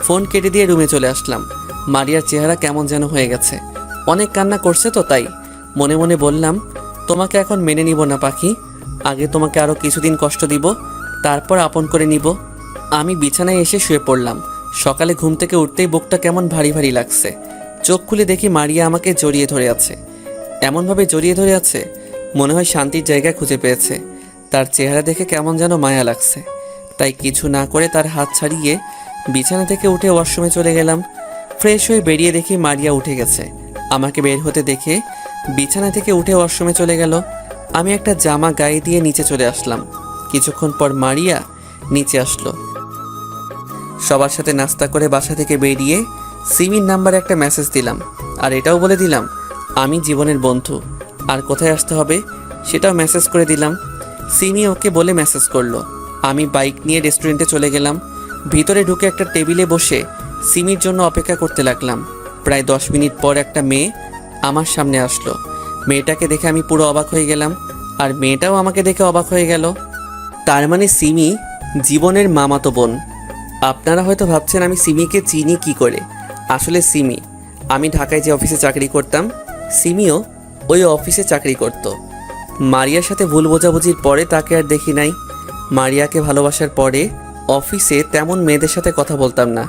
ফোন কেটে দিয়ে রুমে চলে আসলাম। মারিয়ার চেহারা কেমন যেন হয়ে গেছে, অনেক কান্না করছে তো তাই। মনে মনে বললাম, তোমাকে এখন মেনে নিব না পাখি, আগে তোমাকে আরও কিছুদিন কষ্ট দিব, তারপর আপন করে নিব। আমি বিছানায় এসে শুয়ে পড়লাম। সকালে ঘুম থেকে উঠতেই বুকটা কেমন ভারী ভারী লাগছে। চোখ খুলে দেখি মারিয়া আমাকে জড়িয়ে ধরে আছে। এমনভাবে জড়িয়ে ধরে আছে, মনে হয় শান্তির জায়গা খুঁজে পেয়েছে। তার চেহারা দেখে কেমন যেন মায়া লাগছে। তাই কিছু না করে তার হাত ছাড়িয়ে বিছানা থেকে উঠে ওয়াশরুমে চলে গেলাম। ফ্রেশ হয়ে বেরিয়ে দেখি মারিয়া উঠে গেছে। আমাকে বের হতে দেখে বিছানা থেকে উঠে ওয়াশরুমে চলে গেল। আমি একটা জামা গায়ে দিয়ে নিচে চলে আসলাম। কিছুক্ষণ পর মারিয়া নিচে আসলো। সবার সাথে নাস্তা করে বাসা থেকে বেরিয়ে সিমির নাম্বারে একটা মেসেজ দিলাম, আর এটাও বলে দিলাম আমি জীবনের বন্ধু, আর কোথায় আসতে হবে সেটাও মেসেজ করে দিলাম। সিমি ওকে বলে মেসেজ করলো। আমি বাইক নিয়ে রেস্টুরেন্টে চলে গেলাম। ভিতরে ঢুকে একটা টেবিলে বসে সিমির জন্য অপেক্ষা করতে লাগলাম। প্রায় 10 মিনিট পর একটা মেয়ে আমার সামনে আসলো। মেয়েটাকে দেখে আমি পুরো অবাক হয়ে গেলাম, আর মেয়েটাও আমাকে দেখে অবাক হয়ে গেল। তার মানে সিমি জীবনের মামাতো বোন। আপনারা হয়তো ভাবছেন আমি সিমিকে চিনি কি করে। আসলে সিমি, আমি ঢাকায় যে অফিসে চাকরি করতাম, সিমিও ওই অফিসে চাকরি করত। মারিয়ার সাথে ভুল বোঝাবুঝির পরে তাকে আর দেখি নাই। মারিয়াকে ভালোবাসার পরে অফিসে তেমন মেয়েদের সাথে কথা বলতাম না।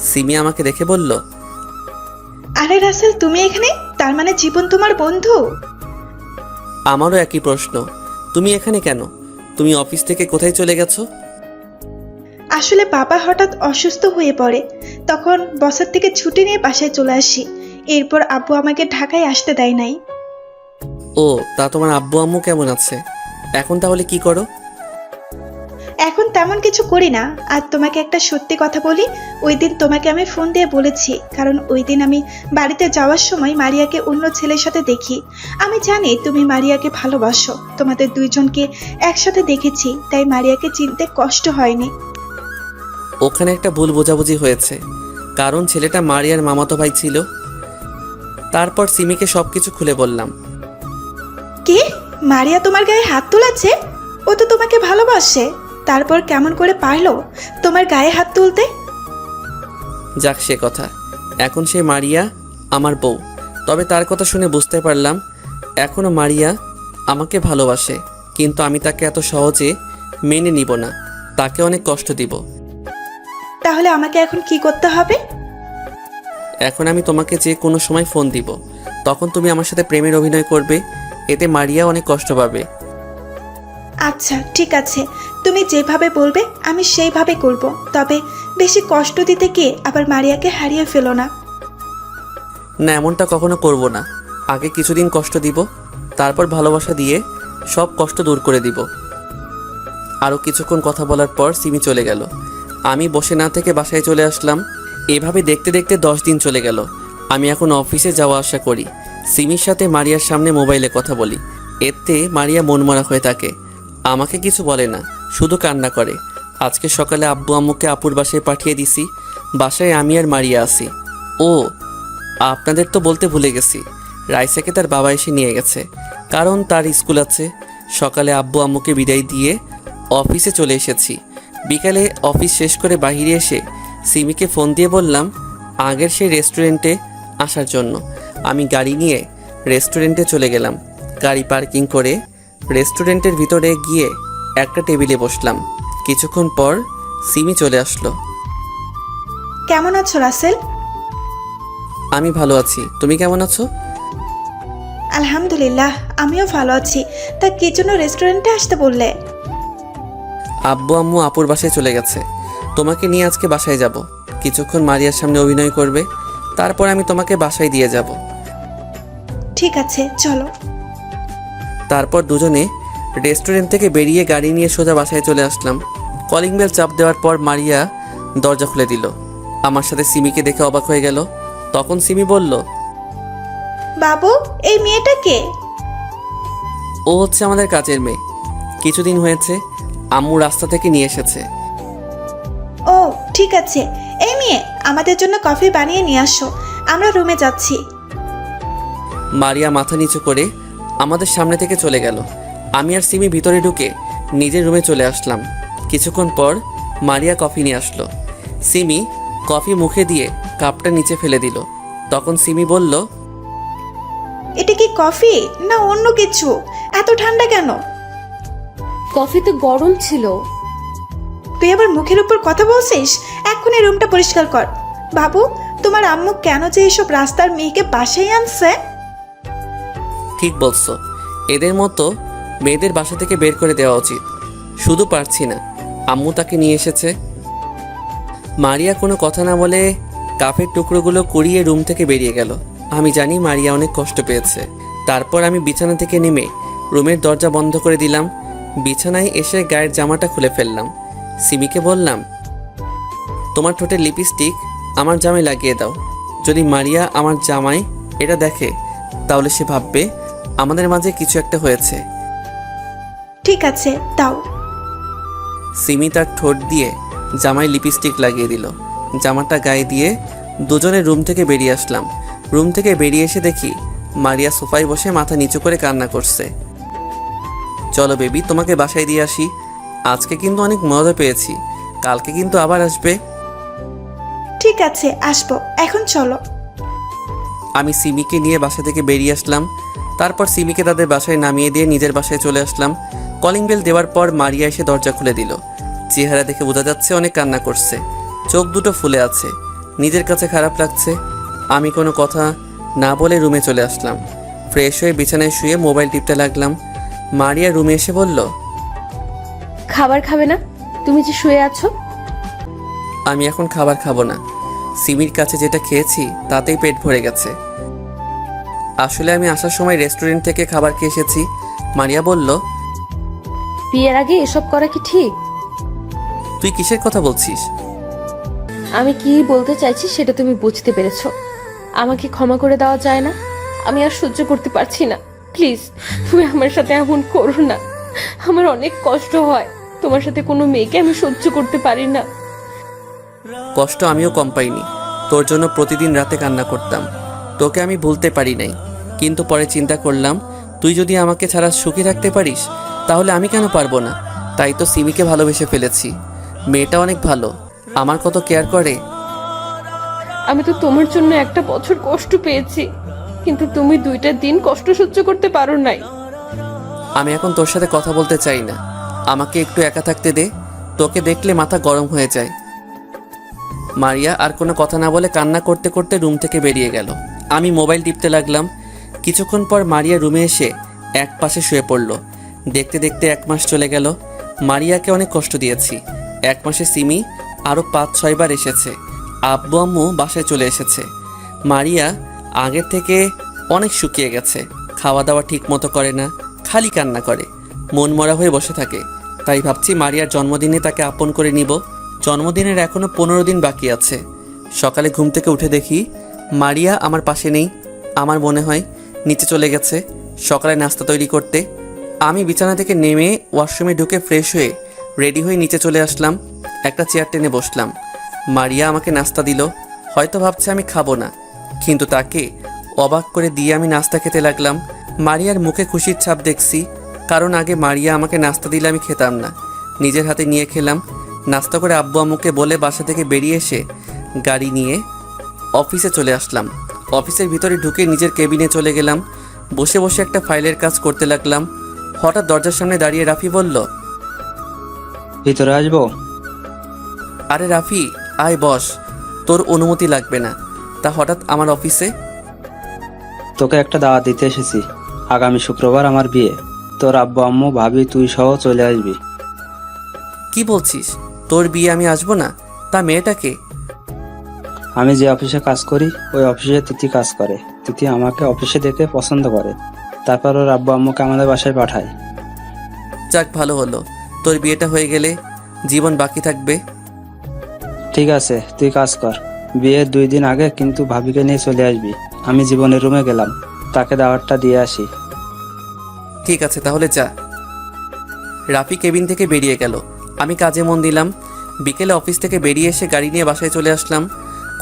সিমি আমাকে দেখে বলল, আরে রাসেল, তুমি এখানে? তার মানে জীবন তোমার বন্ধু? আমারও একই প্রশ্ন, তুমি এখানে কেন? তুমি অফিস থেকে কোথায় চলে গেছো? আসলে বাবা হঠাৎ অসুস্থ হয়ে পড়ে, তখন বছর থেকে ছুটি নিয়ে বাসায় চলে আসি। এরপর আব্বু আমাকে ঢাকায় আসতে দেয় নাই। ও, তা তোমার আব্বু আম্মু কেমন আছে? এখন তাহলে কি করো? এখন তেমন কিছু করি না। আর তোমাকে একটা সত্যি কথা বলি, ওই দিন তোমাকে আমি ফোন দিয়ে বলেছি, কারণ ওই দিন আমি বাড়িতে যাওয়ার সময় মারিয়াকে অন্য ছেলের সাথে দেখি। আমি জানি তুমি মারিয়াকে ভালোবাসো, তোমাদের দুইজনকে একসাথে দেখেছি, তাই মারিয়াকে চিনতে কষ্ট হয়নি। ওখানে একটা ভুল বোঝাবুঝি হয়েছে, কারণ ছেলেটা মারিয়ার মামাতো ভাই ছিল। তারপর সিমিকে সবকিছু খুলে বললাম। কি? মারিয়া তোমার গায়ে হাত তুলেছে? ও তো তোমাকে ভালোবাসে, তারপর কেমন করে পারলো তোমার গায়ে হাত তুলতে? যাক সে কথা, এখন সে মারিয়া আমার বউ। তবে তার কথা শুনে বুঝতে পারলাম এখনো মারিয়া আমাকে ভালোবাসে, কিন্তু আমি তাকে এত সহজে মেনে নিব না, তাকে অনেক কষ্ট দিব। তাহলে আমাকে এখন কি করতে হবে? এখন আমি তোমাকে যে কোনো সময় ফোন দিব, তখন তুমি আমার সাথে প্রেমের অভিনয় করবে, এতে মারিয়া অনেক কষ্ট পাবে। আচ্ছা ঠিক আছে, তুমি যেভাবে বলবে আমি সেইভাবে করব, তবে বেশি কষ্ট দিতে গিয়ে আবার মারিয়াকে হারিয়ে ফেলো না। না, এমনটা কখনো করব না। আগে কিছুদিন কষ্ট দিব, তারপর ভালোবাসা দিয়ে সব কষ্ট দূর করে দিব। আরও কিছুক্ষণ কথা বলার পর সিমি চলে গেল। আমি বসে না থেকে বাসায় চলে আসলাম। এভাবে দেখতে দেখতে 10 দিন চলে গেল। আমি এখন অফিসে যাওয়া আসা করি। সিমির সাথে মারিয়ার সামনে মোবাইলে কথা বলি। এতে মারিয়া মনমরা হয়ে থাকে, আমাকে কিছু বলে না, শুধু কান্না করে। আজকে সকালে আব্বু আম্মুকে আপুর বাসায় পাঠিয়ে দিছি। বাসায় আমি আর মারিয়া আছি। ও, আপনাদের তো বলতে ভুলে গেছি, রাইসাকে তার বাবা এসে নিয়ে গেছে, কারণ তার স্কুল আছে। সকালে আব্বু আম্মুকে বিদায় দিয়ে অফিসে চলে এসেছি। বিকালে অফিস শেষ করে বাইরে এসে সিমিকে ফোন দিয়ে বললাম আগের সেই রেস্টুরেন্টে আসার জন্য। আমি গাড়ি নিয়ে রেস্টুরেন্টে চলে গেলাম। গাড়ি পার্কিং করে রেস্টুরেন্টের ভিতরে গিয়ে একটা টেবিলে বসলাম। কিছুক্ষণ পর সিমি চলে আসলো। কেমন আছো রাসেল? আমি ভালো আছি, তুমি কেমন আছো? আলহামদুলিল্লাহ, আমিও ভালো আছি। তা কি জন্য রেস্টুরেন্টে আসতে বললে? আব্বু আম্মু আপুর বাসায় চলে গেছে, তোমাকে নিয়ে আজকে বাসায় যাব। কিছুক্ষণ মারিয়ার সামনে অভিনয় করবে, তারপর আমি তোমাকে বাসায় দিয়ে যাব। ঠিক আছে, চলো। তারপর দুজনে রেস্টুরেন্ট থেকে বেরিয়ে গাড়ি নিয়ে সোজা বাসায় চলে আসলাম। কলিং বেল চাপ দেওয়ার পর মারিয়া দরজা খুলে দিল। আমার সাথে সিমিকে দেখে অবাক হয়ে গেল। তখন সিমি বলল, বাবু, এই মেয়েটা কে? ও হচ্ছে আমাদের কাজের মেয়ে। কিছুদিন হয়েছে আম্মু রাস্তা থেকে নিয়ে এসেছে। ও ঠিক আছে, এই মেয়ে আমাদের জন্য কফি বানিয়ে নিয়ে আসো, আমরা রুমে যাচ্ছি। মারিয়া মাথা নিচু করে আমাদের সামনে থেকে চলে গেল। আমি আর সিমি ভিতরে ঢুকে নিজের রুমে চলে আসলাম। কিছুক্ষণ পর মারিয়া কফি নিয়ে আসলো। সিমি কফি মুখে দিয়ে কাপটা নিচে ফেলে দিল। তখন সিমি বলল, এটা কি কফি না অন্য কিছু? এত ঠান্ডা কেন? কফি তো গরম ছিল। তুই আবার মুখের উপর কথা বলছিস? এক্ষুনি রুমটা পরিষ্কার কর। বাবু, তোমার আম্মু কেন যে এসব রাস্তার মেয়েকে বাসায় আনছে? ঠিক বলছো, এদের মতো মেয়েদের বাসা থেকে বের করে দেওয়া উচিত। শুধু পারছি না, আম্মু তাকে নিয়ে এসেছে। মারিয়া কোনো কথা না বলে কাফের টুকরোগুলো কুড়িয়ে রুম থেকে বেরিয়ে গেল। আমি জানি মারিয়া অনেক কষ্ট পেয়েছে। তারপর আমি বিছানা থেকে নেমে রুমের দরজা বন্ধ করে দিলাম। বিছানায় এসে গায়ের জামাটা খুলে ফেললাম। সিমিকে বললাম, তোমার ঠোঁটের লিপস্টিক আমার জামায় লাগিয়ে দাও। যদি মারিয়া আমার জামায় এটা দেখে তাহলে সে ভাববে আমাদের মাঝে কিছু একটা হয়েছে। ঠিক আছে, দাও। সিমি তার ঠোঁট দিয়ে জামায় লিপস্টিক লাগিয়ে দিল। জামাটা গায়ে দিয়ে দুজনে রুম থেকে বেরিয়ে আসলাম। রুম থেকে বেরিয়ে এসে দেখি মারিয়া সোফায় বসে মাথা নিচু করে কান্না করছে। চলো বেবি, তোমাকে বাসায় দিয়ে আসি। আজকে কিন্তু অনেক মজা পেয়েছি, কালকে কিন্তু আবার আসবে। ঠিক আছে, আসবো। এখন চলো। আমি সিমিকে নিয়ে বাসা থেকে বেরিয়ে আসলাম। তারপর সিমিকে তাদের বাসায় নামিয়ে দিয়ে নিজের বাসায় চলে আসলাম। কলিং বেল দেওয়ার পর মারিয়া এসে দরজা খুলে দিল। চেহারা দেখে বোঝা যাচ্ছে অনেক কান্না করছে, চোখ দুটো ফুলে আছে। নিজের কাছে খারাপ লাগছে। আমি কোনো কথা না বলে রুমে চলে আসলাম। ফ্রেশ হয়ে বিছানায় শুয়ে মোবাইল টিপতে লাগলাম। মারিয়া রুমে এসে বলল, খাবার খাবে না? তুমি যে শুয়ে আছো। আমি এখন খাবার খাবো না। সিমির কাছে যেটা খেয়েছি তাতেই পেট ভরে গেছে। আসলে আমি আসার সময় রেস্টুরেন্ট থেকে খাবার খেয়ে এসেছি। মারিয়া বলল, বিয়ের আগে এসব করা কি ঠিক? তুই কিসের কথা বলছিস? আমি কি বলতে চাইছি সেটা তুমি বুঝতে পেরেছো। আমাকে ক্ষমা করে দেওয়া যায় না? আমি আর সহ্য করতে পারছি না। প্লিজ, তুমি আমার সাথে এমন করো না। আমার অনেক কষ্ট হয়। তোমার সাথে কোনো মেয়েকে আমি সহ্য করতে পারি না। কষ্ট আমিও কম পাইনি। তোর জন্য প্রতিদিন রাতে কান্না করতাম। তোকে আমি ভুলতে পারি নাই। কিন্তু পরে চিন্তা করলাম, তুই যদি আমাকে ছাড়া সুখী থাকতে পারিস তাহলে আমি কেন পারবো না। তাই তো সিমিকে ভালোবেসে ফেলেছি। মেয়েটা অনেক ভালো, আমার কত কেয়ার করে। আমি তো তোমার জন্য একটা বছর কষ্ট পেয়েছি, কিন্তু তুমি 2টা দিন কষ্ট সহ্য করতে পারো নাই। আমি এখন তোর সাথে কথা বলতে চাই না। আমাকে একটু একা থাকতে দে। তোকে দেখলে মাথা গরম হয়ে যায়। মারিয়া আর কোনো কথা না বলে কান্না করতে করতে রুম থেকে বেরিয়ে গেল। আমি মোবাইল টিপতে লাগলাম। কিছুক্ষণ পর মারিয়া রুমে এসে এক পাশে শুয়ে পড়ল। দেখতে দেখতে 1 মাস চলে গেল। মারিয়াকে অনেক কষ্ট দিয়েছি। 1 মাসে সিমি আরও 5-6 বার এসেছে। আব্বু আম্মু বাসায় চলে এসেছে। মারিয়া আগের থেকে অনেক শুকিয়ে গেছে। খাওয়া দাওয়া ঠিক মতো করে না, খালি কান্না করে, মন মরা হয়ে বসে থাকে। তাই ভাবছি মারিয়ার জন্মদিনে তাকে আপন করে নিব। জন্মদিনের এখনও 15 দিন বাকি আছে। সকালে ঘুম থেকে উঠে দেখি মারিয়া আমার পাশে নেই। আমার মনে হয় নিচে চলে গেছে সকালে নাস্তা তৈরি করতে। আমি বিছানা থেকে নেমে ওয়াশরুমে ঢুকে ফ্রেশ হয়ে রেডি হয়ে নিচে চলে আসলাম। একটা চেয়ার টেনে বসলাম। মারিয়া আমাকে নাস্তা দিল। হয়তো ভাবছে আমি খাবো না, কিন্তু তাকে অবাক করে দিয়ে আমি নাস্তা খেতে লাগলাম। মারিয়ার মুখে খুশির ছাপ দেখছি, কারণ আগে মারিয়া আমাকে নাস্তা দিলে আমি খেতাম না, নিজের হাতে নিয়ে খেলাম। নাস্তা করে আব্বু আম্মুকে বলে বাসা থেকে বেরিয়ে এসে গাড়ি নিয়ে অফিসে চলে আসলাম। অফিসের ভিতরে ঢুকে নিজের কেবিনে চলে গেলাম। বসে বসে একটা ফাইলের কাজ করতে লাগলাম। হঠাৎ দরজার সামনে দাঁড়িয়ে রাফি বলল, ভিতরে আসবো? আরে রাফি, আয় বস, তোর অনুমতি লাগবে না। তা হঠাৎ আমার অফিসে? তোকে একটা দাওয়াত দিতে এসেছি। আগামী শুক্রবার আমার বিয়ে। তোর আব্বু আম্মু ভাবি তুই সহ চলে আসবি। কি বলছিস? তোর বিয়ে আমি আসবো না? তা মেয়েটাকে? আমি যে অফিসে কাজ করি ওই অফিসে তিথি কাজ করে। তিথি আমাকে অফিসে দেখে পছন্দ করে, তারপর ওর আব্বু আম্মুকে আমাদের বাসায় পাঠায়। যাক, ভালো হলো। তোর বিয়েটা হয়ে গেলে জীবন বাকি থাকবে। ঠিক আছে, তুই কাজ কর। বিয়ের 2 দিন আগে কিন্তু ভাবিকে নিয়ে চলে আসবি। আমি জীবনের রুমে গেলাম, তাকে দাওয়াতটা দিয়ে আসি। ঠিক আছে, তাহলে যা। রাফি কেবিন থেকে বেরিয়ে গেল। আমি কাজে মন দিলাম। বিকেলে অফিস থেকে বেরিয়ে এসে গাড়ি নিয়ে বাসায় চলে আসলাম।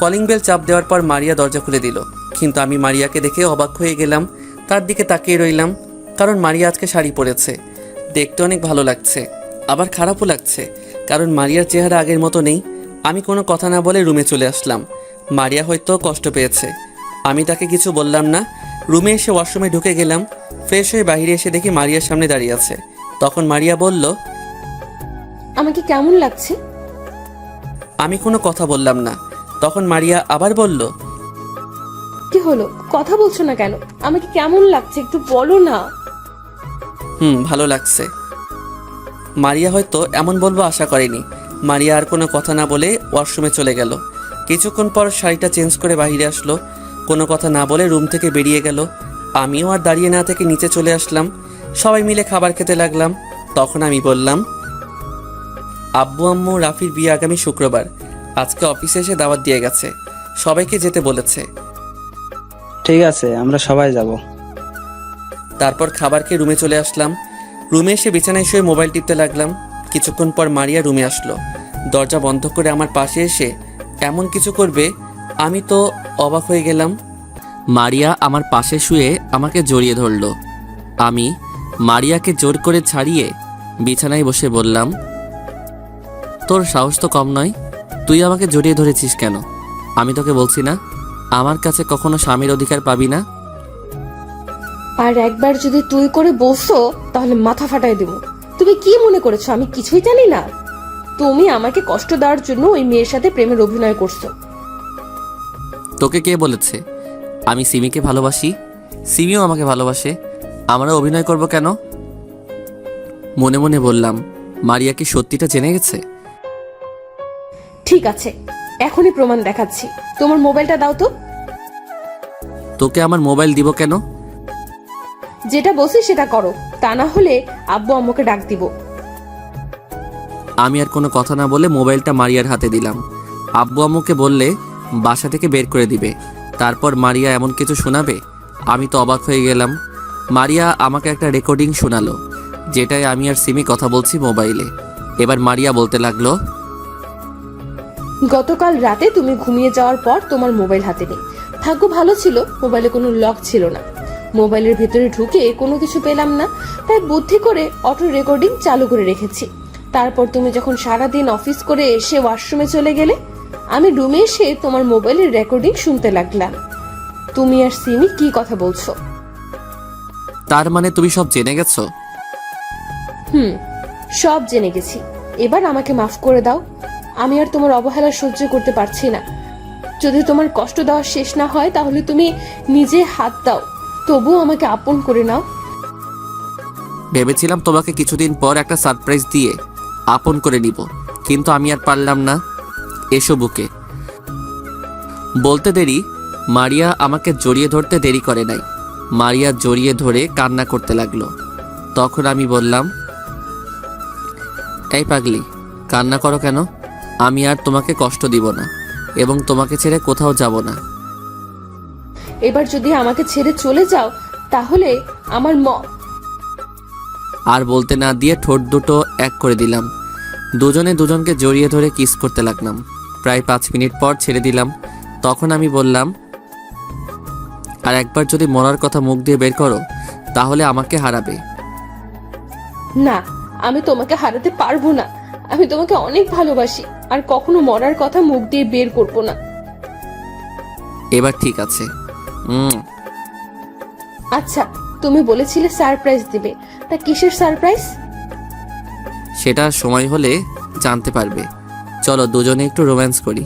কলিং বেল চাপ দেওয়ার পর মারিয়া দরজা খুলে দিল। কিন্তু আমি মারিয়াকে দেখে অবাক হয়ে গেলাম। তার দিকে তাকিয়ে রইলাম, কারণ মারিয়া আজকে শাড়ি পরেছে। দেখতে অনেক ভালো লাগছে, আবার খারাপও লাগছে, কারণ মারিয়ার চেহারা আগের মতো নেই। আমি কোনো কথা না বলে রুমে চলে আসলাম। মারিয়া হয়তো কষ্ট পেয়েছে। আমি তাকে কিছু বললাম না। রুমে এসে ওয়াশরুমে ঢুকে গেলাম। ফ্রেশ হয়ে বাইরে এসে দেখি মারিয়ার সামনে দাঁড়িয়ে আছে। তখন মারিয়া বলল, আমাকে কেমন লাগছে? আমি কোনো কথা বললাম না। তখন মারিয়া আবার বলল, কি হলো, কথা বলছো না কেন? আমাকে কেমন লাগছে একটু বলো না। ভালো লাগছে। মারিয়া হয়তো এমন বলবো আশা করেনি। মারিয়া আর কোনো কথা না বলে ওয়াশরুমে চলে গেল। কিছুক্ষণ পর শাড়িটা চেঞ্জ করে বাইরে আসলো। কোনো কথা না বলে রুম থেকে বেরিয়ে গেল। আমিও আর দাঁড়িয়ে না থেকে নিচে চলে আসলাম। সবাই মিলে খাবার খেতে লাগলাম। তখন আমি বললাম, আব্বু আম্মু রাফির বিয়ে আগামী শুক্রবার। আজকে অফিসে এসে দাওয়াত দিয়ে গেছে, সবাইকে যেতে বলেছে। ঠিক আছে, আমরা সবাই যাব। তারপর খাবার খেয়ে রুমে চলে আসলাম। রুমে এসে বিছানায় শুয়ে মোবাইল টিপতে লাগলাম। কিছুক্ষণ পর মারিয়া রুমে আসলো। দরজা বন্ধ করে আমার পাশে এসে এমন কিছু করবে আমি তো অবাক হয়ে গেলাম। মারিয়া আমার পাশে শুয়ে আমাকে জড়িয়ে ধরলো। আমি মারিয়াকে জোর করে ছাড়িয়ে বিছানায় বসে বললাম, তোর সাহস তো কম নয়, তুই আমাকে জড়িয়ে ধরেছিস কেন? আমি তোকে বলছি না আমার কাছে কখনো স্বামীর অধিকার পাবি না? আর একবার যদি তুই করে বসো তাহলে মাথা ফাটাই দেবো। তুমি কি মনে করেছো আমি কিছুই জানি না? তুমি আমাকে কষ্ট দেওয়ার জন্য ওই মেয়ের সাথে প্রেমের অভিনয় করছো। তোকে কে বলেছে আমি সিমিকে ভালোবাসি? সিমিও আমাকে ভালোবাসে, আমরা অভিনয় করব কেন? মনে মনে বললাম, মারিয়া কি সত্যিটা জেনে গেছে? ঠিক আছে, এখনই প্রমাণ দেখাচ্ছি। তোমার মোবাইলটা দাও তো। তোকে আমার মোবাইল দিব কেন? যেটা বলছি সেটা করো, তা না হলে আব্বু আম্মুকে ডাক দিব। আমি আর কোনো কথা না বলে মোবাইলটা মারিয়ার হাতে দিলাম। আব্বু আম্মুকে বললে বাসা থেকে বের করে দিবে। তারপর মারিয়া এমন কিছু শোনাবে, আমি তো অবাক হয়ে গেলাম। মারিয়া আমাকে একটা রেকর্ডিং শোনালো, যেটায় আমি আর সিমি কথা বলছি মোবাইলে। এবার মারিয়া বলতে লাগলো, গতকাল রাতে তুমি ঘুমিয়ে যাওয়ার পর তোমার মোবাইল হাতে নেই। ভাগ্য ভালো ছিল মোবাইলে কোনো লক ছিল না। মোবাইলের ভেতরে ঢুকে কোনো কিছু পেলাম না, তাই বুদ্ধি করে অটো রেকর্ডিং চালু করে রেখেছি। তারপর তুমি যখন সারাদিন অফিস করে এসে ওয়াশরুমে চলে গেলে, আমি রুমে এসে তোমার মোবাইলের রেকর্ডিং শুনতে লাগলাম। তুমি আর সিমি কি কথা বলছো। তার মানে তুমি সব জেনে গেছো? সব জেনে গেছি। এবার আমাকে মাফ করে দাও। আমি আর তোমার অবহেলা সহ্য করতে পারছি না। যদি তোমার কষ্ট দেওয়া শেষ না হয় তাহলে তুমি নিজে হাত দাও, তবুও আমাকে আপন করে নাও। ভেবেছিলাম তোমাকে কিছুদিন পর একটা সারপ্রাইজ দিয়ে আপন করে নিব, কিন্তু আমি আর পারলাম না। এসো বুকে। বলতে দেরি মারিয়া আমাকে জড়িয়ে ধরতে দেরি করে নাই। মারিয়া জড়িয়ে ধরে কান্না করতে লাগলো। তখন আমি বললাম, এই পাগলি, কান্না করো কেন? আমি আর তোমাকে কষ্ট দিব না এবং তোমাকে ছেড়ে কোথাও যাব না। এবার যদি আমাকে ছেড়ে চলে যাও তাহলে আমার আর বলতে না দিয়ে ঠোঁট দুটো এক করে দিলাম। দুজনে দুজনকে জড়িয়ে ধরে কিস করতে লাগলাম। প্রায় 5 মিনিট পর ছেড়ে দিলাম। তখন আমি বললাম, আর একবার যদি মরার কথা মুখ দিয়ে বের করো তাহলে আমাকে হারাবে। না, আমি তোমাকে হারাতে পারবো না। আমি তোমাকে অনেক ভালোবাসি, আর কখনো মরার কথা মুখ দিয়ে বের করবো না। এবার ঠিক আছে। আচ্ছা, তুমি বলেছিলে সারপ্রাইজ দিবে, তা কিসের সারপ্রাইজ? সেটা সময় হলে জানতে পারবে। চলো দুজনে একটু রোম্যান্স করি।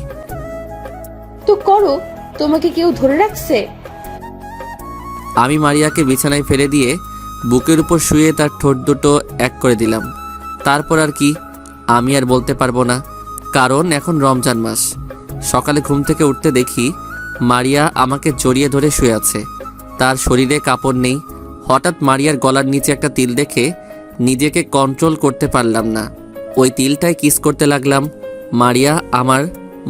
তো করো, তোমাকে কেউ ধরে রাখছে? আমি মারিয়াকে বিছানায় ফেলে দিয়ে বুকের উপর শুয়ে তার ঠোঁট দুটো এক করে দিলাম। তারপর আর কি, আমি আর বলতে পারবো না, কারণ এখন রমজান মাস। সকালে ঘুম থেকে উঠতে দেখি মারিয়া আমাকে জড়িয়ে ধরে শুয়ে আছে। তার শরীরে কাপড় নেই। হঠাৎ মারিয়ার গলার নিচে একটা তিল দেখে নিজেকে কন্ট্রোল করতে পারলাম না। ওই তিলটায় কিস করতে লাগলাম। মারিয়া আমার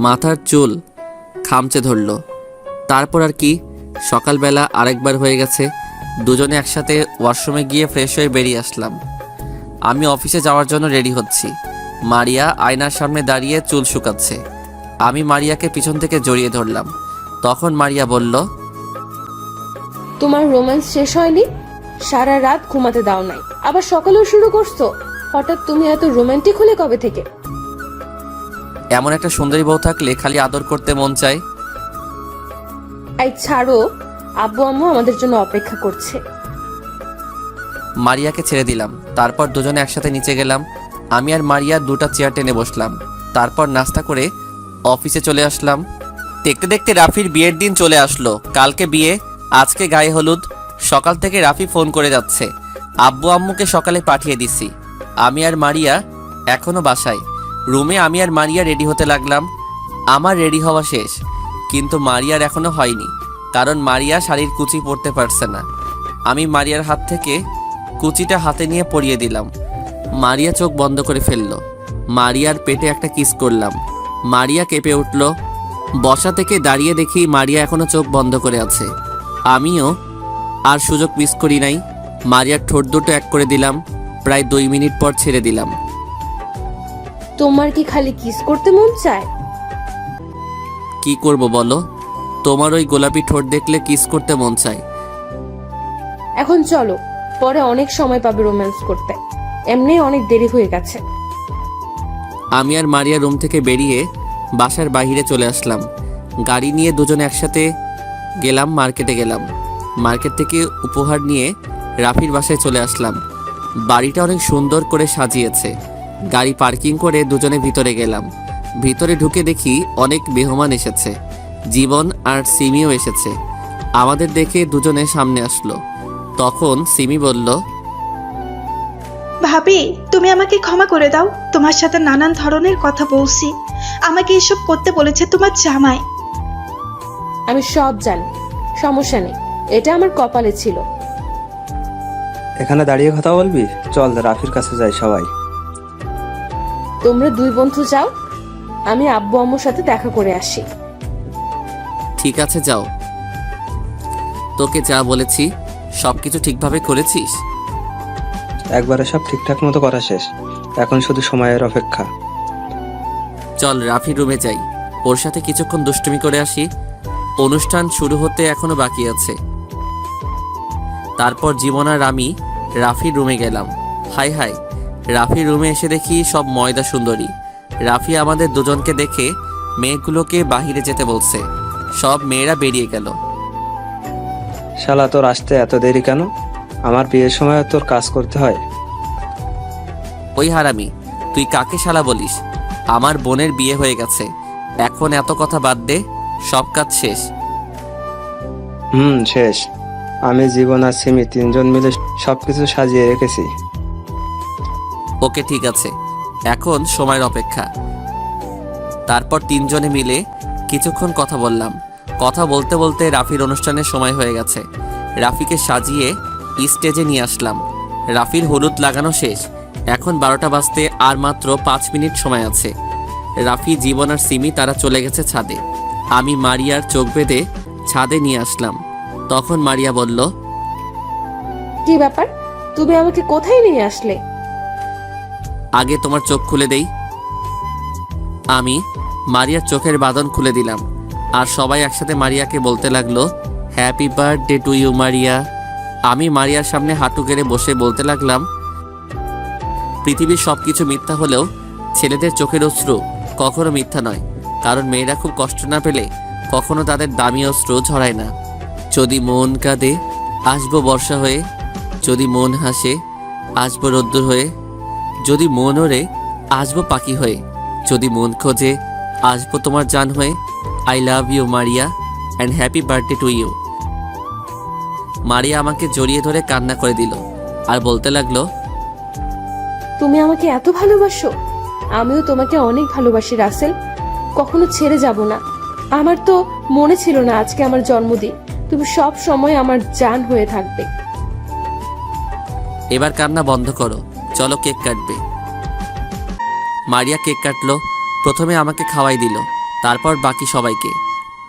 মাথার চুল খামচে ধরলো। তারপর আর কি, সকালবেলা আরেকবার হয়ে গেছে। দুজনে একসাথে ওয়াশরুমে গিয়ে ফ্রেশ হয়ে বেরিয়ে আসলাম। আমি অফিসে যাওয়ার জন্য রেডি হচ্ছি। মারিয়া আয়নার সামনে দাঁড়িয়ে চুল শুকাচ্ছে। আমি মারিয়াকে পিছন থেকে জড়িয়ে ধরলাম। তখন মারিয়া বলল, তোমার রোম্যান্স শেষ হয়নি? সারা রাত ঘুমাতে দাও নাই, আবার সকালেও শুরু করছো। হঠাৎ তুমি এত রোমান্টিক হলে কবে থেকে? এমন একটা সুন্দরী বউ থাকলে খালি আদর করতে মন চায়। এই ছাড়ো, আব্বু আম্মু আমাদের জন্য অপেক্ষা করছে। মারিয়াকে ছেড়ে দিলাম। তারপর দুজনে একসাথে নিচে গেলাম। আমি আর মারিয়া দুটো চেয়ার টেনে বসলাম। তারপর নাস্তা করে অফিসে চলে আসলাম। দেখতে দেখতে রাফির বিয়ের দিন চলে আসলো। কালকে বিয়ে, আজকে গায়ে হলুদ। সকাল থেকে রাফি ফোন করে যাচ্ছে। আব্বু আম্মুকে সকালে পাঠিয়ে দিছি। আমি আর মারিয়া এখনো বাসায়। রুমে আমি আর মারিয়া রেডি হতে লাগলাম। আমার রেডি হওয়া শেষ, কিন্তু মারিয়ার এখনো হয়নি, কারণ মারিয়া শাড়ির কুচি পরতে পারছে না। আমি মারিয়ার হাত থেকে কুচিটা হাতে নিয়ে পরিয়ে দিলাম। মারিয়া চোখ বন্ধ করে ফেলল। মারিয়ার পেটে একটা কিস করলাম। মারিয়া কেঁপে উঠল। বসা থেকে দাঁড়িয়ে দেখি মারিয়া এখনো চোখ বন্ধ করে আছে। আমিও আর সুযোগ মিস করি নাই। মারিয়ার ঠোঁট দুটো এক করে দিলাম। প্রায় 2 মিনিট পর ছেড়ে দিলাম। তোমার কি খালি কিস করতে মন চায়? কি করব বলো? তোমার ওই গোলাপি ঠোঁট দেখলে কিস করতে মন চায়। এখন চলো, পরে অনেক সময় পাবে রোম্যান্স করতে। এমনি অনেক দেরি হয়ে গেছে। আমি আর মারিয়া রুম থেকে বেরিয়ে বাসার বাইরে চলে আসলাম। গাড়ি নিয়ে দুজনে একসাথে গেলাম, মার্কেটে গেলাম। মার্কেট থেকে উপহার নিয়ে রাফির বাসায় চলে আসলাম। বাড়িটা অনেক সুন্দর করে সাজিয়েছে। গাড়ি পার্কিং করে দুজনে ভিতরে গেলাম। ভিতরে ঢুকে দেখি অনেক মেহমান এসেছে। জীবন আর সিমিও এসেছে। আমাদের দেখে দুজনে সামনে আসলো। তখন সিমি বলল, ভাবি, তুমি আমাকে ক্ষমা করে দাও। তোমার সাথে নানান ধরনের কথা বলছি। আমাকে এসব করতে বলেছে তোমার জামাই। আমি সব জানি, সমস্যা নেই, এটা আমার কপালে ছিল। এখানে দাঁড়িয়ে কথা বলবি? চল রাফির কাছে যাই সবাই। তোমরা 2 বন্ধু যাও, আমি আব্বু আম্মুর সাথে দেখা করে আসি। ঠিক আছে যাও। তোকে যা বলেছি সবকিছু ঠিকভাবে করেছিস? একবারে সব ঠিকঠাক মতো করা শেষ, এখন শুধু সময়ের অপেক্ষা। চল রাফির রুমে যাই, ওর সাথে কিছুক্ষণ দুষ্টুমি করে আসি। অনুষ্ঠান শুরু হতে এখনো বাকি আছে। তারপর জীবন আর আমি রাফির রুমে গেলাম। হাই হাই, রাফির রুমে এসে দেখি সব ময়দা সুন্দরী। রাফি আমাদের দুজনকে দেখে মেয়েগুলোকে বাহিরে যেতে বলছে। সব মেয়েরা বেরিয়ে গেল। শালা, তোর আসতে এত দেরি কেন? আমার বিয়ের সময় তোর কাজ করতে হয়। ওই হারামি, তুই কাকে শালা বলিস? আমার বোনের বিয়ে হয়ে গেছে, এখন এত কথা বাদ দে, সব কাজ শেষ। শেষ। আমি জীবন আর সিমি 3 জন মিলে সবকিছু সাজিয়ে রেখেছি। ওকে ঠিক আছে, এখন সময়ের অপেক্ষা। তারপর 3 জনে মিলে কিছুক্ষণ কথা বললাম। কথা বলতে বলতে রাফির অনুষ্ঠানের সময় হয়ে গেছে। রাফিকে সাজিয়ে স্টেজে নিয়ে আসলাম। রাফির হলুদ লাগানো শেষ। এখন 12টা বাজতে আর মাত্র 5 মিনিট সময় আছে। রাফি, জীবন আর সিমি তারা চলে গেছে ছাদে। আমি মারিয়ার চোখ বেঁধে ছাদে নিয়ে আসলাম। তখন মারিয়া বলল, কি ব্যাপার, তুমি আমাকে কোথায় নিয়ে আসলে? আগে তোমার চোখ খুলে দেই। আমি মারিয়ার চোখের বাঁধন খুলে দিলাম। আর সবাই একসাথে মারিয়াকে বলতে লাগলো, happy birthday to you Maria. আমি মারিয়ার সামনে হাঁটু গেড়ে বসে বলতে লাগলাম, পৃথিবীর সবকিছু মিথ্যা হলেও ছেলেদের চোখের অশ্রু কখনো মিথ্যা নয়, কারণ মেয়েরা খুব কষ্ট না পেলে কখনো তাদের দামি অশ্রু ঝরায় না। যদি মন কাঁদে আসবো বর্ষা হয়ে, যদি মন হাসে আসবো রোদ্দুর হয়ে, যদি মন ওড়ে আসবো পাখি হয়ে, যদি মন খোঁজে আসবো তোমার জান হয়ে। I love you Maria and happy birthday to you. Maria আমাকে জড়িয়ে ধরে কান্না করে দিল আর বলতে লাগলো, তুমি আমাকে এত ভালোবাসো? আমিও তোমাকে অনেক ভালোবাসি রাসেল, কখনো ছেড়ে যাব না। আমার তো মনে ছিল না আজকে আমার জন্মদিন। তুমি সব সময় আমার জান হয়ে থাকবে। এবার কান্না বন্ধ করো, চলো কেক কাটবে। মারিয়া কেক কাটলো। প্রথমে আমাকে খাওয়াই দিল, তারপর বাকি সবাইকে।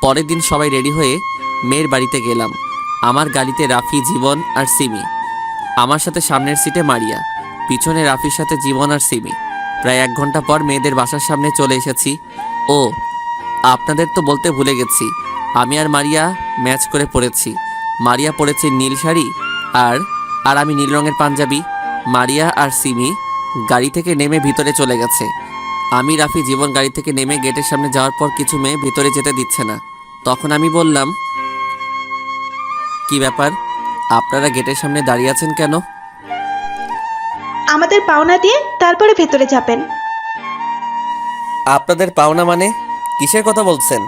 পরের দিন সবাই রেডি হয়ে মেয়ের বাড়িতে গেলাম। আমার গাড়িতে রাফি, জীবন আর সিমি। আমার সাথে সামনের সিটে মারিয়া, পিছনে রাফির সাথে জীবন আর সিমি। প্রায় 1 ঘন্টা পর মেয়েদের বাসার সামনে চলে এসেছি। ও, আপনাদের তো বলতে ভুলে গেছি, আমি আর মারিয়া ম্যাচ করে পরেছি। মারিয়া পরেছে নীল শাড়ি আর আমি নীল রঙের পাঞ্জাবি। মারিয়া আর সিমি গাড়ি থেকে নেমে ভিতরে চলে গেছে। আমি, রাফি, জীবন গাড়ি থেকে নেমে গেটের সামনে যাওয়ার পর কিছু মেয়ে ভিতরে যেতে দিচ্ছে না। তখন আমি বললাম, কি ব্যাপার, আপনারা গেটের সামনে দাঁড়িয়ে আছেন কেন? আমাদের পাওনা দিয়ে তারপরে ভেতরে যাবেন। আপনাদের পাওনা মানে কিসের কথা বলছেন?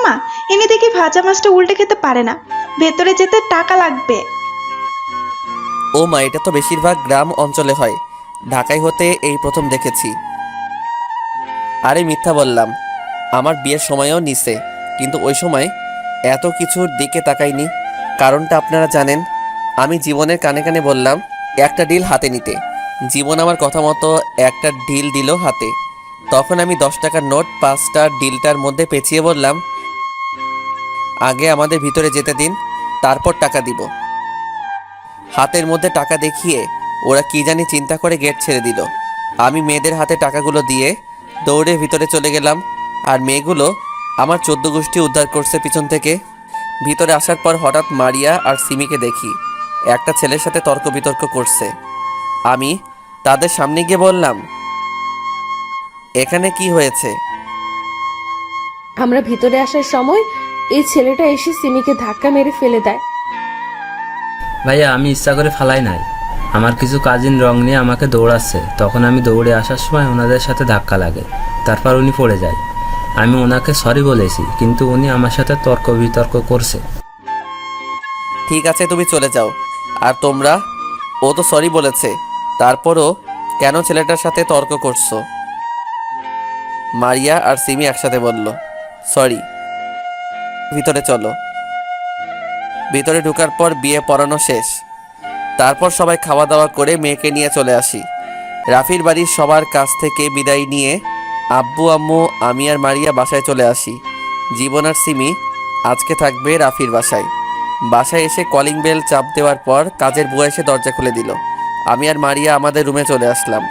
মা, এনে দেখি ভাজা মাছটা উল্টে খেতে পারে না, ভেতরে যেতে টাকা লাগবে। ও মা, এটা তো বেশিরভাগ গ্রাম অঞ্চলে হয়, ঢাকায় হতে এই প্রথম দেখেছি। আরে মিথ্যা বললাম, আমার বিয়ের সময়ও নিছে, কিন্তু ওই সময় এত কিছুর দিকে তাকাইনি। কারণটা আপনারা জানেন। আমি জীবনের কানে কানে বললাম একটা ডিল হাতে নিতে। জীবন আমার কথা মতো একটা ডিল দিল হাতে। তখন আমি 10 টাকার নোট 5টা ডিলটার মধ্যে পেঁচিয়ে বললাম, আগে আমাদের ভিতরে যেতে দিন, তারপর টাকা দিব। হাতের মধ্যে টাকা দেখিয়ে ওরা কি জানি চিন্তা করে গেট ছেড়ে দিল। আমি মেয়েদের হাতে টাকাগুলো দিয়ে দৌড়ে ভিতরে চলে গেলাম, আর মেয়েগুলো আমার 14 গোষ্ঠী উদ্ধার করছে পিছন থেকে। ভিতরে আসার পর হঠাৎ মারিয়া আর সিমিকে দেখি একটা ছেলের সাথে তর্ক বিতর্ক করছে। আমি তাদের সামনে গিয়ে বললাম, এখানে কি হয়েছে? আমরা ভিতরে আসার সময় এই ছেলেটা এসে সিমিকে ধাক্কা মেরে ফেলে দেয়। ভাইয়া, আমি ইচ্ছা করে ফালাই নাই। আমার কিছু কাজিন রং নিয়ে আমাকে দৌড়াচ্ছে, তখন আমি দৌড়ে আসার সময় ওনাদের সাথে ধাক্কা লাগে, তারপর উনি পড়ে যায়। আমি ওনাকে সরি বলেছি, কিন্তু উনি আমার সাথে তর্ক বিতর্ক করছে। ঠিক আছে, তুমি চলে যাও। আর তোমরা, ও তো সরি বলেছে, তারপরও কেন ছেলেটার সাথে তর্ক করছো? মারিয়া আর সিমি একসাথে বলল, সরি। ভিতরে চলো। ভিতরে ঢোকার পর বিয়ে পড়ানো শেষ। তারপর সবাই খাওয়া দাওয়া করে মেয়েকে নিয়ে চলে আসি। রাফির বাড়ির সবার কাছ থেকে বিদায় নিয়ে আব্বু আম্মু আমি আর মারিয়া বাসায় চলে আসি। জীবন আর সিমি আজকে থাকবে রাফির বাসায়। বাসায় এসে কলিং বেল চাপ দেওয়ার পর কাজের বুয়া এসে দরজা খুলে দিল। আমি আর মারিয়া আমাদের রুমে চলে আসলাম।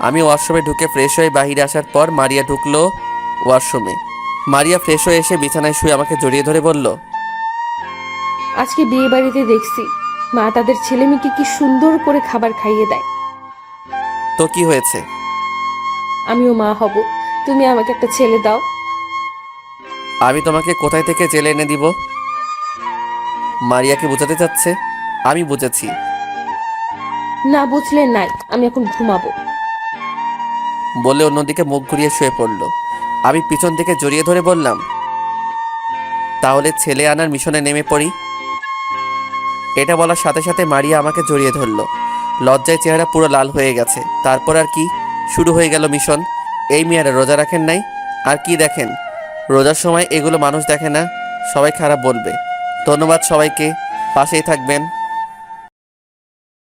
আমি ওয়াশরুমে ঢুকে ফ্রেশ হয়ে বাহিরে আসার পর মারিয়া ঢুকলো ওয়াশরুমে। মারিয়া ফ্রেশ হয়ে এসে বিছানায় শুয়ে আমাকে জড়িয়ে ধরে বলল, আজকে বিয়ে বাড়িতে দেখছি মা তাদের ছেলে মেয়েকে কি সুন্দর করে খাবার খাইয়ে দেয়। তো কি হয়েছে? আমিও মা হব, তুমি আমাকে একটা ছেলে দাও। আমি তোমাকে কোথায় থেকে জেলে এনে দিব? মারিয়াকে বোঝাতে চাচ্ছে। আমি বুঝেছি। না বুঝলে নাই, আমি এখন ঘুমাবো। বলে অন্যদিকে মুখ ঘুরিয়ে শুয়ে পড়ল। আমি পিছন থেকে জড়িয়ে ধরে বললাম, তাহলে ছেলে আনার মিশনে নেমে পড়ি। এটা বলার সাথে সাথে মারিয়া আমাকে জড়িয়ে ধরল। লজ্জায় চেহারা পুরো লাল হয়ে গেছে। তারপর আর কি, শুরু হয়ে গেল মিশন। এই মেয়েরা রোজা রাখেন নাই? আর কি দেখেন, রোজার সময় এগুলো মানুষ দেখে না, সবাই খারাপ বলবে। ধন্যবাদ সবাইকে, পাশেই থাকবেন।